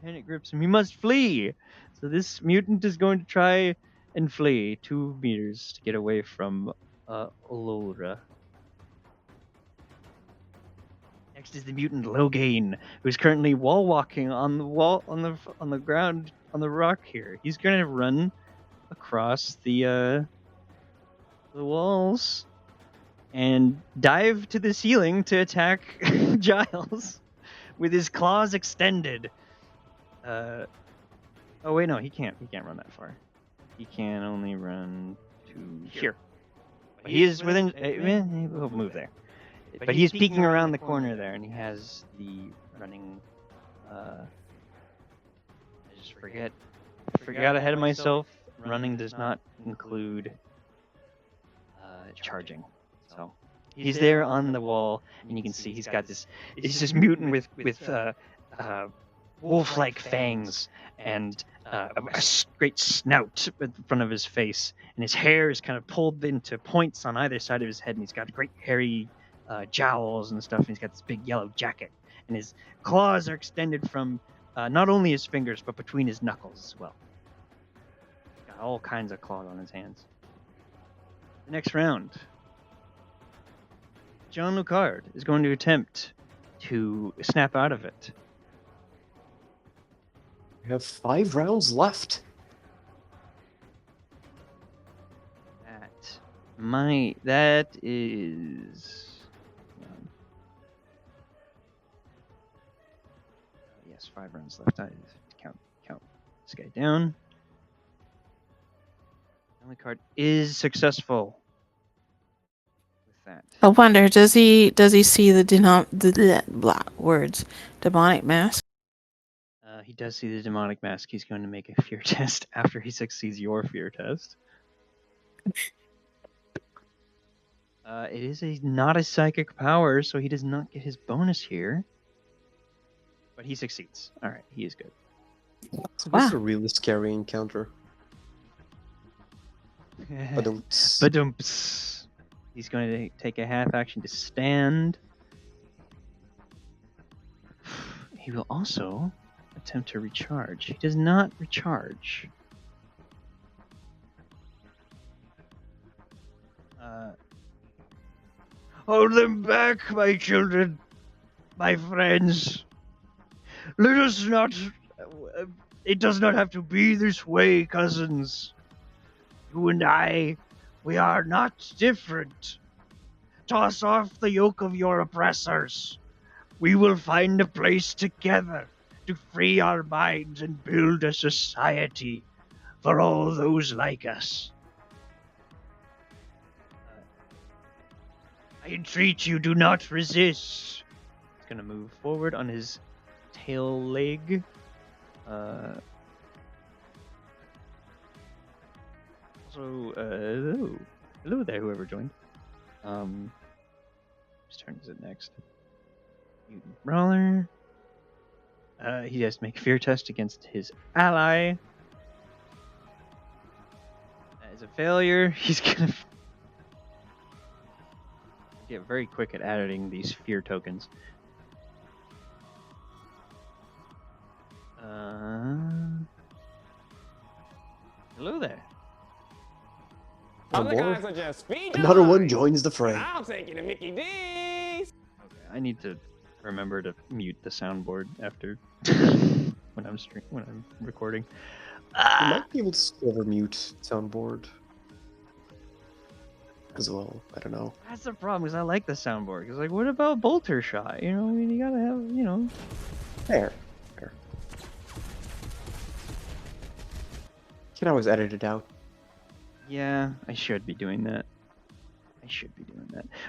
panic grips him. He must flee. So this mutant is going to try and flee 2 meters to get away from Olora. Next is the mutant Logain, who's currently wall walking on the wall on the ground on the rock here. He's gonna run across the walls and dive to the ceiling to attack Giles with his claws extended. Oh wait, no, he can't run that far. He can only run to here. But he is within. He'll move there. But he's peeking around the corner there, and he has the running. I just forgot ahead of myself. Running does not include charging. So he's there on the wall, and you can see he's got this. He's this mutant with wolf-like fangs and a great snout in front of his face, and his hair is kind of pulled into points on either side of his head, and he's got great hairy jowls and stuff, and he's got this big yellow jacket, and his claws are extended from not only his fingers but between his knuckles as well. He's got all kinds of claws on his hands. The next round, John Lucard is going to attempt to snap out of it. We have 5 rounds left. That is. Yes, 5 rounds left. I count this guy down. The only card is successful. With that, I wonder, does he see the demonic mask? he does see the demonic mask. He's going to make a fear test after he succeeds your fear test. It is not a psychic power, so he does not get his bonus here. But he succeeds. All right, he is good. So this is Wow. a really scary encounter. But He's going to take a half action to stand. He will also attempt to recharge. He does not recharge. Hold them back, my children, my friends. Let us not. It does not have to be this way, cousins. You and I, we are not different. Toss off the yoke of your oppressors. We will find a place together to free our minds and build a society for all those like us. I entreat you, do not resist. He's gonna move forward on his tail leg. Hello there, whoever joined. Whose turn is it next? Mutant Brawler. He has to make a fear test against his ally. That is a failure. He's gonna get very quick at adding these fear tokens. Hello there. Other guys are just speed Another one lines. joins the fray. I'll take you to Mickey D's. Okay, I need to remember to mute the soundboard after when I'm recording. You might be able to still mute soundboard as well. I don't know. That's the problem, because I like the soundboard. Because, like, what about Bolter Shot? You know, I mean, you gotta have, you know. Fair. You can always edit it out. Yeah, I should be doing that.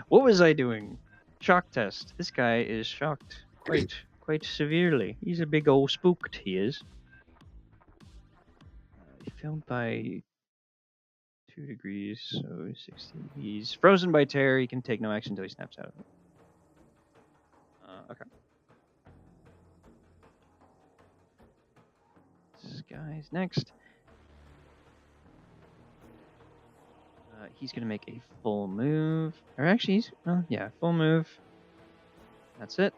What was I doing? Shock test. This guy is shocked quite severely. He's a big old spooked, he is. He failed by 2 degrees, so 60. He's frozen by terror. He can take no action until he snaps out of it. Okay. This guy's next. He's gonna make a full move. Or actually, full move. That's it.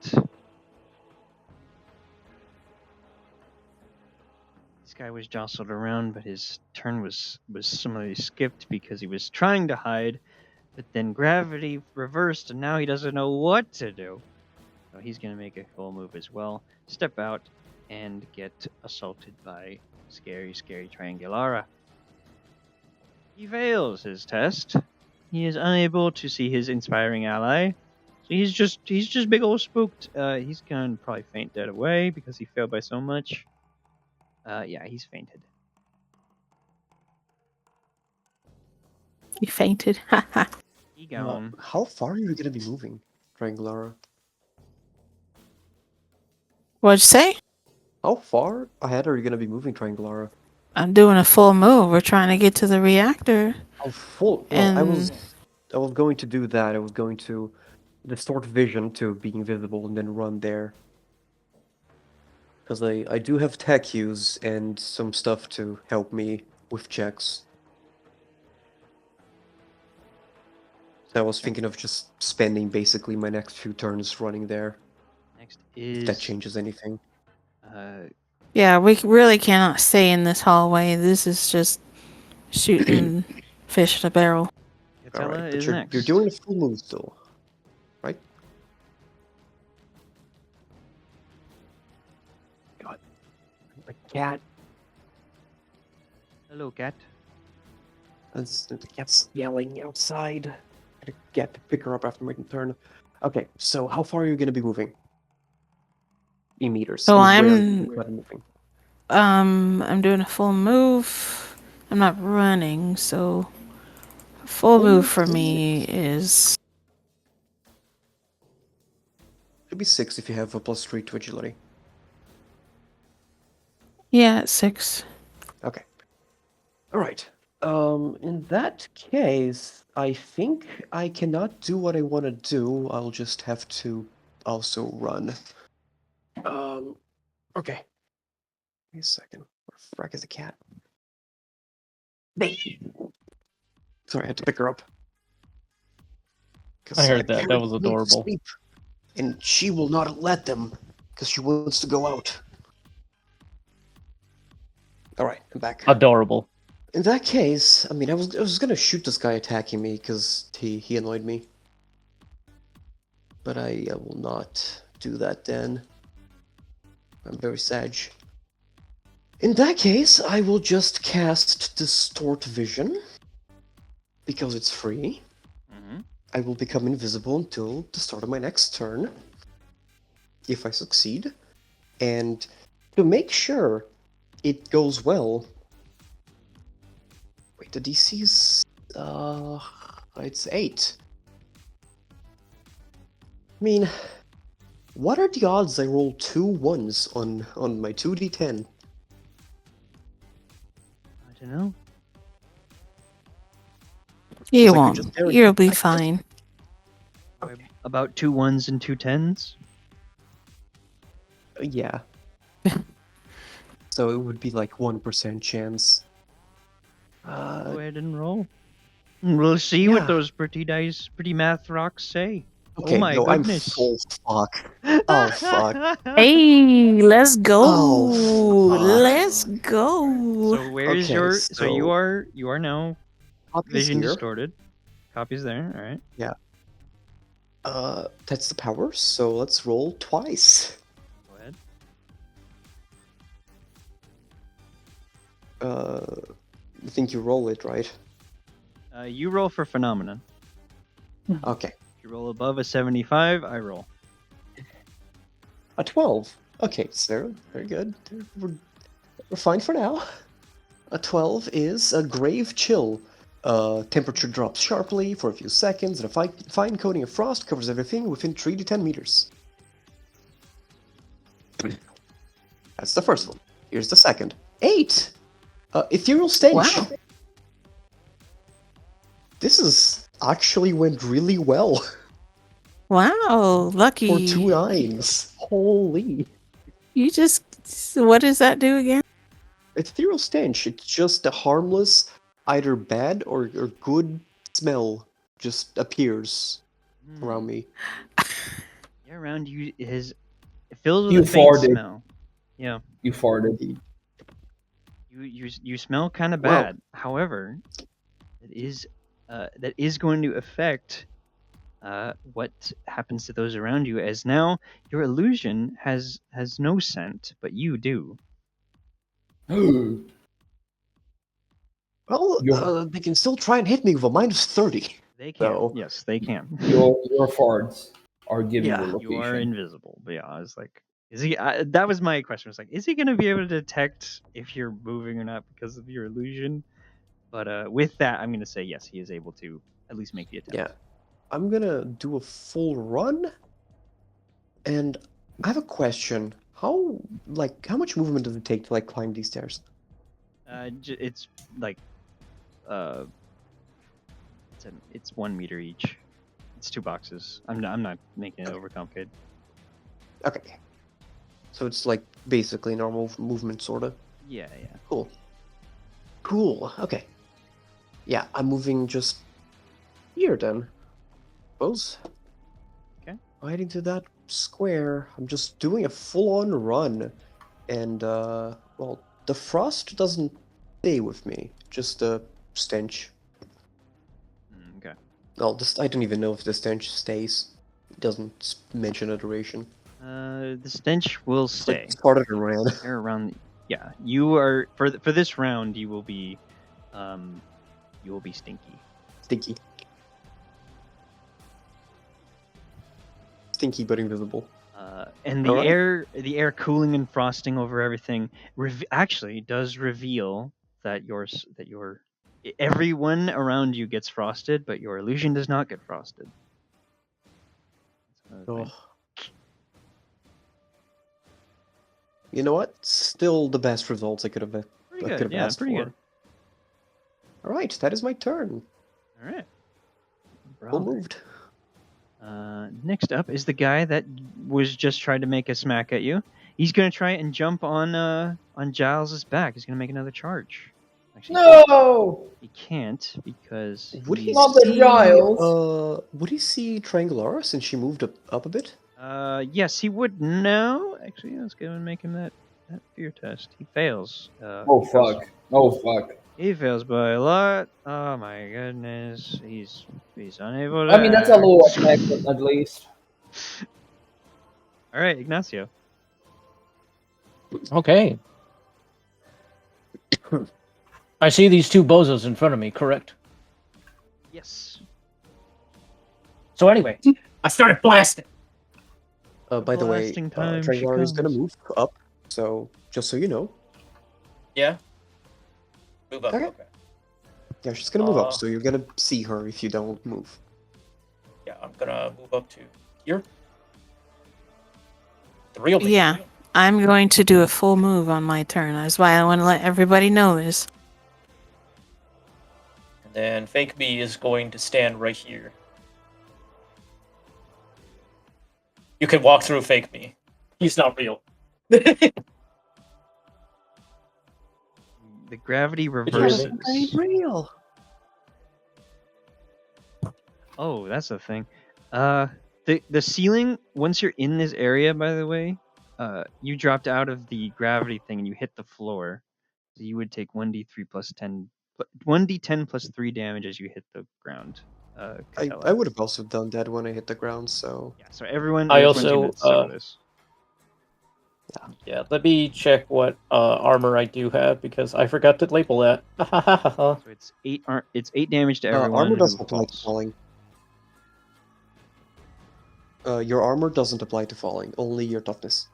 This guy was jostled around, but his turn was similarly skipped because he was trying to hide, but then gravity reversed, and now he doesn't know what to do. So he's gonna make a full move as well. Step out and get assaulted by scary Triangulara. He fails his test. He is unable to see his inspiring ally. So he's just big old spooked. He's gonna probably faint dead away because he failed by so much. Yeah, he's fainted. You fainted. He gone. How far are you going to be moving, Triangulara? What'd you say? How far ahead are you going to be moving, Triangulara? I'm doing a full move. We're trying to get to the reactor. Oh, full. Well, I was going to do that. I was going to distort vision to be invisible and then run there. Because I do have tech use and some stuff to help me with checks. So I was thinking of just spending basically my next few turns running there. Next If that is changes anything. Yeah, we really cannot stay in this hallway. This is just shooting fish in a barrel. Gatella Alright, is but next. you're doing a full move still, right? God. The cat. Hello, cat. The cat's yelling outside. Gotta get to pick her up after making a turn. Okay, so how far are you gonna be moving? In meters. So Where I'm moving? I'm doing a full move. I'm not running, so full move for me is Should be 6 if you have a +3 to agility. yeah, 6. Okay. Alright. In that case, I think I cannot do what I want to do. I'll just have to also run. Okay. Wait a second. Where the frack is the cat? Sorry, I had to pick her up. I heard that. That was adorable. Sleep, and she will not let them because she wants to go out. All right, I'm back. Adorable. In that case, I mean, I was gonna shoot this guy attacking me because he annoyed me, but I will not do that then. I'm very sad. In that case, I will just cast Distort Vision because it's free. Mm-hmm. I will become invisible until the start of my next turn, if I succeed. And to make sure it goes well... Wait, the DC's... it's 8. I mean, what are the odds I roll 2 ones on my 2d10? I don't know. You I could won't. just guarantee- You'll be I could- fine. About 2 1s and 2 10s. Yeah. So it would be like 1% chance. Go ahead and roll. And we'll see yeah. what those pretty math rocks say. Okay, oh my no, goodness. I'm full fuck. Oh, fuck. Hey, let's go. Oh, fuck. Let's go. So where's Okay, your? So you so- are now Copies vision here. distorted. Copies there. All right. That's the power, so let's roll twice. Go ahead. I think you roll it, right? You roll for phenomenon. Okay. If you roll above a 75, I roll. A 12. Okay, so very good. We're fine for now. A 12 is a grave chill. Temperature drops sharply for a few seconds, and a fine coating of frost covers everything within 3 to 10 meters. That's the first one. Here's the second. 8! Ethereal Stench. Wow. This is actually went really well Wow, lucky. for 2 9s. Holy. You just. What does that do again? Ethereal Stench, it's just a harmless, either bad or good smell just appears around me. Yeah, around you is filled with You a faint farted. smell. Yeah. You farted. You smell kind of Wow. bad. However, that is going to affect what happens to those around you, as now your illusion has no scent, but you do. Well, they can still try and hit me with a minus 30. They can. So- Yes, they can. Your farts are giving Yeah, the location. You are invisible. But yeah, I was like, is he? That was my question. Was like, is he going to be able to detect if you're moving or not because of your illusion? But with that, I'm going to say yes, he is able to at least make the attempt. Yeah. I'm gonna do a full run. And I have a question. How much movement does it take to climb these stairs? It's like, it's 1 meter each. It's 2 boxes. I'm not making it overcomplicated. Okay. So it's basically normal movement, sorta. Yeah. Cool. Okay. Yeah, I'm moving just here then. Suppose. Okay. Heading to that square. I'm just doing a full-on run, and well, the frost doesn't stay with me. Just the stench. Okay. Well, I don't even know if the stench stays. It doesn't mention a duration. The stench will stay. It started and ran. They're around. Yeah, you are for this round. You will be stinky. Stinky. Stinky but invisible. And the Alright. air cooling and frosting over everything actually does reveal that everyone around you gets frosted, but your illusion does not get frosted. That's another thing. Oh. You know what? Still the best results I could have Pretty good. Yeah, asked pretty for. good. All right, that is my turn. All right. Well moved. Next up is the guy that was just trying to make a smack at you. He's gonna try and jump on Giles's back. He's gonna make another charge. Actually, No! he can't because Would he he's- Not the see? Giles. Would he see Triangulara since she moved up a bit? Yes, he would now. Actually, let's go and make him that fear test. He fails. Oh he fails- fuck. Oh fuck. He fails by a lot. Oh my goodness. He's unable to. I mean, that's a act. low attack, but at least. All right, Ignacio. Okay. I see these two bozos in front of me, correct? Yes. So anyway, I started blasting. By the way, Blasting time, she Triangulara is gonna comes. move up. So just so you know, Yeah. Move up. Okay. Okay. yeah, she's gonna move Uh, up. So you're gonna see her if you don't move. Yeah, I'm gonna move up to here. The real me. Yeah, I'm going to do a full move on my turn. That's why I want to let everybody know this. And then fake me is going to stand right here. You can walk through fake me. He's not real. The gravity reverses. Real. Oh, that's the thing. The ceiling, once you're in this area, by the way, you dropped out of the gravity thing and you hit the floor. So you would take 1d3 plus 10, 1d10 plus 3 damage as you hit the ground. I would have also done that when I hit the ground. So Yeah, so everyone. I everyone's also, gonna zero this. Yeah, let me check what armor I do have because I forgot to label that. So it's 8. It's 8 damage to everyone. armor who doesn't apply to falls. falling. Your armor doesn't apply to falling. Only your toughness.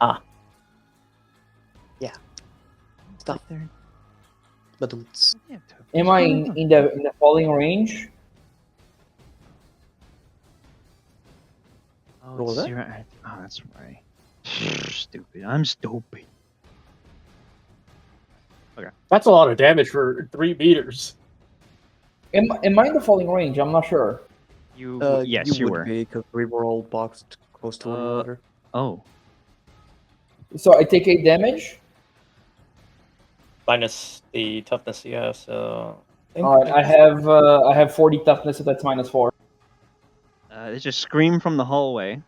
Ah. Yeah. Stuff there. But it's Yeah, Am I in the falling range? Oh, Roll it's that? 0. Oh, that's right. Stupid. I'm stupid. That's a lot of damage for 3 meters. Am I in the falling range? I'm not sure. You. Yes, you would were. be because we were all boxed close to one another. Oh. So I take 8 damage. Minus the toughness, yeah, so... Alright, I have 40 toughness, so that's -4. There's a scream from the hallway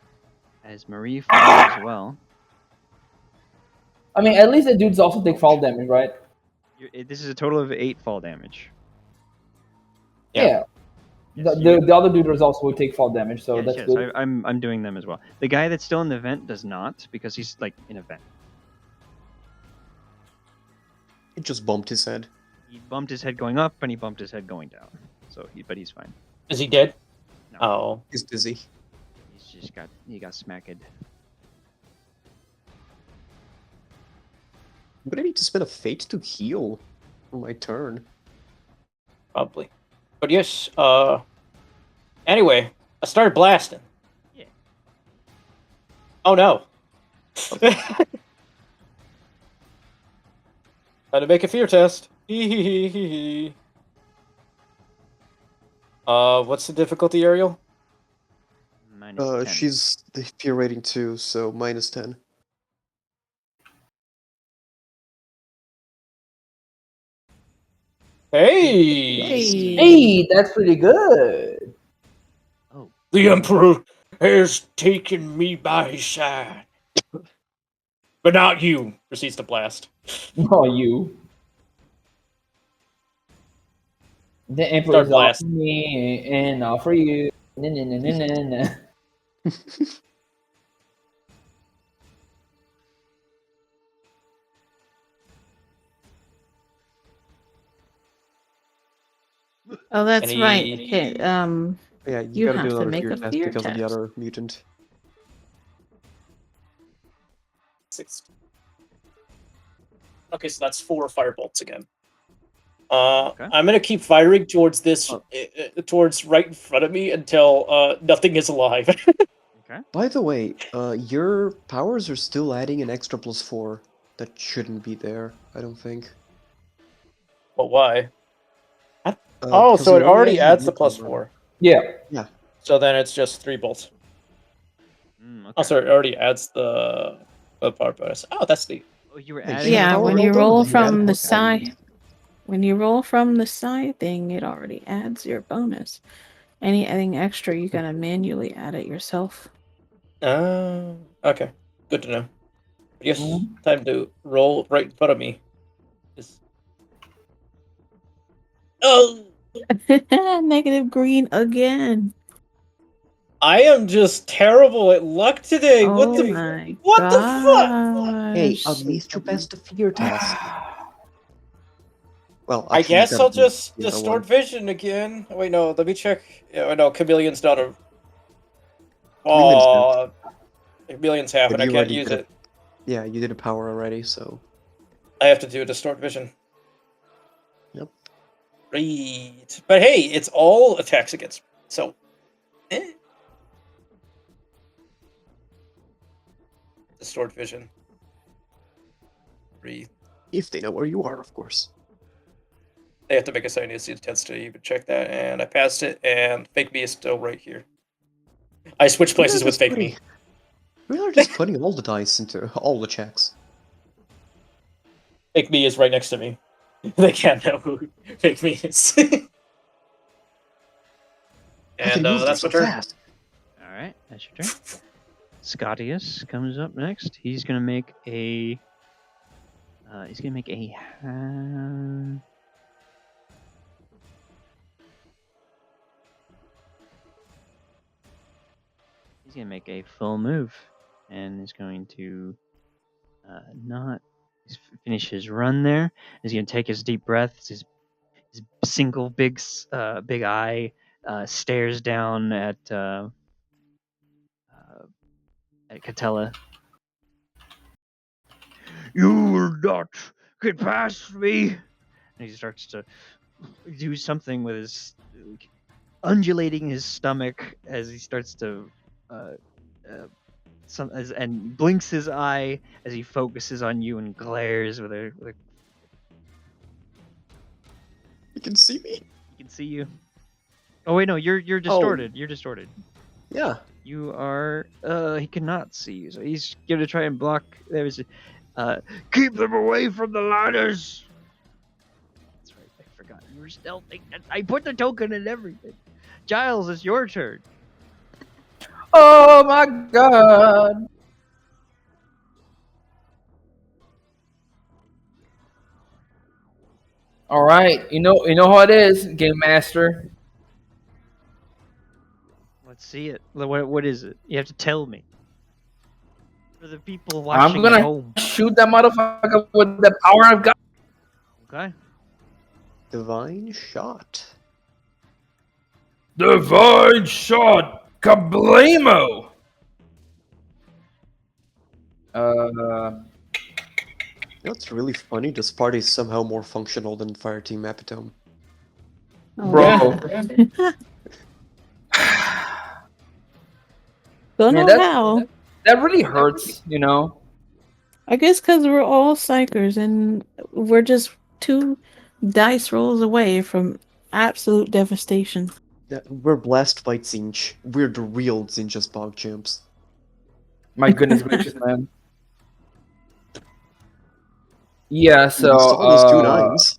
as Marie falls as well. I mean, at least the dudes also take fall damage, right? This is a total of 8 fall damage. Yeah. Yes, The other dudes also would take fall damage, so yes, that's yes, good. I'm doing them as well. The guy that's still in the vent does not because he's like in a vent. It just bumped his head. He bumped his head going up and he bumped his head going down. But he's fine. Is he dead? No. Oh. He's dizzy. He got smacked. I'm gonna need to spend a fate to heal on my turn. Probably. But yes, anyway, I started blasting. Yeah. Oh no. Had to make a fear test. What's the difficulty, Ariel? -10. She's the fear rating 2, so -10. Hey! Hey, that's pretty good. Oh. The Emperor has taken me by his side. But not you, proceeds to blast. Oh, you. The Start Emperor's blast. off me and not for you. Nah, nah, nah, nah, nah, nah. Oh, that's Any- right. Okay, Yeah, You gotta have do to another make fear a test fear because of the test. other mutant. 6. Okay, so that's 4 firebolts again. I'm gonna keep firing towards this, towards right in front of me until nothing is alive. Okay. By the way, your powers are still adding an extra +4. That shouldn't be there, I don't think. But why? Oh, because so you're it only already adding adds the willpower. +4. Yeah. So then it's just 3 bolts. Okay. Oh, sorry, it already adds the power bonus. Oh, that's the. Oh, you were Hey, adding. Yeah, power when roll you done, roll you add from the more side, bonus. when you roll from the side thing, it already adds your bonus. Anything extra, you gotta manually add it yourself. Okay. Good to know. Yes, Mhm. time to roll right in front of me. Just... Oh, Negative green again. I am just terrible at luck today. What Oh the? my What the fuck? Hey, gosh. at least you passed the fear test. Well, I actually, you guess gotta I'll do just the other distort one. vision again. Wait, no, let me check. Yeah, no, Chameleon's not a. Chameleon's good. Oh, Chameleon's half, But and I you can't already use did it. Yeah, you did a power already, so. I have to do a distort vision. Yep. Right. But hey, it's all attacks against me, so. Distort vision. Breathe. If they know where you are, of course. They have to make a sanity test to even check that, and I passed it, and Fake Me is still right here. I switched places with Fake Me. We are just putting all the dice into all the checks. Fake Me is right next to me. They can't know who Fake Me is. How they And move there that's so my turn. fast? All right, that's your turn. Scotius comes up next. He's gonna make a. He's gonna make a. He's gonna make a full move, and is going to not finish his run there. He's gonna take his deep breaths. His single big eye stares down at Catella. You will not get past me. And he starts to do something with his undulating his stomach as he starts to and blinks his eye as he focuses on you and glares with a. You can see me? He can see you. Oh wait, no, you're distorted. You're distorted. Yeah. You are. He cannot see you, so he's gonna try and block. There's. Keep them away from the ladders. That's right. I forgot you were stealthing. I put the token in everything. Giles, it's your turn. Oh my god. All right, you know how it is, Game Master. Let's see it. What is it? You have to tell me. For the people I'm watching at gonna home. shoot that motherfucker with the power of God. Okay. Divine shot. Divine shot, kablamo. You know what's really funny? This party is somehow more functional than Fireteam Epitome. Bro. Don't Man, know how. that really hurts, you know. I guess because we're all psychers and we're just 2 dice rolls away from absolute devastation. Yeah, we're blessed by Zinch. We're the real Zinch's bog champs. My goodness gracious, man. Yeah, so We saw those 2 9s.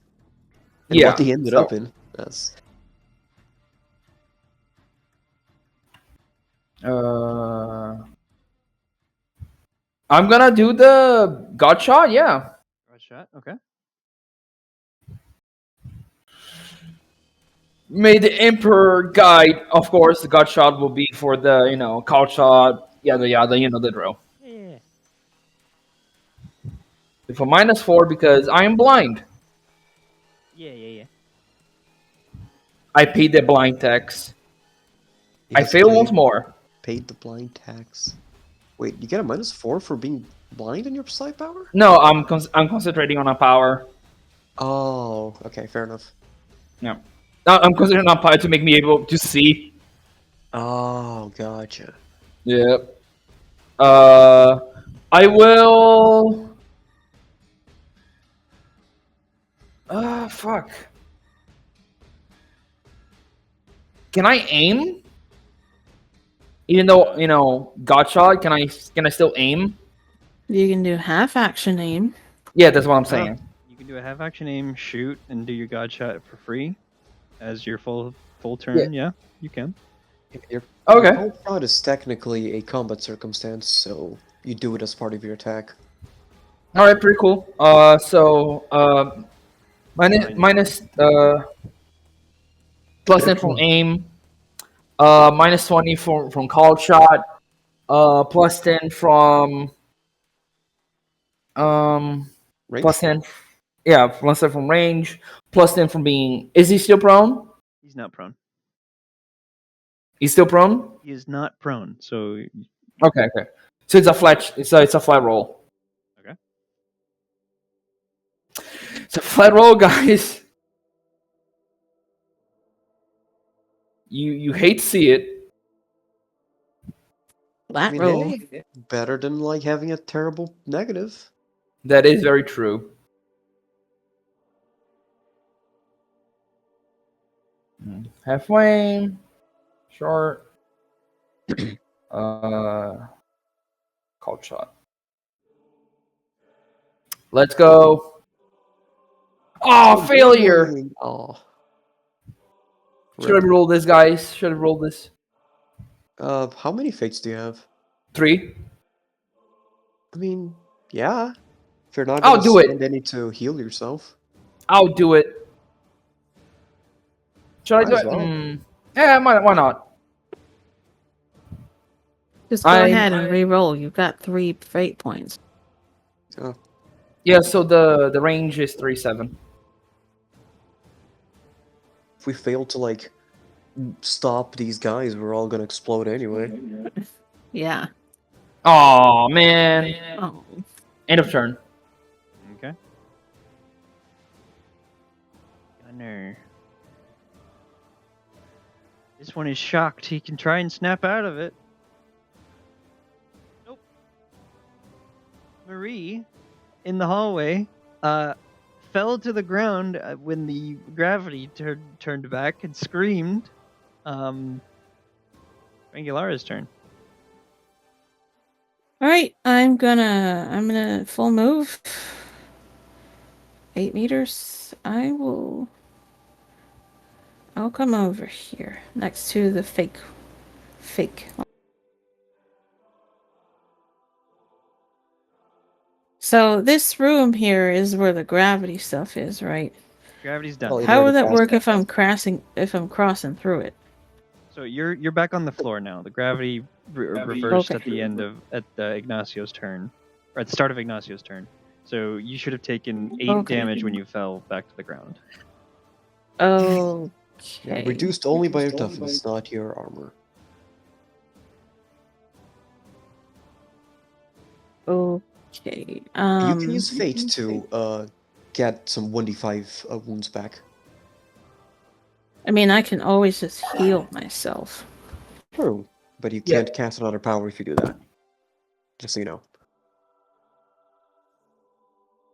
And yeah, what they ended so, up in. That's I'm gonna do the God shot, yeah. Right shot. Okay. May the Emperor guide. Of course, the God shot will be for the, call shot, yada yada, the drill. Yeah. With a -4 because I am blind. Yeah. I paid the blind tax. I Yes, fail once more. paid the blind tax. Wait, you get a -4 for being blind in your psi power? No, I'm concentrating on a power. Oh, okay, fair enough. Yeah. I'm concentrating on power to make me able to see. Oh, gotcha. Yep. I will. Fuck. Can I aim? Even though, God shot, can I still aim? You can do half action aim. Yeah, that's what I'm Oh, saying. you can do a half action aim, shoot, and do your god shot for free as your full Yeah. turn. Yeah, you can. Your Okay. cold shot is technically a combat circumstance, so you do it as part of your attack. All right, pretty cool. So minus plus 10 from aim, minus 20 from called shot, plus 10 from Range? plus 10, yeah, plus 10 from range, plus 10 from being. Is he still prone? He's not prone. He's still prone. He is not prone. So Okay. So it's a flat. It's a flat roll. okay. It's a flat roll, guys. You hate to see it. Flat I mean, roll. hey, better than like having a terrible negative. That is very true. Halfway, short, called shot. Let's go. Oh, failure. Oh. Should have rolled this, guys. Should have rolled this. How many fates do you have? 3. I mean, yeah. If you're not I'll gonna do it. spend any to heal yourself. I'll do it. Should I Might do as it? well. Yeah, why not? Just go ahead and re-roll. You've got 3 fate points. Oh, Yeah, so the range is 3-7. if we fail to like stop these guys, we're all gonna explode anyway. Yeah. Oh man. Oh. End of turn. Okay. Gunner. This one is shocked. He can try and snap out of it. Nope. Marie, in the hallway, fell to the ground when the gravity turned back and screamed. Angulara's turn. All right, I'm gonna full move. 8 meters. I'll come over here next to the fake. So this room here is where the gravity stuff is, right? Gravity's done. Well, How already would that passed work it. if I'm crossing through it? So you're back on the floor now. The gravity reversed Okay. at the Ignacio's turn, or at the start of Ignacio's turn. So you should have taken 8 Okay. damage when you fell back to the ground. Okay. Yeah, reduced only by your toughness, not your armor. Okay. You can use fate to get some 1d5 wounds back. I mean, I can always just heal myself. True, but you Yeah. can't cast another power if you do that. Just so you know.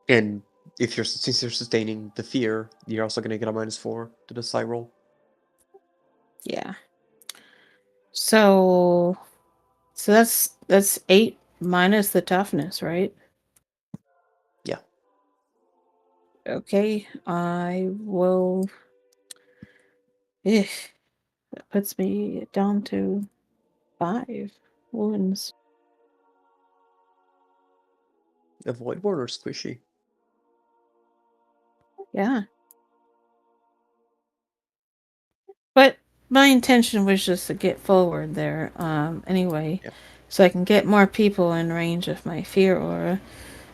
And if since you're sustaining the fear, you're also gonna get a -4 to the psi roll. Yeah. So that's 8 minus the toughness, right? Yeah. Okay, I will. That puts me down to 5 wounds. Avoid one or squishy. Yeah. But my intention was just to get forward there, anyway. Yeah. So I can get more people in range of my fear aura.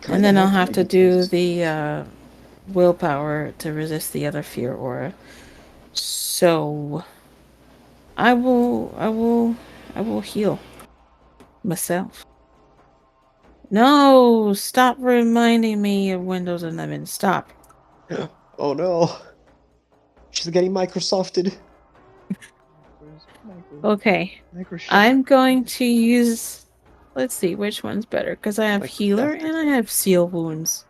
Kinda And then I'll helpful have to because- do the willpower to resist the other fear aura. So I will heal myself. No, stop reminding me of Windows 11. Stop. Oh no! She's getting Microsofted. Okay. I'm going to use. Let's see which one's better because I have healer and I have seal wounds.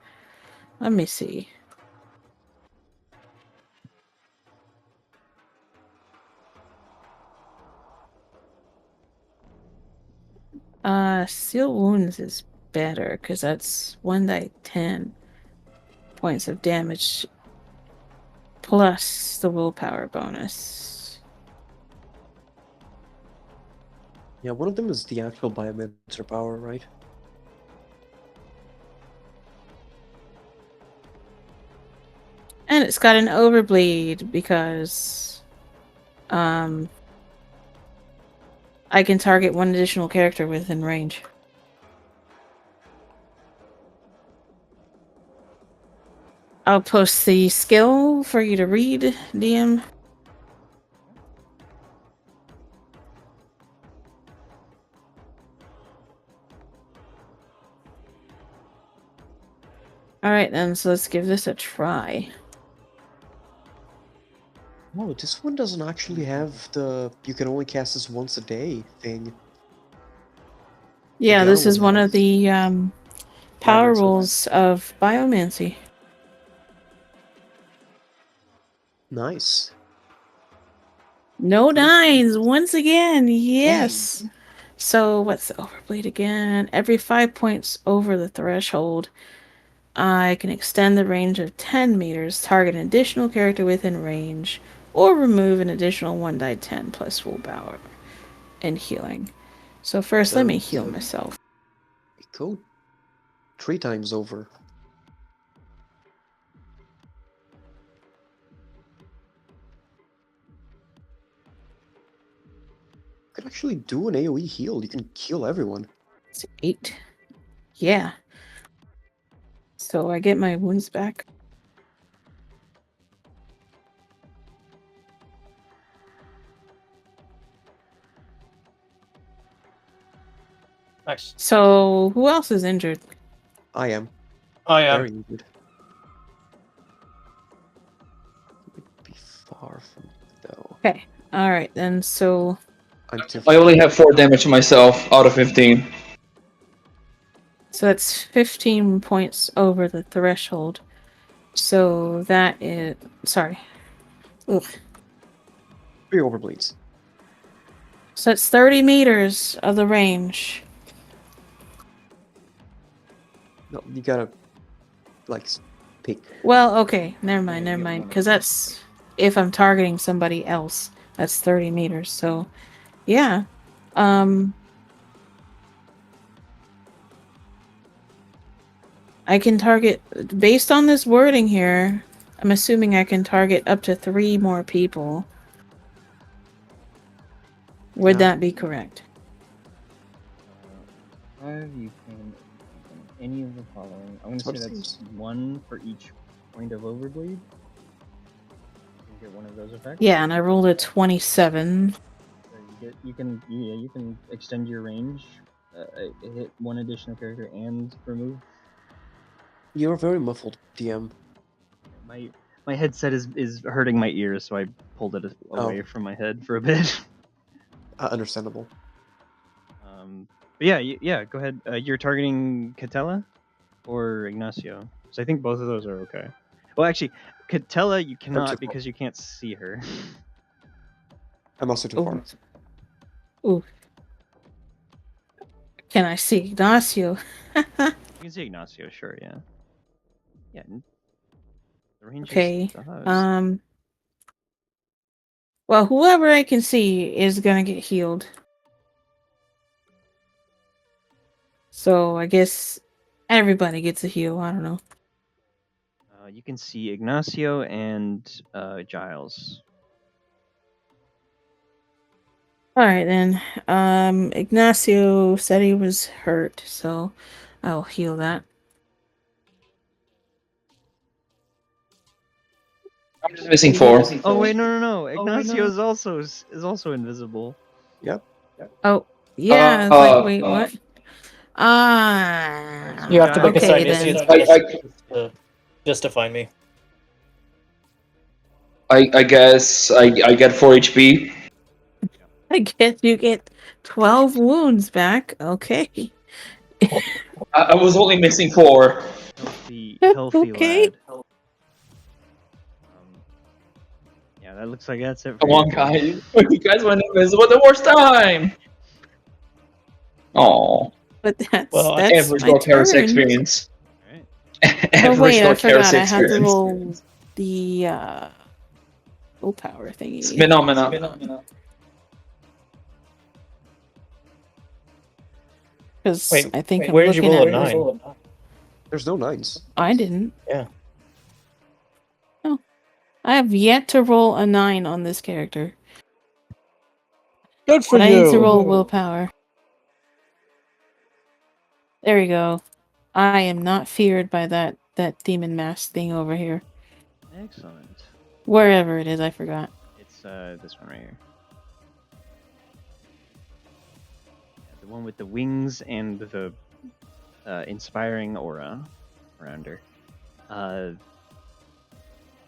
Let me see. Seal wounds is better because that's 1d10 points of damage plus the willpower bonus. Yeah, one of them is the actual biomancer power, right? And it's got an overbleed because I can target one additional character within range. I'll post the skill for you to read, DM. Alright then, so let's give this a try. Oh, this one doesn't actually have the you can only cast this once a day thing. Yeah, the this other is one one of has the power Biomancer. rules of biomancy. Nice. No Cool. nines once again. Yes. So what's the overbleed again? Every 5 points over the threshold, I can extend the range of 10 meters, target an additional character within range, or remove an additional 1d10 plus willpower and healing. So first, let me heal myself. It go 3 times over. You can actually do an AoE heal. You can heal everyone. It's 8. Yeah. So I get my wounds back. Nice. So who else is injured? I am. I am. Very injured. Might be far from it, though. Okay. All right then. So I'm too I only have 4 damage to myself out of 15. that's 15 points over the threshold. So that is sorry. Ugh. 3 overbleeds. So it's 30 meters of the range. No, you gotta like pick. Well, okay, never mind. Because that's if I'm targeting somebody else. That's 30 meters. So, yeah. I can target based on this wording here. I'm assuming I can target up to 3 more people. Would Yeah. that be correct? You can any of the following. I'm That's gonna what say it that's seems. 1 for each point of overbleed. You can get one of those effects. Yeah, and I rolled a 27. So you can extend your range, hit one additional character, and remove. You're very muffled, DM. My headset is hurting my ears, so I pulled it away from my head for a bit. Understandable. But yeah, go ahead. You're targeting Catella or Ignacio, so I think both of those are okay. Well, actually, Catella you cannot because you can't see her. I'm also too far. Ooh. Can I see Ignacio? You can see Ignacio, sure, yeah. Yeah. The range Okay. is Well, whoever I can see is gonna get healed. So I guess everybody gets a heal. I don't know. you can see Ignacio and Giles. All right then. Ignacio said he was hurt, so I'll heal that. I'm just missing 4. Oh wait, no. Ignacio is also invisible. Yep. Oh yeah. It's like wait, what? You have to make a okay side then. mission just to find me. I guess I get 4 HP. I guess you get 12 wounds back. Okay. I was only missing 4. Healthy Okay. lad. Yeah, that looks like that's it. For Come you, on, guys. You guys went invisible the worst time. Oh, But that's Well, that's average my roll Heresy turn. experience. All right. Oh Average wait, I roll forgot. Heresy I have to experience. roll the willpower thingy. Phenomena. Because Wait, I think I'm where did you looking roll at a 9? There's no 9s. I didn't. Yeah. No, I have yet to roll a 9 on this character. Good for But I you. need to roll willpower. There we go. I am not feared by that demon mask thing over here. Excellent. Wherever it is, I forgot. It's this one right here. Yeah, the one with the wings and the inspiring aura around her.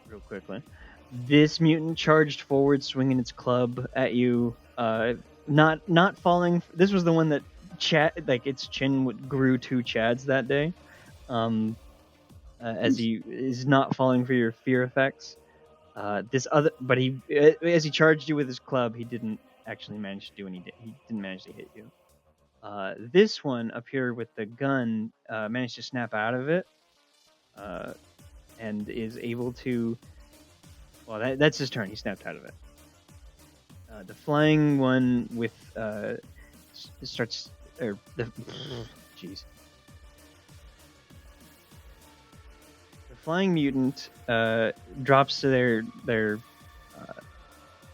Real quickly, this mutant charged forward, swinging its club at you. Not falling. This was the one that its chin grew 2 chads that day. As he is not falling for your fear effects. But as he charged you with his club, he didn't actually manage to do any. He didn't manage to hit you. This one up here with the gun managed to snap out of it, and is able to. Well, that's his turn. He snapped out of it. The flying one with starts or the jeez. The flying mutant drops to their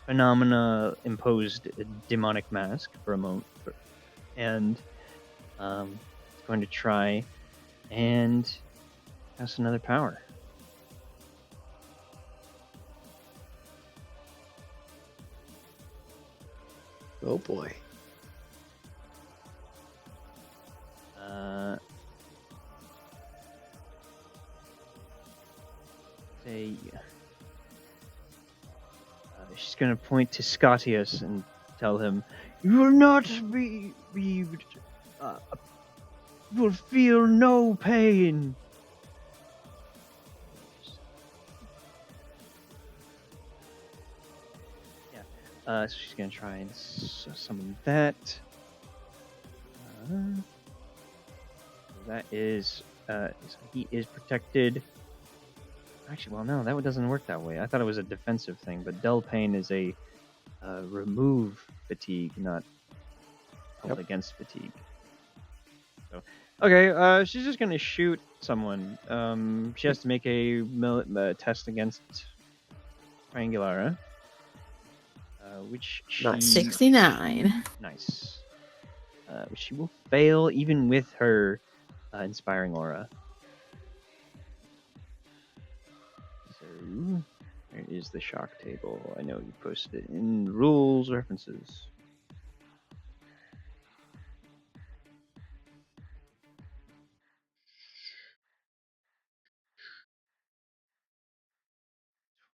phenomena imposed demonic mask for a moment, and it's going to try and cast another power. Oh boy. She's going to point to Scotius and tell him, "You will not be you will feel no pain." Yeah. So she's going to try and summon that. That is, he is protected. Actually, well, no, that one doesn't work that way. I thought it was a defensive thing, but dull pain is a remove fatigue, not hold against fatigue. So, okay, she's just gonna shoot someone. She has to make a test against Triangulara, which she 69. Nice. Which she will fail even with her inspiring aura. So, where is the shock table? I know you posted it in rules references.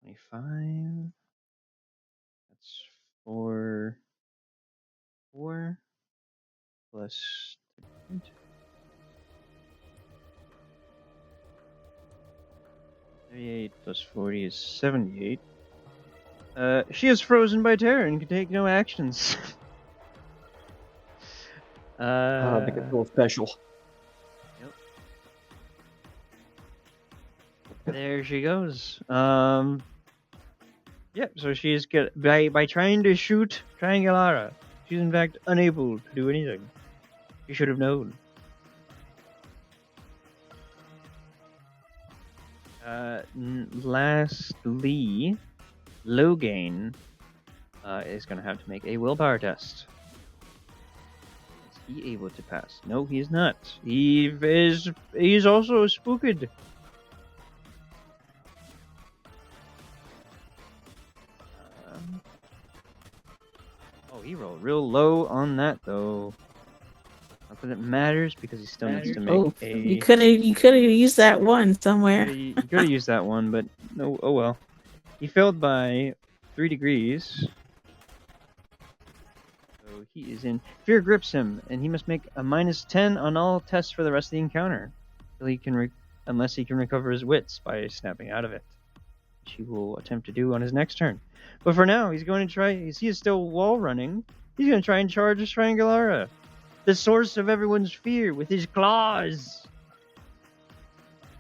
$25. That's 4 plus 38 plus 40 is 78. She is frozen by terror and can take no actions. They get a little special. Yep. There she goes. Yep. So she's good by trying to shoot Triangulara. She's in fact unable to do anything. She should have known. Lastly, Logain is going to have to make a willpower test. Is he able to pass? No, he is not. He's also spooked. He rolled real low on that though. Not that it matters because he still needs to make a. You could have used that one somewhere. You could have used that one, but no. Oh well. He failed by 3 degrees. So he is in. Fear grips him, and he must make a -10 on all tests for the rest of the encounter, until he can unless he can recover his wits by snapping out of it, which he will attempt to do on his next turn. But for now, he's going to try. He is still wall running. He's going to try and charge his Triangulara. the source of everyone's fear with his claws.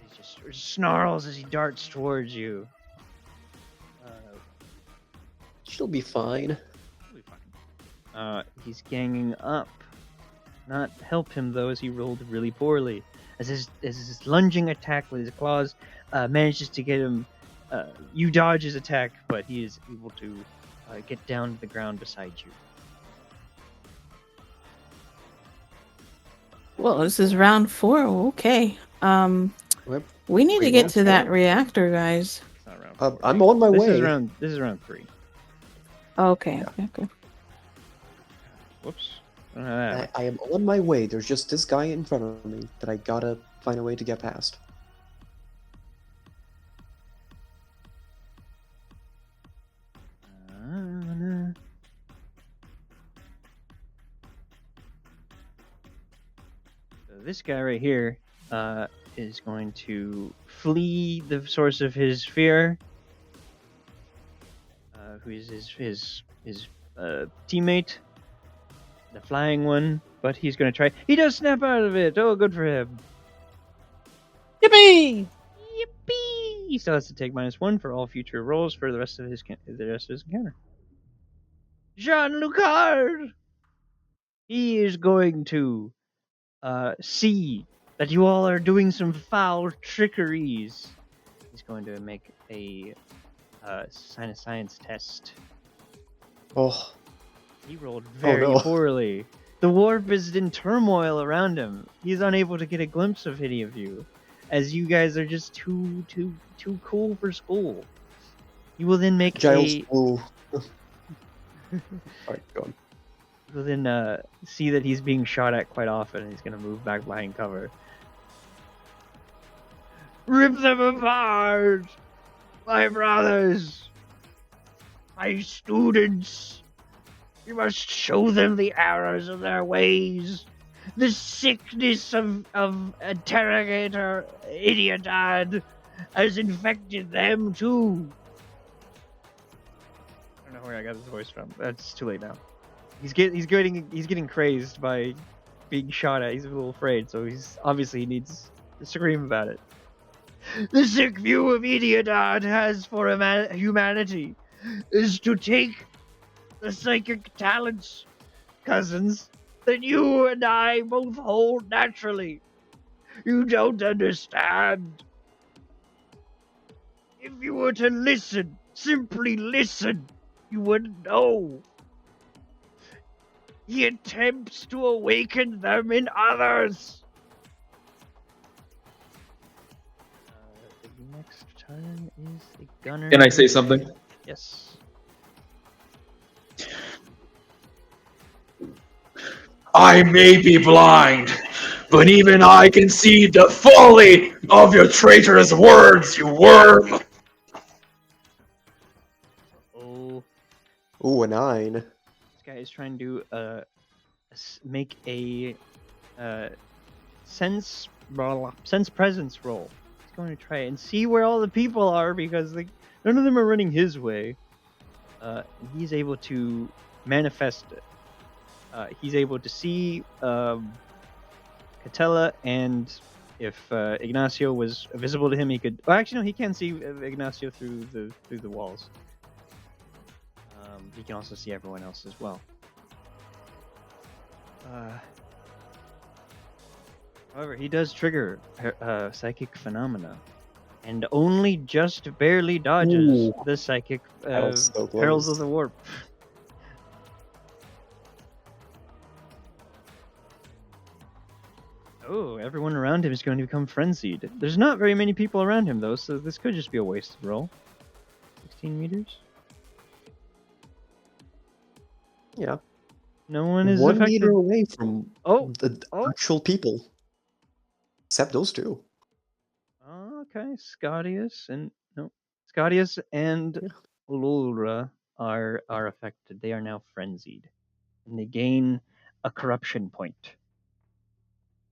He just snarls as he darts towards you. She'll be fine. He'll be fine. He's ganging up. Not help him though, as he rolled really poorly. As his lunging attack with his claws manages to get him. You dodge his attack, but he is able to get down to the ground beside you. Well, this is round 4. Okay. We need to Wait, get round to that 4? reactor, guys. It's not round 4. I'm on my This way. is round 3. Okay. Yeah. Okay. Whoops. I don't have that. I am on my way. There's just this guy in front of me that I gotta find a way to get past. So this guy right here is going to flee the source of his fear, who is his teammate, the flying one. But he's going to try. He does snap out of it. Oh, good for him. Yippee! Yippee! He still has to take -1 for all future rolls for the rest of his encounter. Jean Lucard. He is going to see that you all are doing some foul trickeries. He's going to make a science test. Oh, He rolled very no. poorly. The warp is in turmoil around him. He's unable to get a glimpse of any of you, as you guys are just too cool for school. He will then make Giles. a. Oh. Alright, go on. He will then see that he's being shot at quite often, and he's going to move back behind cover. Rip them apart, my brothers, my students. You must show them the errors of their ways. The sickness of interrogator Idiotad has infected them too. I don't know where I got this voice from. That's too late now. He's getting crazed by being shot at. He's a little afraid, so he needs to scream about it. The sick view of Idiotad has for humanity is to take the psychic talents, cousins, that you and I both hold naturally. You don't understand. If you were to listen, simply listen, you would know. He attempts to awaken them in others. The next turn is the gunner. Can I say something? Yes. I may be blind, but even I can see the folly of your traitorous words, you worm! Oh, Ooh, a 9. this guy is trying to make a sense presence roll. He's going to try and see where all the people are, because none of them are running his way. He's able to manifest it. He's able to see Catella, and if Ignacio was visible to him, he could. Well, actually, no, he can see Ignacio through the walls. He can also see everyone else as well. However, he does trigger psychic phenomena, and only just barely dodges the psychic That was so perils close. of the warp. Oh, everyone around him is going to become frenzied. There's not very many people around him, though, so this could just be a wasted roll. 16 meters? Yeah. No one is 1 affected. meter away from Oh, the actual people. Except those two. okay. Scottius and Lulra are affected. They are now frenzied, and they gain a corruption point.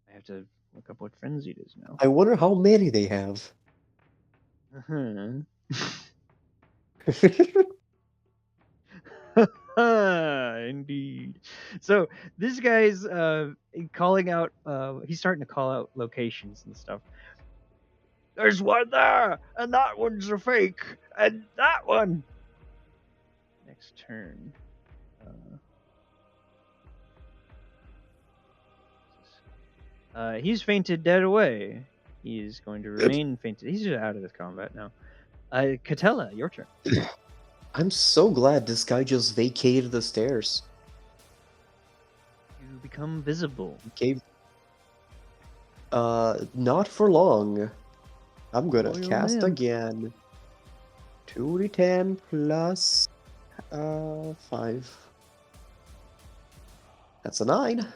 I have to look up what frenzied is now. I wonder how many they have. Uh-huh. Indeed. So this guy's calling out. He's starting to call out locations and stuff. There's one there, and that one's a fake, and that one. Next turn. He's fainted dead away. He's going to remain fainted. He's just out of this combat now. Catella, your turn. I'm so glad this guy just vacated the stairs. You become visible. Okay. Not for long. I'm gonna Oh, cast man. again. 2d10 plus 5. That's a 9.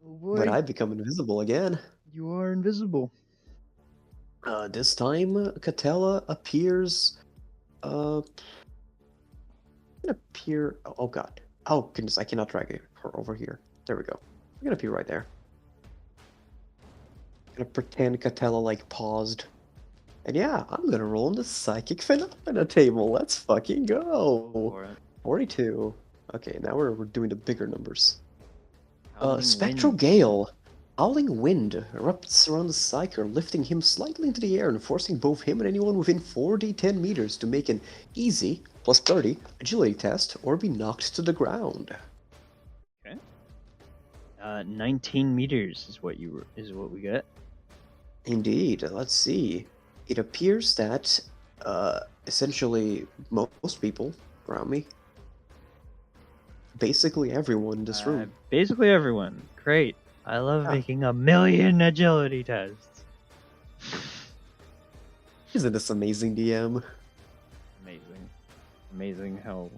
Oh boy, But I become invisible again. you are invisible. This time, Catella appears. Appear. Oh god. Oh goodness, I cannot drag her over here. There we go. I'm gonna appear right there. I'm gonna pretend Catella like paused. And yeah, I'm gonna roll on the psychic phenomena table. Let's fucking go. For it. 42. Okay, now we're doing the bigger numbers. Howling Spectral wind. Gale. Howling wind erupts around the Psyker, lifting him slightly into the air and forcing both him and anyone within 4d10 meters to make an easy, plus 30, agility test or be knocked to the ground. 19 meters is what we get. Indeed. Let's see. It appears that essentially most people around me, basically everyone in this room. Basically everyone. Great. I love Yeah. making 1,000,000 agility tests. Isn't this amazing, DM? Amazing. Amazing how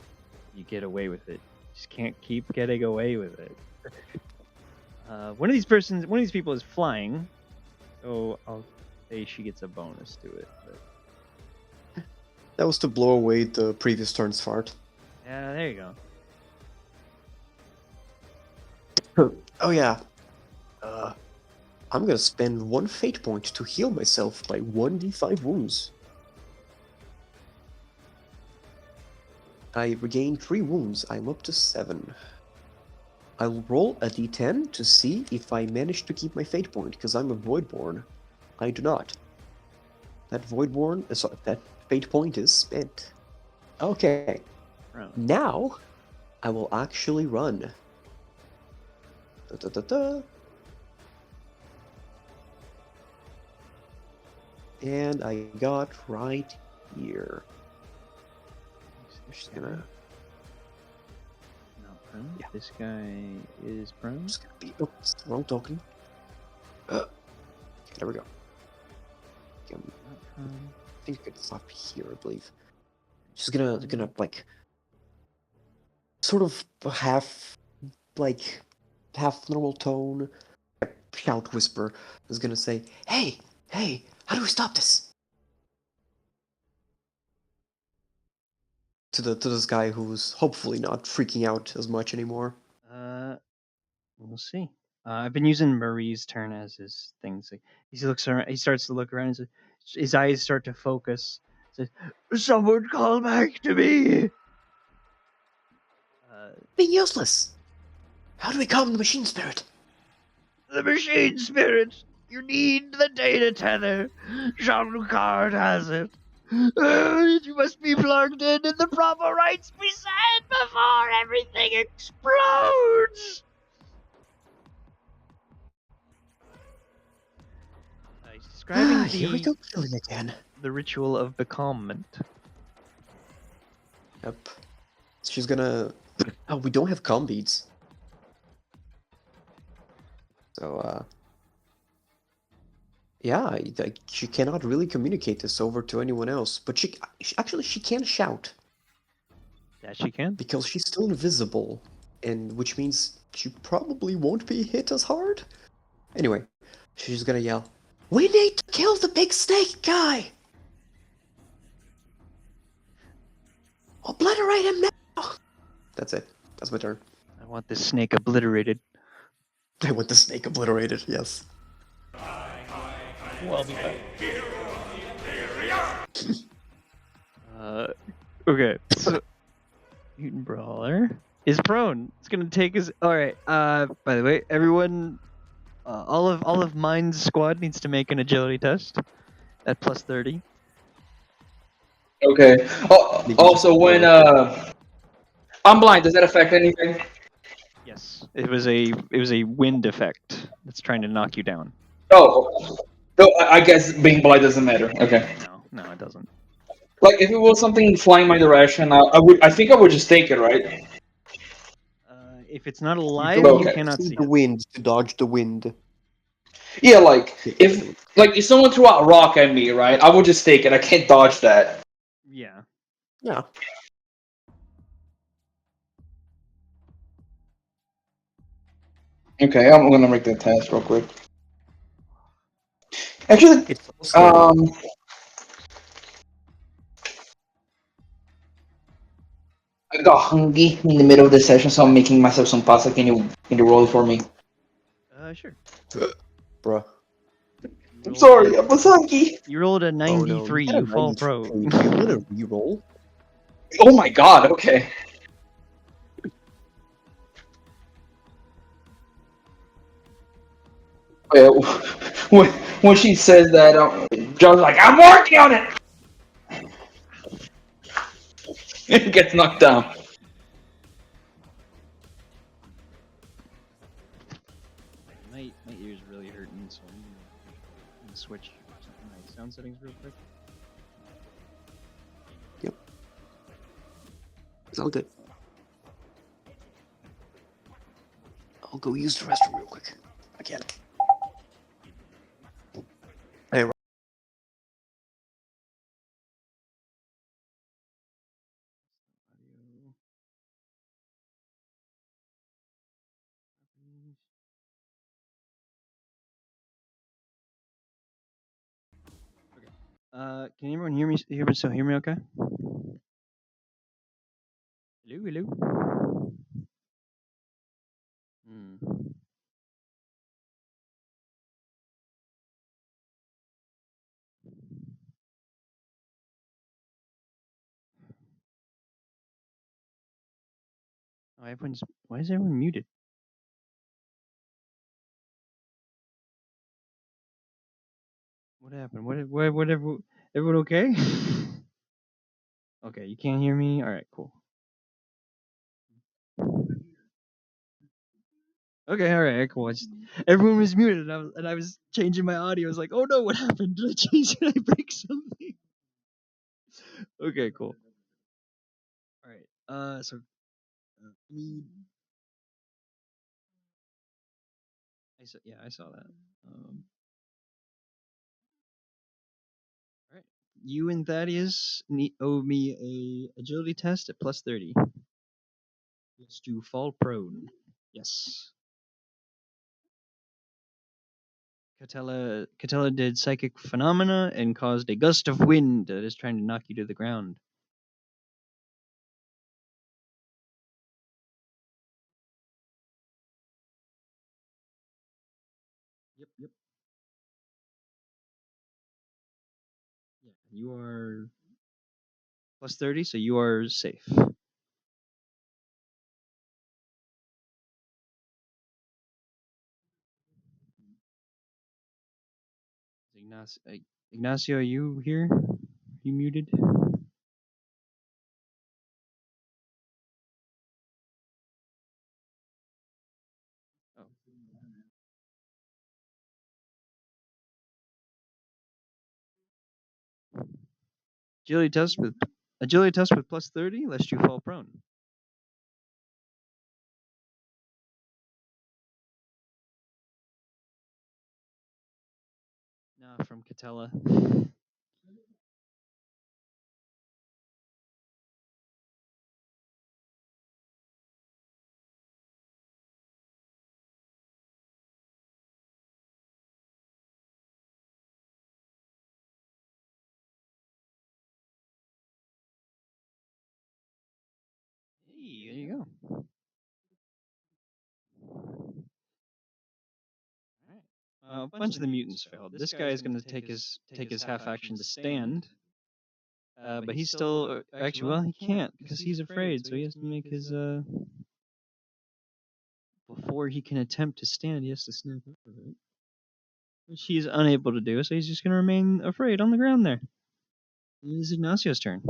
you get away with it. Just can't keep getting away with it. One of these people is flying, so I'll say she gets a bonus to it. But... That was to blow away the previous turn's fart. yeah, there you go. Oh yeah. I'm gonna spend 1 fate point to heal myself by 1d5 wounds. I regain 3 wounds. I'm up to 7. I'll roll a d10 to see if I manage to keep my fate point, because I'm a Voidborn. I do not. That that fate point is spent. Okay. Now, I will actually run. And I got right here. Just gonna... Not prone. Yeah. This guy is prone. Just gonna be... Oops, wrong token. There we go. Not prone. I think I could stop here, I believe. Just gonna like... sort of half normal tone, shout whisper, is gonna say, Hey, how do we stop this? To this guy who's hopefully not freaking out as much anymore. We'll see. I've been using Marie's turn as his thing. So he looks around. He starts to look around. And his eyes start to focus. Says, "Someone call back to me." Being useless. How do we calm the machine spirit? The machine spirit. You need the data tether. Jean-Luc has it. You must be plugged in and the proper rights be set before everything explodes. He's describing Here we go, killing again. the ritual of becalmment. Yep. She's gonna... Oh, we don't have comm beads. So, yeah, she cannot really communicate this over to anyone else, but she can shout. Yeah, she can. Because she's still invisible, and which means she probably won't be hit as hard. Anyway, she's gonna yell, "We need to kill the big snake guy! Obliterate him now!" That's it. That's my turn. I want this snake obliterated. I want the snake obliterated, yes. Well, I'll be back. Okay, so Mutant Brawler. is prone. It's gonna take us. All right. By the way, everyone, all of Mine's squad needs to make an agility test at plus 30. Okay. Also, when I'm blind, does that affect anything? Yes, it was a wind effect that's trying to knock you down. Oh, so I guess being blind doesn't matter. Okay. No, it doesn't. Like if it was something flying my direction, I think I would just take it, right? If it's not You alive, don't you Okay. cannot see see the it. wind to dodge the wind. Yeah, like if someone threw out a rock at me, right? I would just take it. I can't dodge that. Yeah. Yeah. Okay, I'm gonna make that test real quick. Actually, It's also I got hungry in the middle of the session, so I'm making myself some pasta. Can you roll it for me? Sure. bruh. I'm sorry, I'm hungry. You rolled a Oh 93. no, you You fall pro. Do you want a reroll? Oh my god. Okay. Yeah, when she says that, John's like, "I'm working on it." It gets knocked down. My ears really hurting, so I'm gonna switch my sound settings real quick. It's all good. I'll go use the restroom real quick. I can't. Hey, Can everyone hear me? Hear me okay? Hello. Hmm. Oh, why is everyone muted? What happened? Everyone okay? Okay, you can't hear me? Alright, cool. Okay, alright, cool. Everyone was muted and I was changing my audio. I was like, oh no, what happened? Did I change Did I break something? Okay, cool. Alright, so I saw that. Alright. You and Thaddeus owe me a agility test at plus 30. Let's do fall prone. Yes. Catella did psychic phenomena and caused a gust of wind that is trying to knock you to the ground. Yep. Yeah, you are plus 30, so you are safe. Ignacio, are you here? You muted? Oh. Agility test with plus 30, lest you fall prone. Nah, from Catella. Hey, there you go. A bunch of the mutants failed. This guy is going to take his half action to stand, but he's still actually he can't because he's afraid, so he has to make his before he can attempt to stand, he has to snap out of it, which he's unable to do. So he's just going to remain afraid on the ground there. It is Ignacio's turn.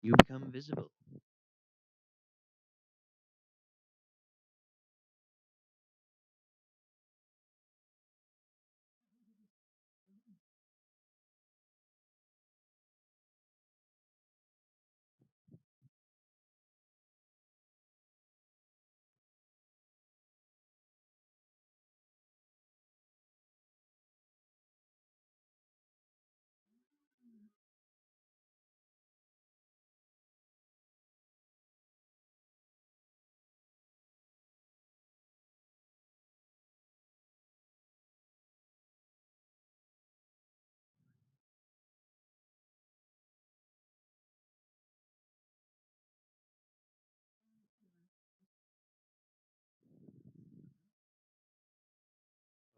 You become visible.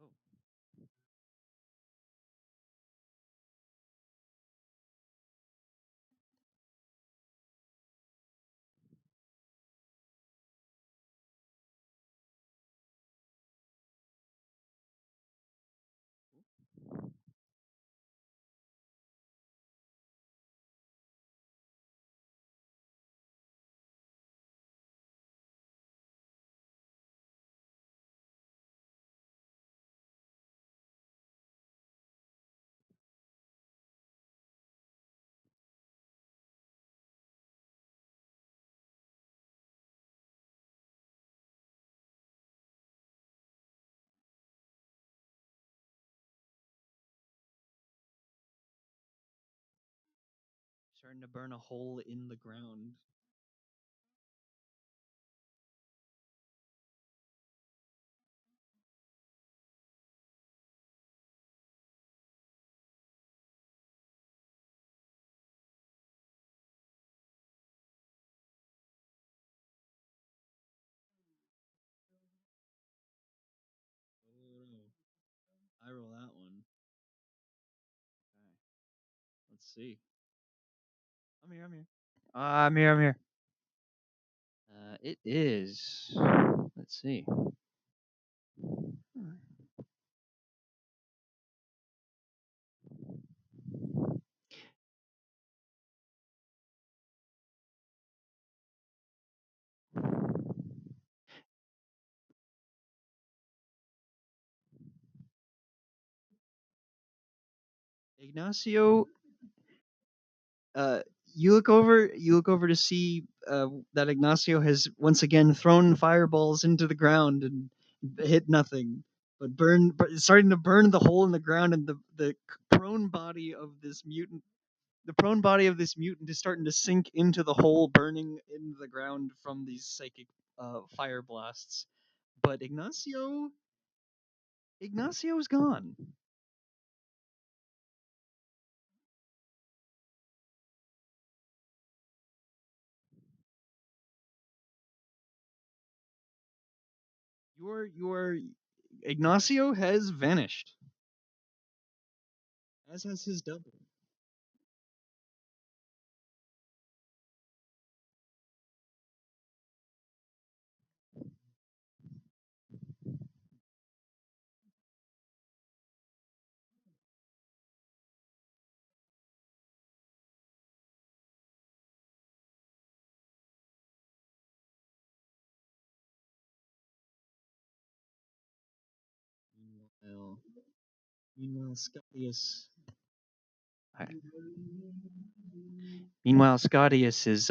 Oh. Starting to burn a hole in the ground. Oh no. I roll that one. Okay. Let's see. I'm here, I'm here. I'm here. It is. Let's see. Ignacio, uh, you look over to see that Ignacio has once again thrown fireballs into the ground and hit nothing, but it's starting to burn the hole in the ground, and the prone body of this mutant. The prone body of this mutant is starting to sink into the hole, burning in the ground from these psychic fire blasts. But Ignacio's gone. Your Ignacio has vanished, as has his double. Meanwhile, meanwhile, Scotius. Meanwhile, Scotius is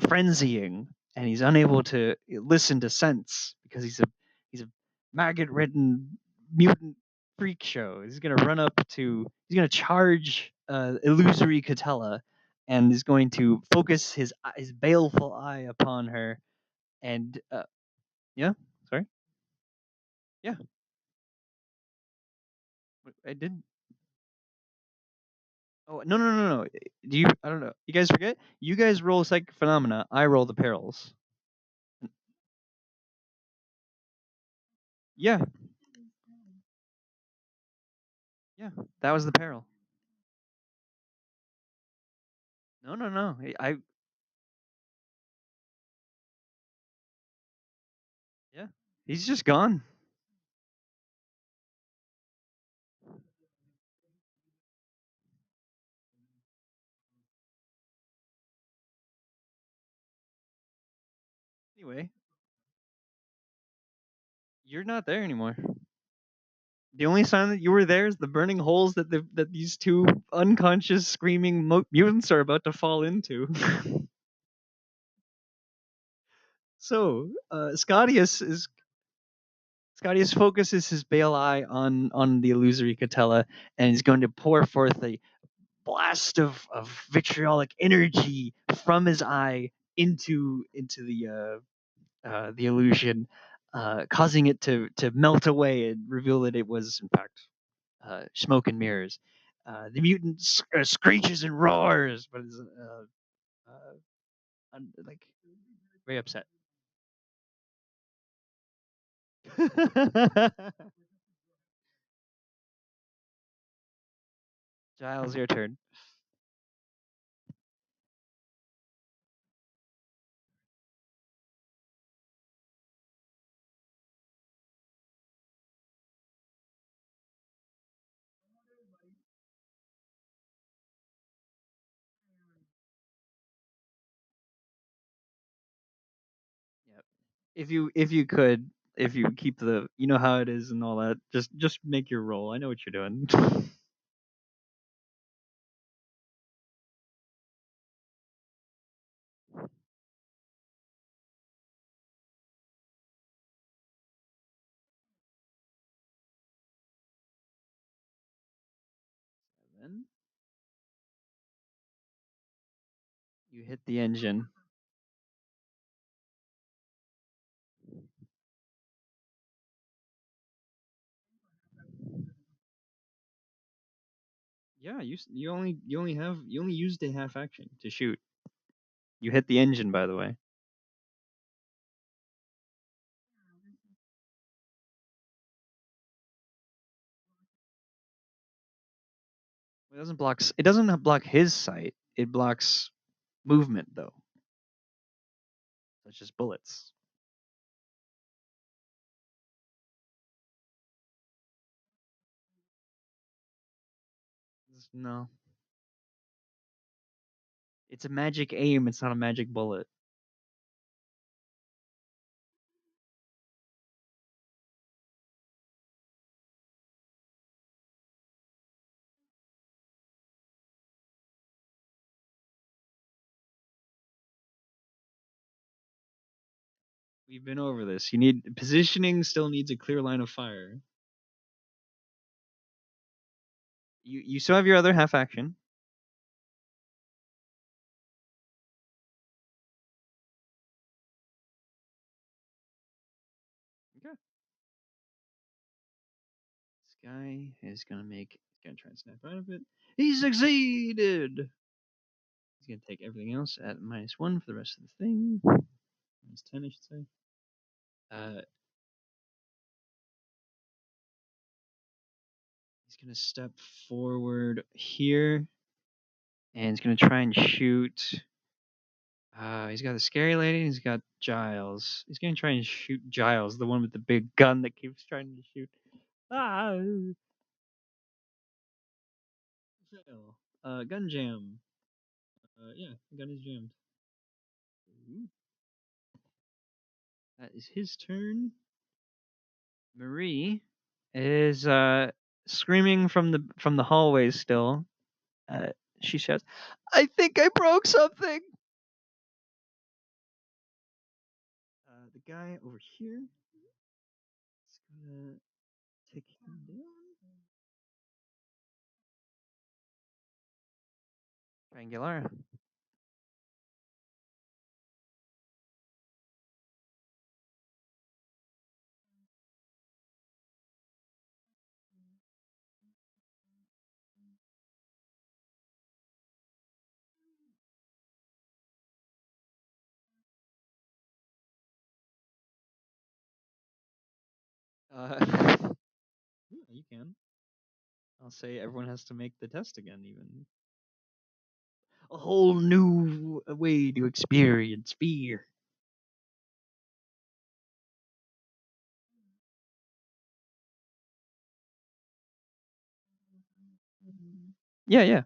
frenzying, and he's unable to listen to sense because he's a maggot-ridden mutant freak show. He's gonna run up to. He's gonna charge illusory Catella, and is going to focus his baleful eye upon her. And yeah, sorry, yeah, I did. Oh no! Do you? I don't know. You guys forget? You guys roll psychic phenomena. I roll the perils. Yeah, yeah. That was the peril. No. Yeah. He's just gone. Anyway, you're not there anymore. The only sign that you were there is the burning holes that that these two unconscious screaming mutants are about to fall into. So, Scottius focuses his bale eye on the illusory Catella, and he's going to pour forth a blast of vitriolic energy from his eye into the illusion, causing it to melt away and reveal that it was in fact smoke and mirrors. The mutant screeches and roars, but is like very upset. Giles, your turn. Yep. If you keep the, you know how it is and all that, just make your roll. I know what you're doing. 7. You hit the engine. Yeah, you only used a half action to shoot. You hit the engine, by the way. It doesn't block his sight. It blocks movement though, such as bullets. No, it's a magic aim. It's not a magic bullet. We've been over this. You need positioning. Still needs a clear line of fire. You still have your other half action. Okay. This guy is gonna He's gonna try and snap out of it. He succeeded. He's gonna take everything else at -1 for the rest of the thing. -10, I should say. He's gonna step forward here, and he's gonna try and shoot. He's got the scary lady. He's got Giles. He's gonna try and shoot Giles, the one with the big gun that keeps trying to shoot. Ah, fail. Gun jam. Yeah, gun is jammed. That is his turn. Marie is screaming from the hallway still. She shouts, "I think I broke something." The guy over here is gonna take him down. Triangular. Yeah, you can. I'll say everyone has to make the test again, even. A whole new way to experience fear. Yeah, yeah.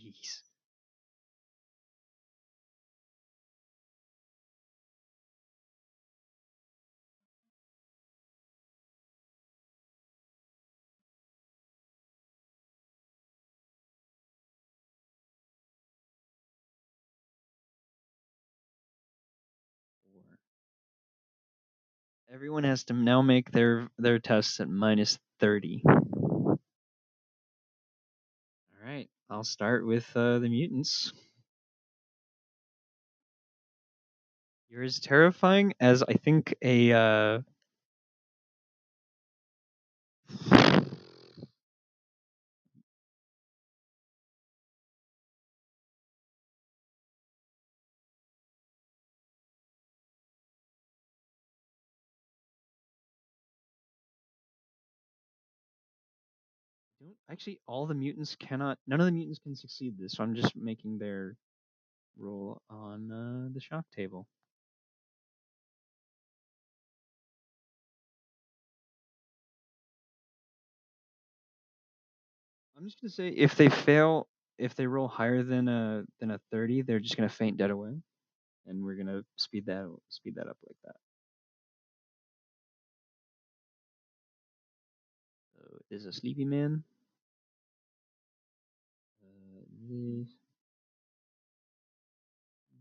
Jeez. Four. Everyone has to now make their tests at -30. All right, I'll start with the mutants. You're as terrifying as I think a. Don't actually all the mutants cannot. None of the mutants can succeed this, so I'm just making their roll on the shock table. I'm just gonna say if they fail, if they roll higher than a 30, they're just gonna faint dead away, and we're gonna speed that up like that. So it is a sleepy man.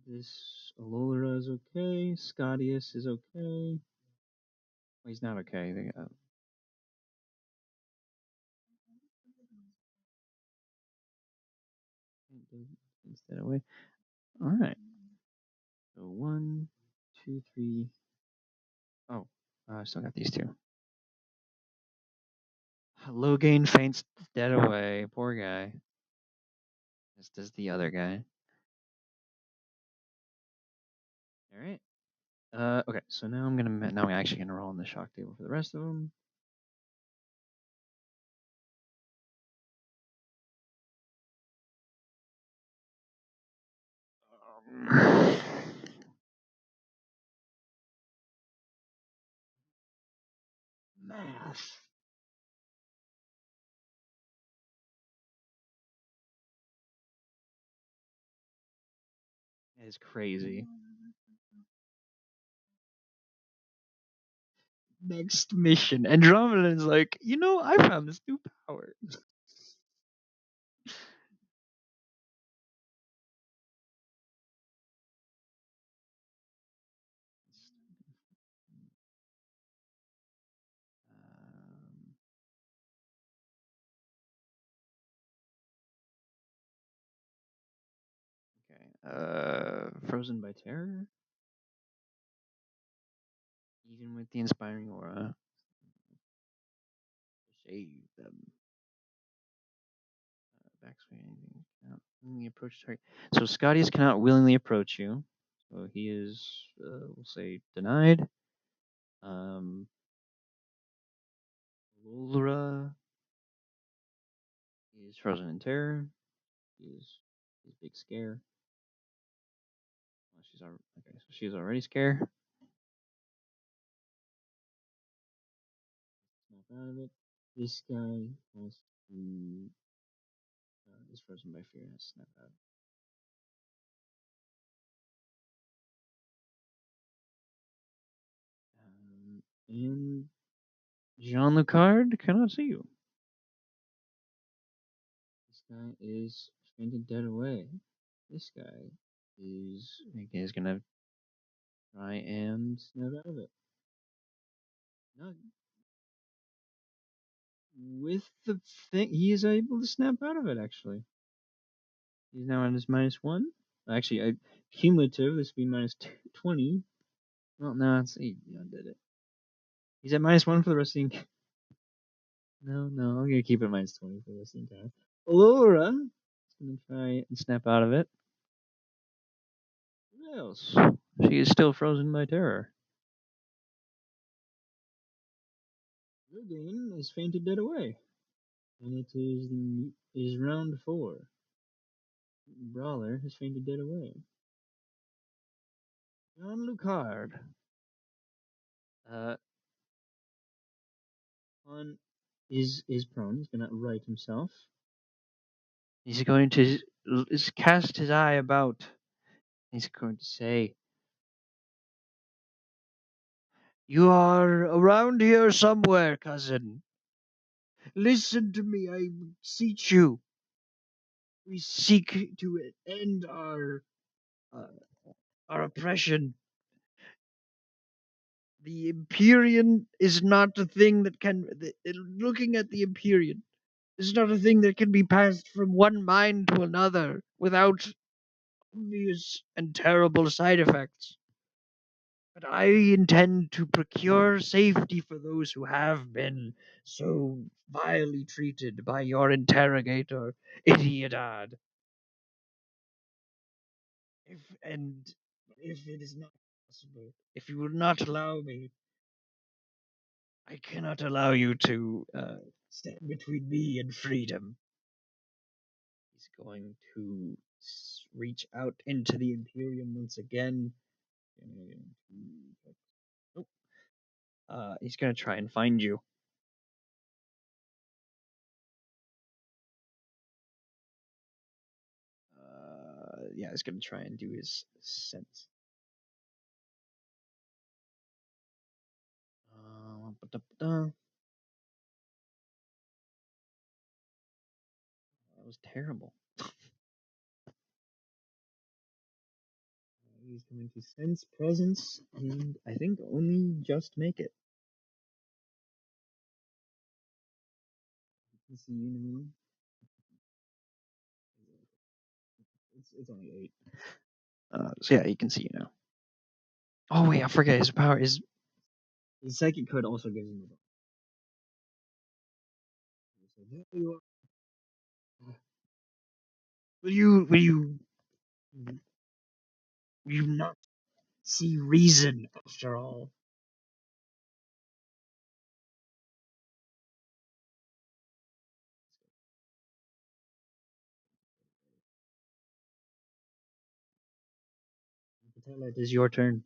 This Alola is okay. Scottius is okay. Well, he's not okay. They got. Instead away. All right. So 1, 2, 3. Oh, I still got these two. Logain faints dead away. Poor guy. As does the other guy. All right. Okay. So now now we're actually gonna roll on the shock table for the rest of them. Math. That is crazy. Next mission. Andromeda's like, I found this new power. Um, okay. Frozen by terror. Even with the inspiring aura, save them. Backswing. Cannot willingly approach target. So Scottius cannot willingly approach you. So he is, we'll say, denied. Lulra is frozen in terror. Is big scare. Well, okay. So she's already scared. Snap out of it. This guy has to is frozen by fear and has to snap out. And Jean Lucard cannot see you. This guy is fainted dead away. This guy is gonna try and snap out of it. No, with the thing, he is able to snap out of it. Actually, he's now on his -1. Actually, cumulative. This would be -20. Well, no, it's he did it. He's at -1 for the rest of the. No, I'm gonna keep it -20 for the rest of the time. Laura is going to try and snap out of it. What else? She is still frozen by terror. Regain is fainted dead away. And it is round 4. Brawler has fainted dead away. John Lucard. On is prone. He's gonna right himself. He's going to cast his eye about. He's going to say, "You are around here somewhere, cousin. Listen to me, I beseech you. We seek to end uh, our oppression. The Empyrean is not a thing that can. Looking at the Empyrean is not a thing that can be passed from one mind to another without obvious and terrible side effects. But I intend to procure safety for those who have been so vilely treated by your interrogator, Idiotad. If it is not possible, if you will not allow me, I cannot allow you to stand between me and freedom." He's going to reach out into the Imperium once again. He's going to try and find you. Yeah, he's going to try and do his sense. That was terrible. He's going to sense presence and I think only just make it. You can see you now. It's only 8. So yeah, you can see you now. Oh wait, I forget his power is his psychic code also gives him a bonus. So there you are. Will you not see reason after all? Patella, it is your turn.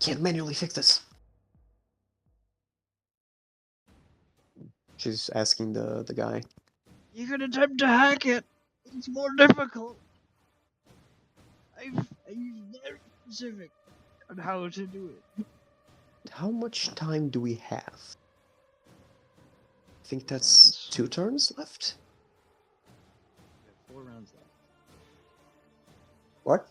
Can't manually fix this. She's asking the guy. You can attempt to hack it. It's more difficult. I'm very specific on how to do it. How much time do we have? I think that's Rounds. 2 turns left. You have 4 rounds left. What?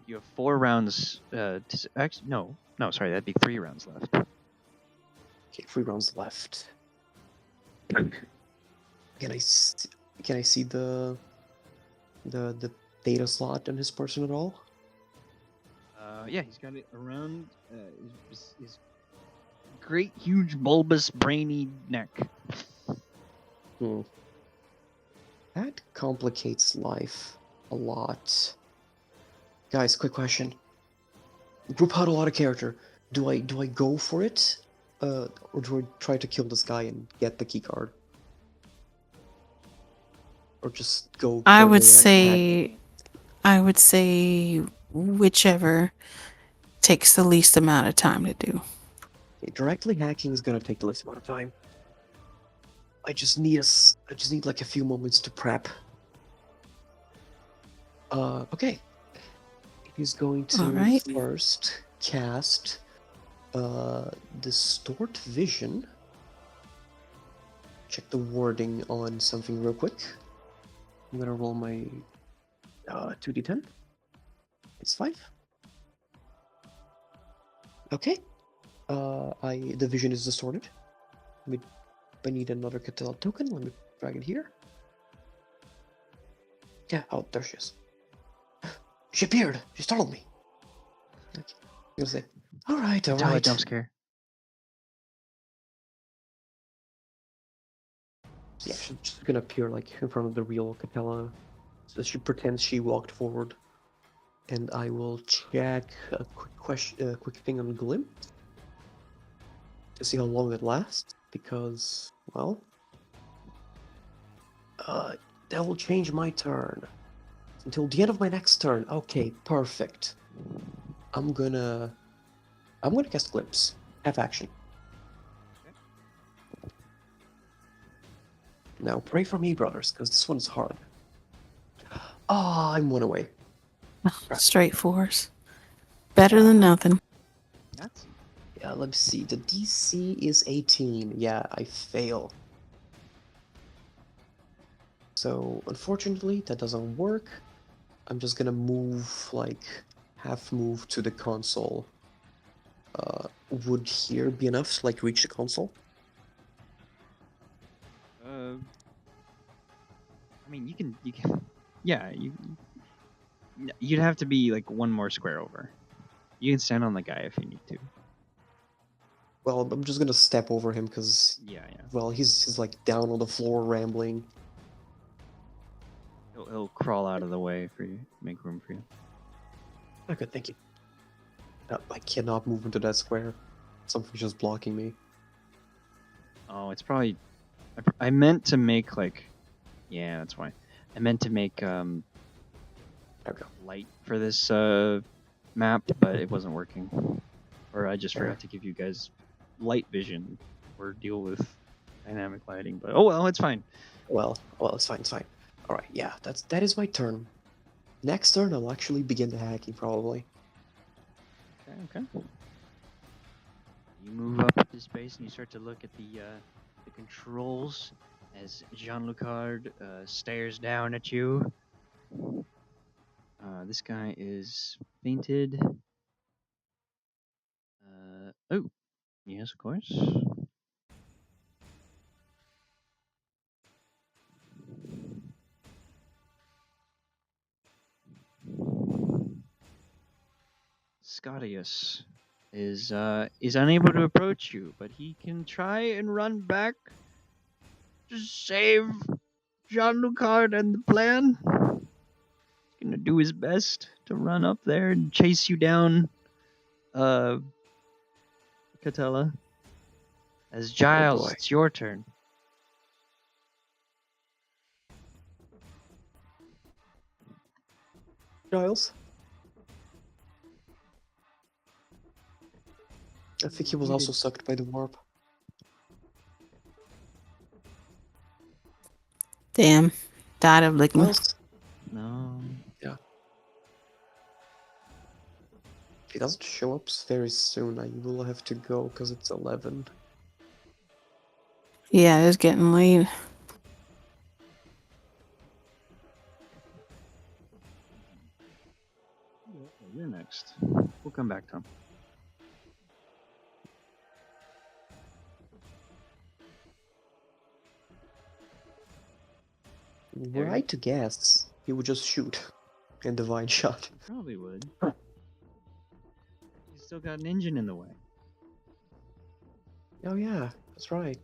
You have 4 rounds. No, sorry, that'd be 3 rounds left. Okay, 3 rounds left. Can I see the data slot on his person at all? Yeah, he's got it around his great, huge, bulbous, brainy neck. That complicates life a lot. Guys, quick question. Group huddle out of character. Do I go for it? Or do I try to kill this guy and get the keycard? Or just go I for would the say whichever takes the least amount of time to do. Okay, directly hacking is gonna take the least amount of time. I just need like a few moments to prep. Okay. He's going to Alright. first cast Distort Vision, check the wording on something real quick. I'm gonna roll my 2d10. It's 5. Okay. The vision is distorted. I need another Catella token. Let me drag it here. Yeah, oh, there she is. She appeared. She startled me. Okay. I'm gonna say, all right. Jump scare. Yeah, she's just gonna appear like in front of the real Catella. So she pretends she walked forward. And I will check a quick thing on Glimpse to see how long it lasts, because, well, that will change my turn until the end of my next turn. Okay, perfect. I'm gonna cast Glimpse. Have action. Now pray for me, brothers, because this one's hard. Ah, I'm 1 away. Straight fours. Better than nothing. That's Yeah, let's see. The DC is 18. Yeah, I fail. So, unfortunately, that doesn't work. I'm just gonna move, like, half move to the console. Would here be enough to, like, reach the console? I mean, you can, yeah, you'd have to be like one more square over. You can stand on the guy if you need to. Well, I'm just gonna step over him, because, Yeah. well, he's, like, down on the floor rambling. He'll crawl out of the way for you, make room for you. Okay, thank you. I cannot move into that square. Something's just blocking me. Oh, it's probably. I meant to make like. Yeah, that's why. I meant to make There we go. light for this map, but it wasn't working. Or I just forgot to give you guys light vision or deal with dynamic lighting. But oh well, it's fine. Well, it's fine, it's fine. Alright, yeah, that is my turn. Next turn, I'll actually begin the hacking, probably. Okay. You move up to space and you start to look at the controls as Jean-Lucard stares down at you. This guy is fainted. Oh, yes, of course. Scottius is unable to approach you, but he can try and run back to save Jean-Lucard and the plan. He's gonna do his best to run up there and chase you down, Catella. As Giles, boy. it's your turn. Giles? I think he was also sucked by the warp. Damn. Died of ligma. Giles? No. Yeah. If he doesn't show up very soon, I will have to go, because it's 11. Yeah, it's getting late. You're next. We'll come back, Tom. Were I to guess, he would just shoot and divine shot. Probably would. He's still got an engine in the way. Oh yeah, that's right.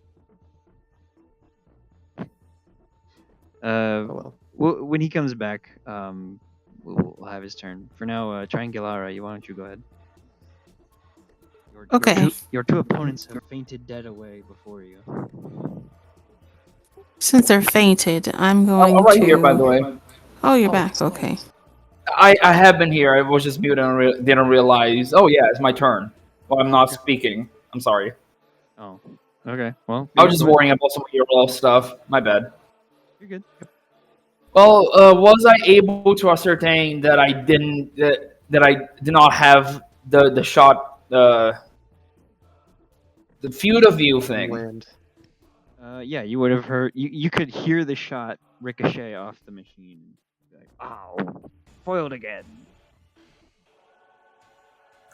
Oh well. When he comes back, we'll have his turn. For now, Triangulara, why don't you go ahead? Okay. Your two opponents have fainted dead away before you. Since they're fainted, I'm going I'm right to... here, by the way. Oh, you're back. Okay. I have been here. I was just muted and didn't realize. Oh yeah, it's my turn. Well, I'm not speaking. I'm sorry. Oh, okay. Well, I was just worrying about some real stuff. My bad. You're good. Well, was I able to ascertain that I didn't that I did not have the shot the field of view thing? Land. Yeah, you would have heard. You could hear the shot ricochet off the machine. Like, ow, foiled again.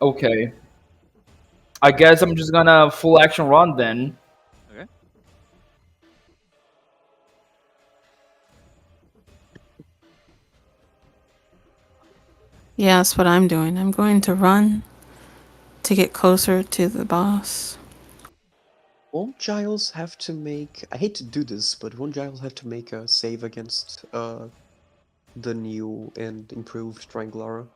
Okay. I guess I'm just gonna full action run then. Okay. Yeah, that's what I'm doing. I'm going to run to get closer to the boss. Won't Giles have to make? I hate to do this, but won't Giles have to make a save against the new and improved Strangler?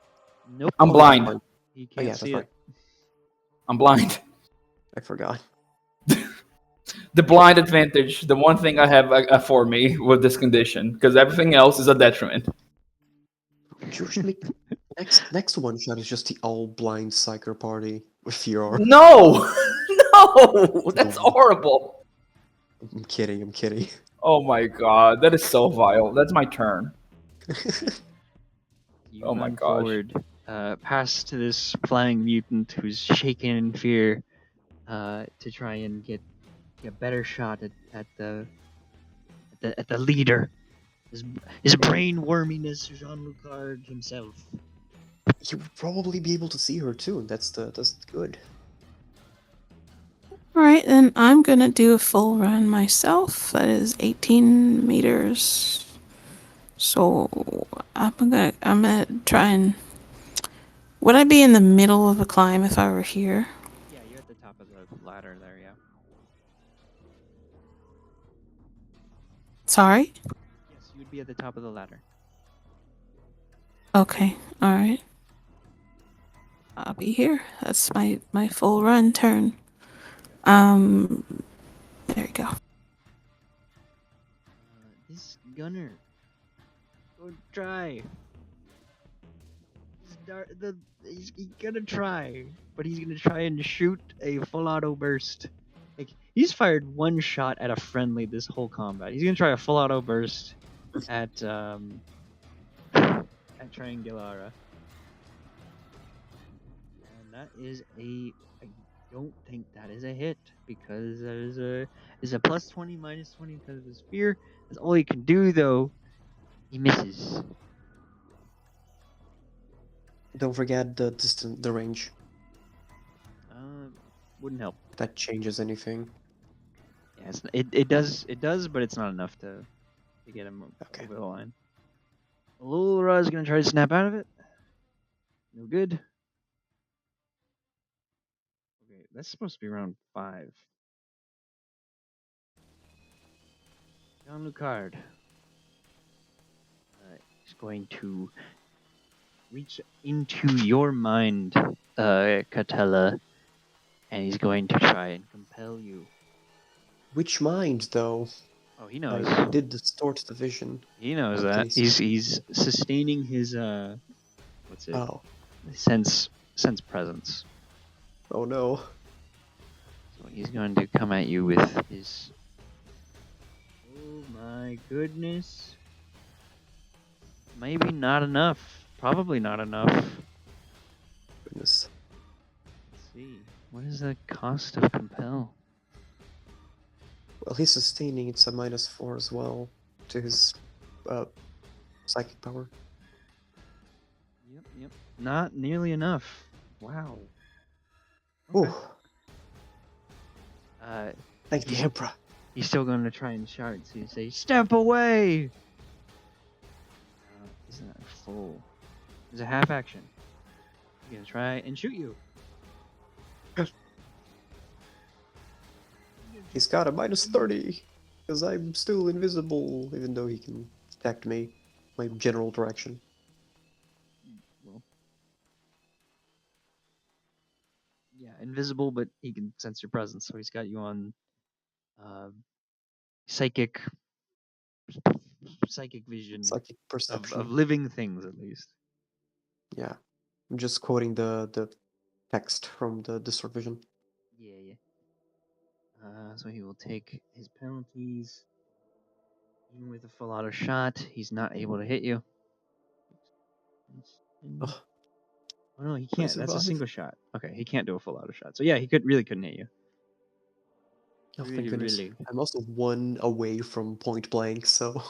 Nope. I'm Oh, yeah, blind. fine. He Oh can't yeah, see that's it. right. I'm blind. I forgot. The blind advantage, the one thing I have for me with this condition, because everything else is a detriment. George, make next one shot is just the all blind psyker party with Fior. No, no, that's horrible. I'm kidding. I'm kidding. Oh my god, that is so vile. That's my turn. You Oh my run gosh. forward, past this flying mutant who's shaking in fear, to try and get a better shot at the leader. His brain worminess, Jean Lucard himself. You would probably be able to see her too, and that's good. All right, then I'm gonna do a full run myself. That is 18 meters. So I'm gonna try and. Would I be in the middle of a climb if I were here? Yeah, you're at the top of the ladder there. Yeah. Sorry. Yes, you would be at the top of the ladder. Okay. All right. I'll be here. That's my full run turn. There you go. This gunner. Go try. He's gonna try, but he's gonna try and shoot a full auto burst. Like he's fired one shot at a friendly this whole combat. He's gonna try a full auto burst at Triangulara, and that is a. I don't think that is a hit because that is a plus 20 minus 20 because of his fear. That's all he can do though. He misses. Don't forget the range. Wouldn't help. If that changes anything. Yeah, it does, but it's not enough to get him Okay. over the line. Lulra is gonna try to snap out of it. No good. Okay, that's supposed to be round 5. John Lucard. He's going to reach into your mind, Catella, and he's going to try and compel you. Which mind, though? Oh, he knows. I did distort the vision. He knows Okay, that. so- He's sustaining his what's it? Oh. Sense presence. Oh no. So he's going to come at you with his. Oh my goodness. Maybe not enough. Probably not enough. Goodness. Let's see. What is the cost of compel? Well, he's sustaining. It's a -4 as well to his psychic power. Yep. Not nearly enough. Wow. Okay. Uh, Thank the Emperor. he's still going to try and shout. So you say, "Step away!" Isn't that full? It's a half action. He's gonna try and shoot you. He's got a -30 because I'm still invisible, even though he can detect me, my general direction. Well, yeah, invisible, but he can sense your presence. So he's got you on psychic vision Psychic of perception. living things, at least. Yeah. I'm just quoting the text from the distort vision. Yeah. So he will take his penalties. Even with a full auto shot, he's not able to hit you. Ugh. Oh no, he I can't. That's a survive. single shot. Okay, he can't do a full auto shot. So yeah, he really couldn't hit you. Oh, thank Really, goodness. really. I'm also 1 away from point blank, so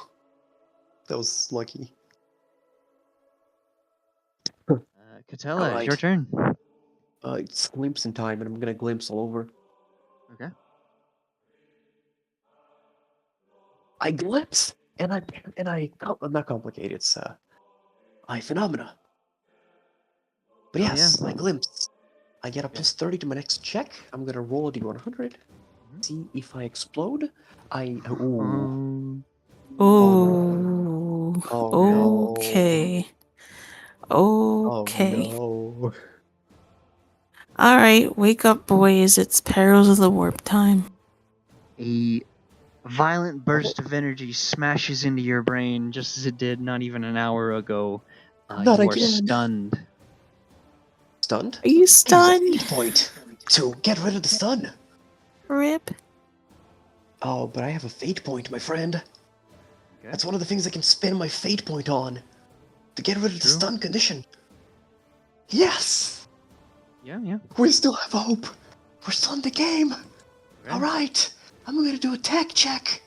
that was lucky. Catella, it's your Alright. turn. It's glimpse in time, and I'm gonna glimpse all over. Okay. I glimpse, and not complicated. It's phenomena. But Oh, yeah. yes, I glimpse. I get a plus 30 to my next check. I'm gonna roll a d100. See if I explode. Ooh. Um, Oh, Oh, Oh no. okay. Oh Okay. no. All right, wake up, boys. It's perils of the warp time. a violent burst of energy smashes into your brain just as it did not even an hour ago. Not You are again. stunned. Stunned? Are you Use a stunned? fate point to get rid of the stun. Rip. Oh, but I have a fate point, my friend. Okay. That's one of the things I can spend my fate point on. To get rid of the True. stun condition. Yes! Yeah, yeah. We still have hope. We're still in the game. Okay. Alright. I'm gonna do a tech check.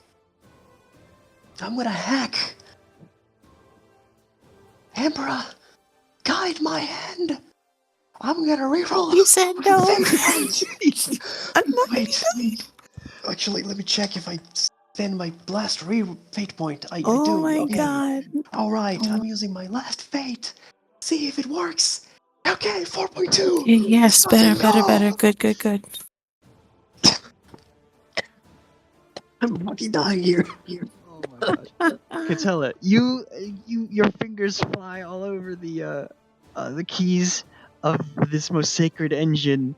I'm gonna hack. Emperor, guide my hand. I'm gonna reroll. You said my no. fate point. I'm not. Wait. Actually, let me check if I spend my last fate point. I Oh do. my Okay. god. Alright, I'm using my last fate. See if it works. Okay, 4.2. Yes, This doesn't better. go. Good. I'm fucking dying here. Oh my gosh. Catella, your fingers fly all over the keys of this most sacred engine.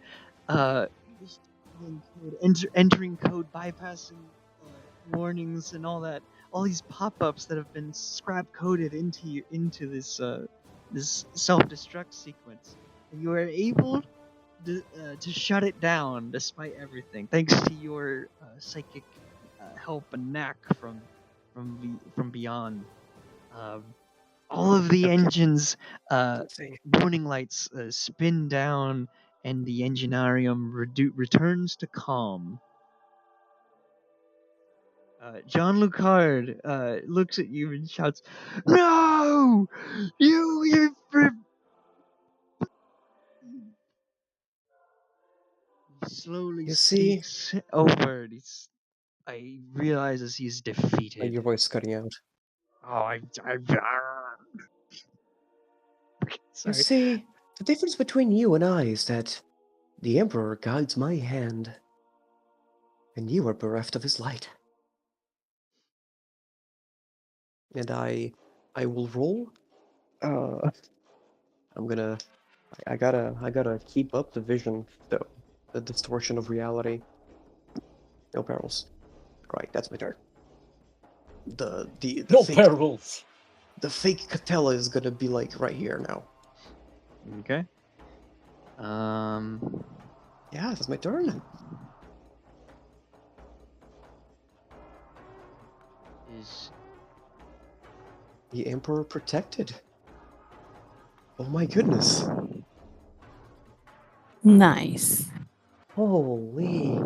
Just entering code, bypassing warnings and all that. All these pop-ups that have been scrap coded into this self-destruct sequence, and you are able to shut it down despite everything, thanks to your psychic help and knack from beyond. Um, all of the Okay. engines Let's see. warning lights spin down, and the enginarium returns to calm. John Lucard looks at you and shouts, "No! You He slowly You see, speaks over. I realizes he's defeated. your voice is cutting out. Oh, I You sorry. see, the difference between you and I is that the Emperor guides my hand, and you are bereft of his light. And I will roll. I'm gonna. I gotta keep up the vision, though. The distortion of reality. No perils. Right, that's my turn. The No fake perils. the fake Catella is gonna be like right here now. Okay. Yeah, that's my turn. Is The Emperor protected. Oh my goodness. Nice. Holy.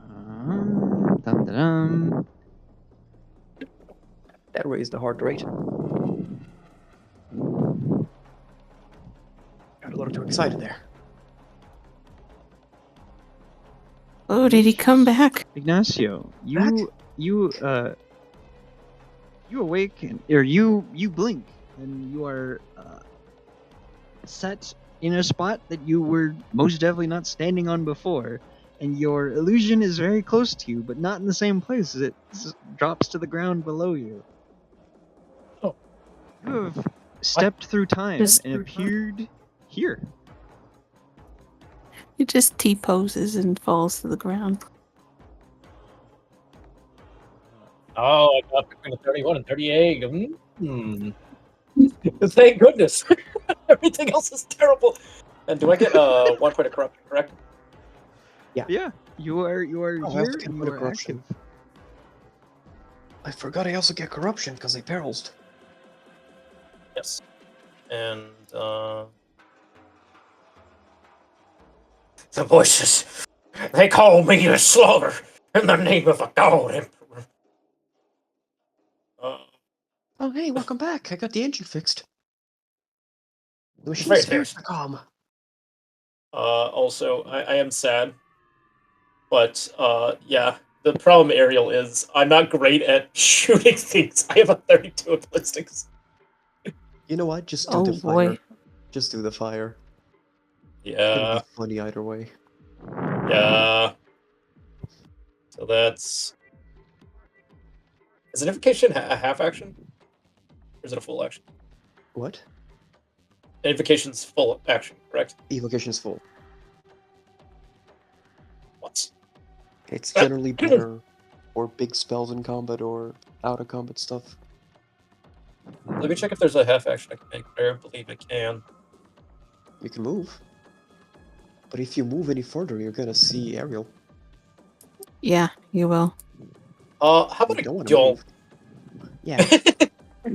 dum dum dum. That raised the heart rate. Got a little too excited there. Oh, did he come back? Ignacio, Back? you awaken, or you blink, and you are set in a spot that you were most definitely not standing on before, and your illusion is very close to you, but not in the same place as it drops to the ground below you. Oh. You have stepped through time Just- and appeared here. He just T-poses and falls to the ground. Oh, I got between a 31 and 38. Thank goodness. Everything else is terrible. And do I get 1 point of corruption, correct? Yeah, you are Oh, I also here. get a You bit of are corruption. active. I forgot I also get corruption because I perils. Yes. And The voices. They call me to slaughter in the name of a god emperor. Oh, hey, welcome back. I got the engine fixed. The Very machine's spirits nice. are calm. Also, I am sad. But, yeah. The problem, Ariel, is I'm not great at shooting things. I have a 32 in ballistics. You know what? Just do Oh the fire. boy. Just do the fire. It's Yeah. gonna be funny either way. Yeah. So that's... Is Invocation a half action? Or is it a full action? What? Invocation's full action, correct? Evocation's full. What? It's generally better for big spells in combat or out of combat stuff. Let me check if there's a half action I can make. I believe I can. You can move. But if you move any further, you're gonna see Ariel. Yeah, you will. How You about I don't want to don't? move. Yeah.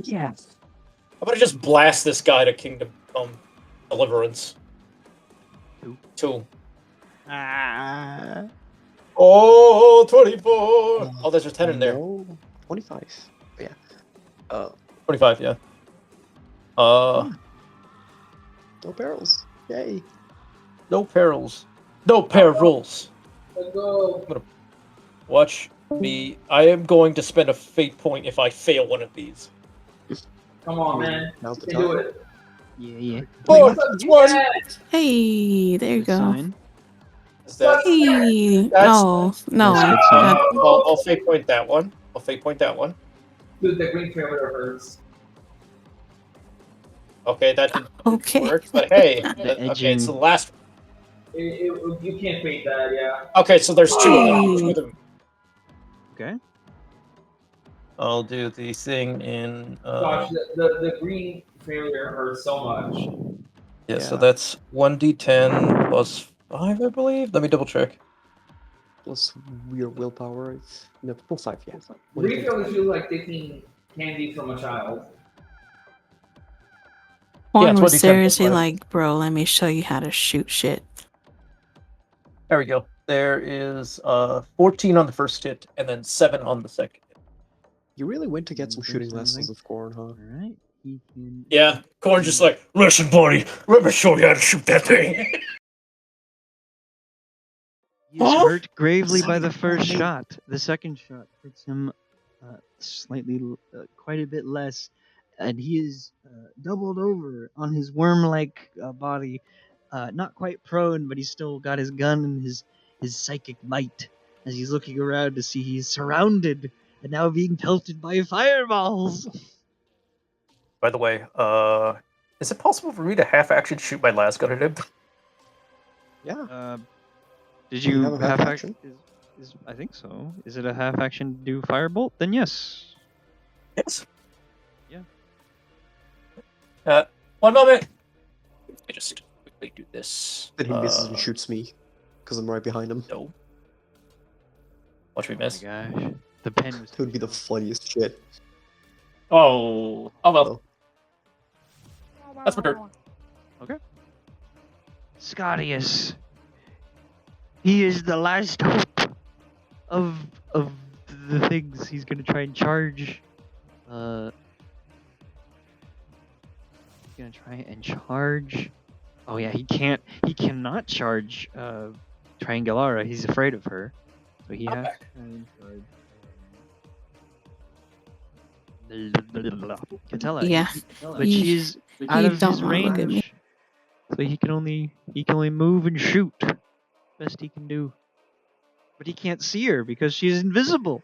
Yeah. How about I just blast this guy to Kingdom Come Deliverance? Two. Ah. Oh, 24! Oh, there's a 10 in there. No, 25. But yeah. 25, yeah. No barrels. Yay. No perils. No perils. Let's go. I'm gonna watch me. I am going to spend a fate point if I fail one of these. Come on, man. Now's the You can do time. it. Yeah. Oh, 20! Hey, there you Good go. sign. Is that... Hey. That's- Oh no. That's good sign. I'll fate point that one. I'll fate point that one. Dude, the green trailer hurts. Okay, that didn't Okay. work, but hey. The Okay, edging. it's the last. You can't fake that, yeah. Okay, so there's two of them. Hey. Two of them. Okay. I'll do the thing in. Gosh, the green failure hurts so much. Yeah, so Yeah. that's 1d10 plus 5, I believe. Let me double check. Plus your willpower. No, plus 5, yeah. Green failure feels like taking candy from a child. Juan it's was 1d10 seriously plus five. like, bro, let me show you how to shoot shit. There we go. There is 14 on the first hit, and then 7 on the second hit. You really went to get some shooting Something. lessons of Corn, huh? All right. He can. Yeah, Corn's just like, listen, buddy, let me show you how to shoot that thing. He is hurt gravely by the first shot. The second shot hits him slightly, quite a bit less, and he is doubled over on his worm-like body, not quite prone, but he's still got his gun and his psychic might as he's looking around to see he's surrounded and now being pelted by fireballs. By the way, is it possible for me to half-action shoot my last gun at him? Yeah. Did Do you you have a half half action? I think so. Is it a half action to do firebolt? Then yes. Yes. Yeah. 1 moment. Let me just quickly do this. Then he misses and shoots me. Because I'm right behind him. No. Watch me miss. Oh my gosh. The pen was. It would be the funniest shit. Oh. Oh well. That's my turn. Okay. Scottius. He is the last hope of the things he's gonna try and charge. He's gonna try and charge. Oh yeah, he cannot charge Triangulara. He's afraid of her. So he has to try and charge Catella. Yeah. But she's out of his range. So he can only move and shoot. Best he can do. But he can't see her because she's invisible.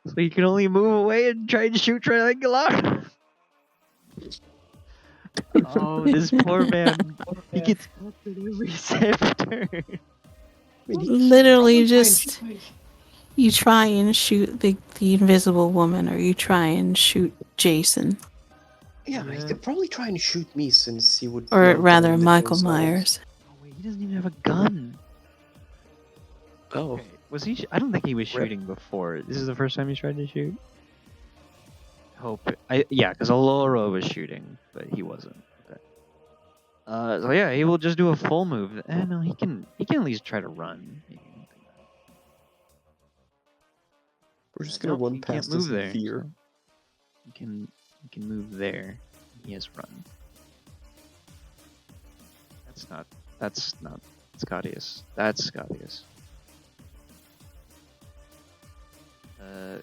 So he can only move away and try and shoot Triangular. Oh, this poor man. He gets fucked at every sector. Literally just you try and shoot the invisible woman or you try and shoot Jason. Yeah, he could probably try and shoot me since he would. Or want to rather end it Michael himself. Myers. Oh, wait, he doesn't even have a gun. Oh. Okay, was he? I don't think he was Rip. shooting before. This is the first time he's tried to shoot. Hope. Yeah, because Alora was shooting, but he wasn't. Okay. So yeah, he will just do a full move. No, he can at least try to run. We're just gonna run he can't past move this in there. fear. So he can move there. He has run. That's not Scottius. That's Scottius. Wow.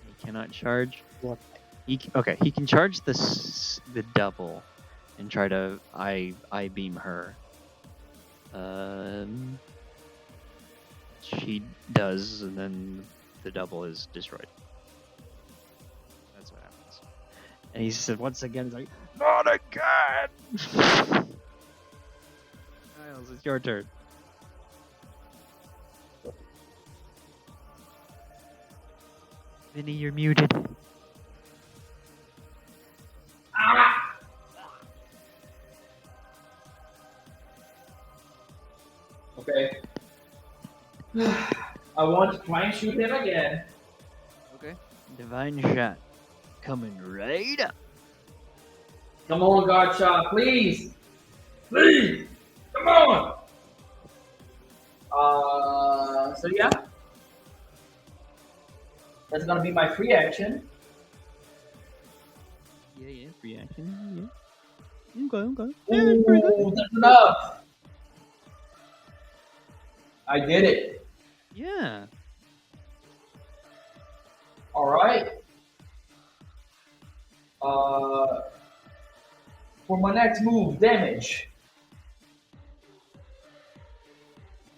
He cannot charge. What? He can charge the double and try to I beam her. She does, and then the double is destroyed. That's what happens. And he said once again, he's like, "Not again!" Miles, it's your turn. Vinny, you're muted. Okay. I want to try and shoot him again. Okay. Divine shot. Coming right up. Come on, God shot, please. Please. Come on. So yeah. That's gonna be my free action. Yeah, free action. Yeah. Okay. Yeah, that's pretty good. Ooh, that's enough. I did it. Yeah. All right. For my next move, damage.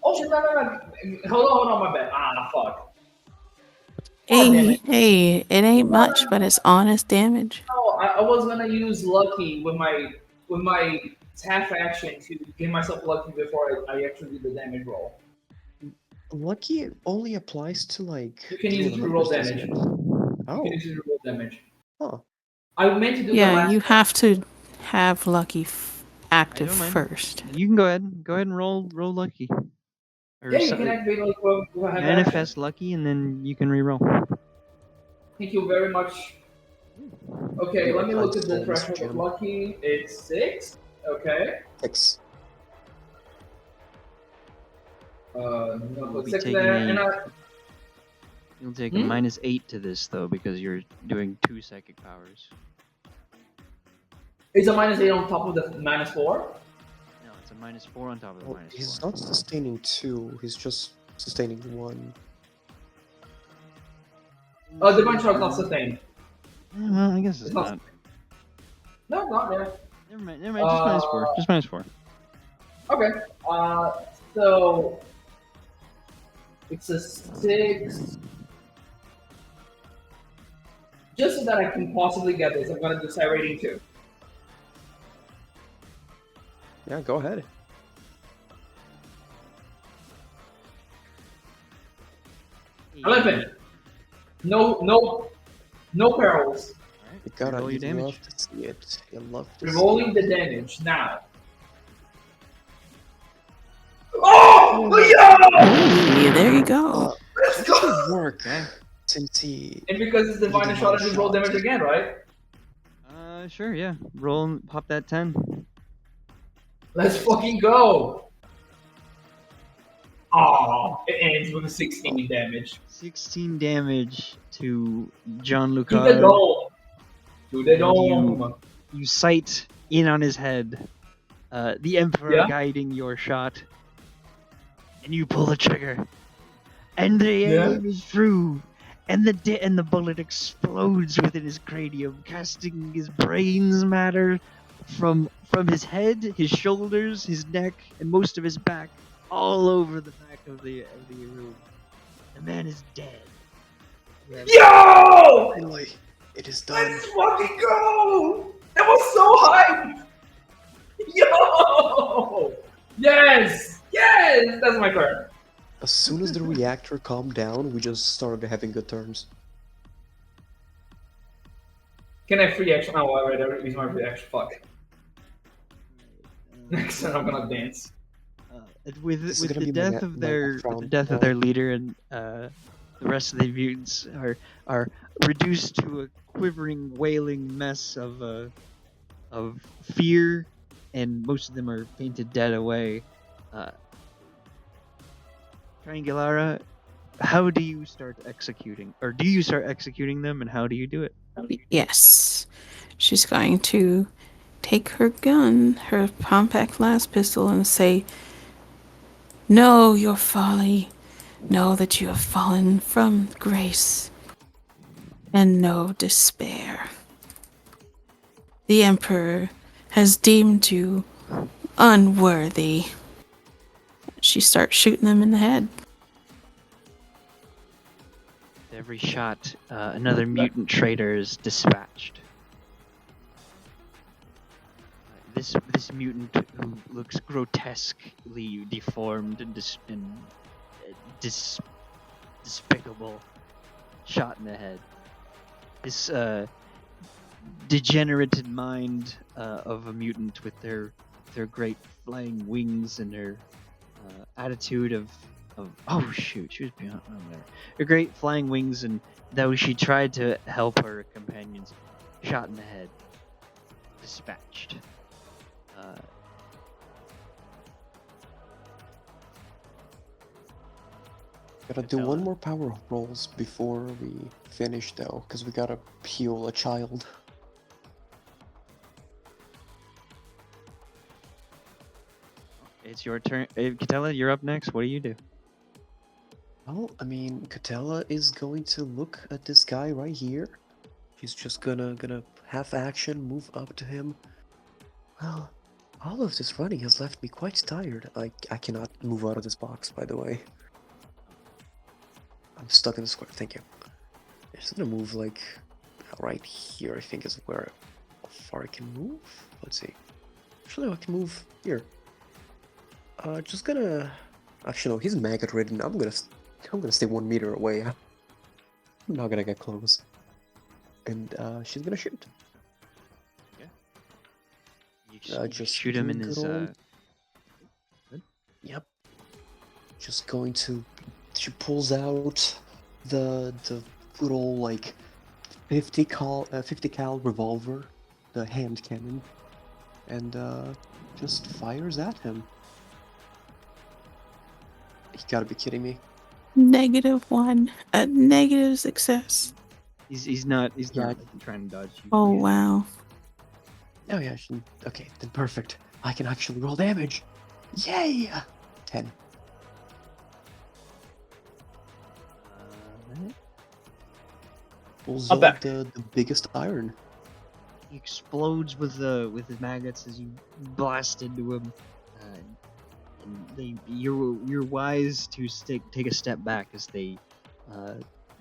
Oh shit! No. Hold on, my bad. Fuck. Oh, damn it. Hey, it ain't much, but it's honest damage. No, I was gonna use lucky with my half action to give myself lucky before I actually do the damage roll. Lucky only applies to like. You can use it to roll numbers, damage. doesn't it? You Oh. can use it to roll damage. Huh. I meant to do the Yeah, last. you have to have lucky active I don't mind. first. You can go ahead and roll lucky. Or Yeah, you can activate like what have manifest lucky, and then you can reroll. Thank you very much. Okay, You let me look at the understand, Mr. threshold of Jim. lucky. It's 6. Okay. 6. I'm gonna We'll put be 6 taking there, a- and You'll take a -8 to this though because you're doing 2 psychic powers. it's a -8 on top of the -4. No, it's a -4 on top of the Well, he's -4. not sustaining 2, he's just sustaining 1. Divine Shock's not sustained. Well, I guess it's It's not- not. No, not there. Never mind. Just -4. Just -4. Okay. So it's a 6. Just so that I can possibly get this, I'm gonna do psi rating 2. Yeah, go ahead. Eleven. No perils. You gotta Roll your damage. love to see it. You love to see Rolling the damage now. Oh, yeah! Yeah, there you go. Let's it. go! It should work Okay. since he. And because it's divine Divine shot, I just roll shot. damage again, right? Sure, yeah. Roll and pop that 10. Let's fucking go! Oh, it ends with a 16 damage. 16 damage to John To the Lucas. dome. To the And dome. You sight in on his head, the Emperor Yeah? guiding your shot, and you pull the trigger, and the Yeah? aim is through, and the bullet explodes within his cranium, casting his brains matter from his head, his shoulders, his neck, and most of his back all over the back of the room. The man is dead. Yo! Finally, it is done. Let's fucking go! That was so hype! Yo! Yes! Yes! That's my turn. As soon as the reactor calmed down, we just started having good turns. Can I free action? Oh, I already used my free action. Fuck. Next time I'm gonna dance. With This is the gonna be death my of their last round. leader and The rest of the mutants are reduced to a quivering, wailing mess of fear, and most of them are fainted dead away. Triangulara, how do you start executing, or do you start executing them, and how do you do it? Yes. She's going to take her gun, her compact glass pistol, and say, "Know your folly. Know that you have fallen from grace. And know despair. The Emperor has deemed you unworthy." She starts shooting them in the head. Every shot, another mutant traitor is dispatched. This mutant who looks grotesquely deformed and despicable, shot in the head. This degenerated mind of a mutant with their great flying wings and their attitude of oh shoot, she was beyond there. Her great flying wings, and though she tried to help her companions, shot in the head, dispatched. Gotta do one more power rolls before we finish, though, because we gotta heal a child. It's your turn. Catella, you're up next. What do you do? Well, I mean, Catella is going to look at this guy right here. He's just gonna have action, move up to him. Well, all of this running has left me quite tired. I cannot move out of this box, by the way. I'm stuck in the square. Thank you. I'm just gonna move like right here. I think is where how far I can move. Let's see. Actually, I can move here. Just gonna. Actually, no. He's maggot ridden. I'm gonna stay 1 meter away. I'm not gonna get close. And she's gonna shoot. You just shoot him in his. Good. Yep. Just going to. She pulls out the little like 50 cal revolver, the hand cannon, and just fires at him. You gotta be kidding me. -1. A negative success. He's not trying to dodge you. Oh, wow. Oh yeah, okay, then perfect. I can actually roll damage. Yay! 10. Pulls out the biggest iron. He explodes with his maggots as you blast into him. And you're wise to take a step back as the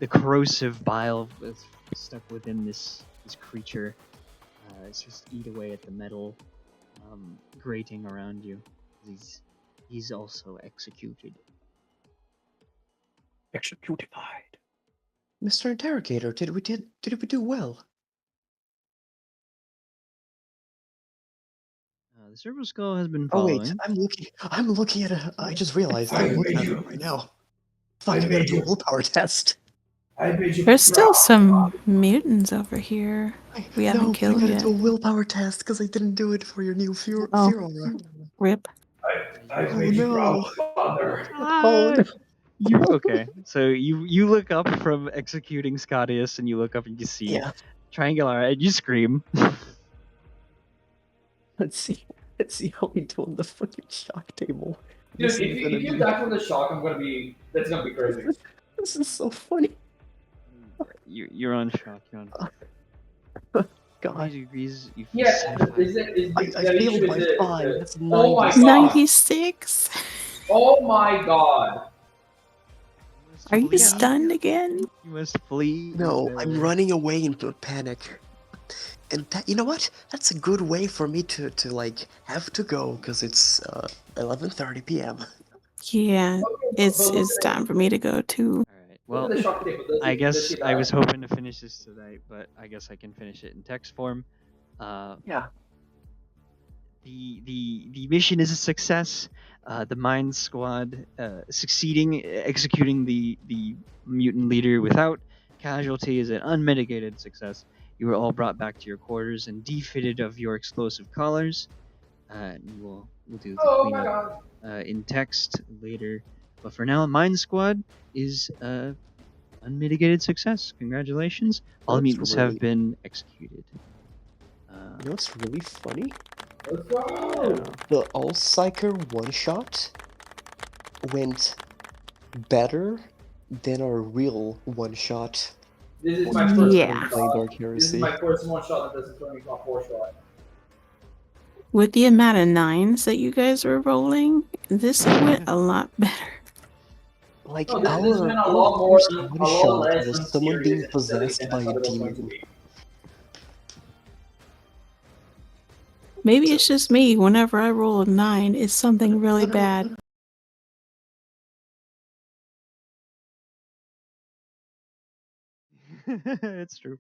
corrosive bile that's stuck within this creature. It's just eat away at the metal grating around you. He's also executed. Executified. Mr. Interrogator, did we do well? The servo skull has been Oh following. wait, I'm looking at it. I just realized I'm looking at it right now. I'm gonna do a willpower test. There's still some mutants over here we haven't killed I yet. gotta do a willpower test because I didn't do it for your new fear aura. Rip. Oh no! Oh no! Okay, so you look up from executing Scottius, and you look up and you see Triangular, and you scream. Let's see how we do on the fucking shock table. Dude, if you die from the shock, that's gonna be crazy. This is so funny. You're on shock. You're on shock. God. Degrees, you Yeah, I failed by 5. That's 96. Oh my God. 96? Oh my God. Are you stunned again? You must flee. No, I'm running away in panic. And you know what? That's a good way for me to like have to go because it's 11:30 p.m. Yeah, it's time for me to go too. Well, I guess I was hoping to finish this tonight, but I guess I can finish it in text form. Yeah. The mission is a success. the Mind Squad succeeding executing the mutant leader without casualty is an unmitigated success. You were all brought back to your quarters and defitted of your explosive collars. And we'll do the cleanup in text later. But for now, Mind Squad is unmitigated success. Congratulations! All the That's mutants really- have been executed. You know what's really funny? Let's go! The All Psyker one shot went better than our real one shot. This is when my we first first Yeah. started playing Dark This is Heresy. my first one shot that doesn't turn into a 4 shot. With the amount of 9s that you guys were rolling, this went a lot better. Like No, this our went a lot more, first a one lot shot less was someone unserious being and silly possessed than by I thought a it was going to demon. be. Maybe it's just me. Whenever I roll a 9, it's something really bad. It's true.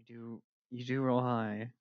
You do roll high.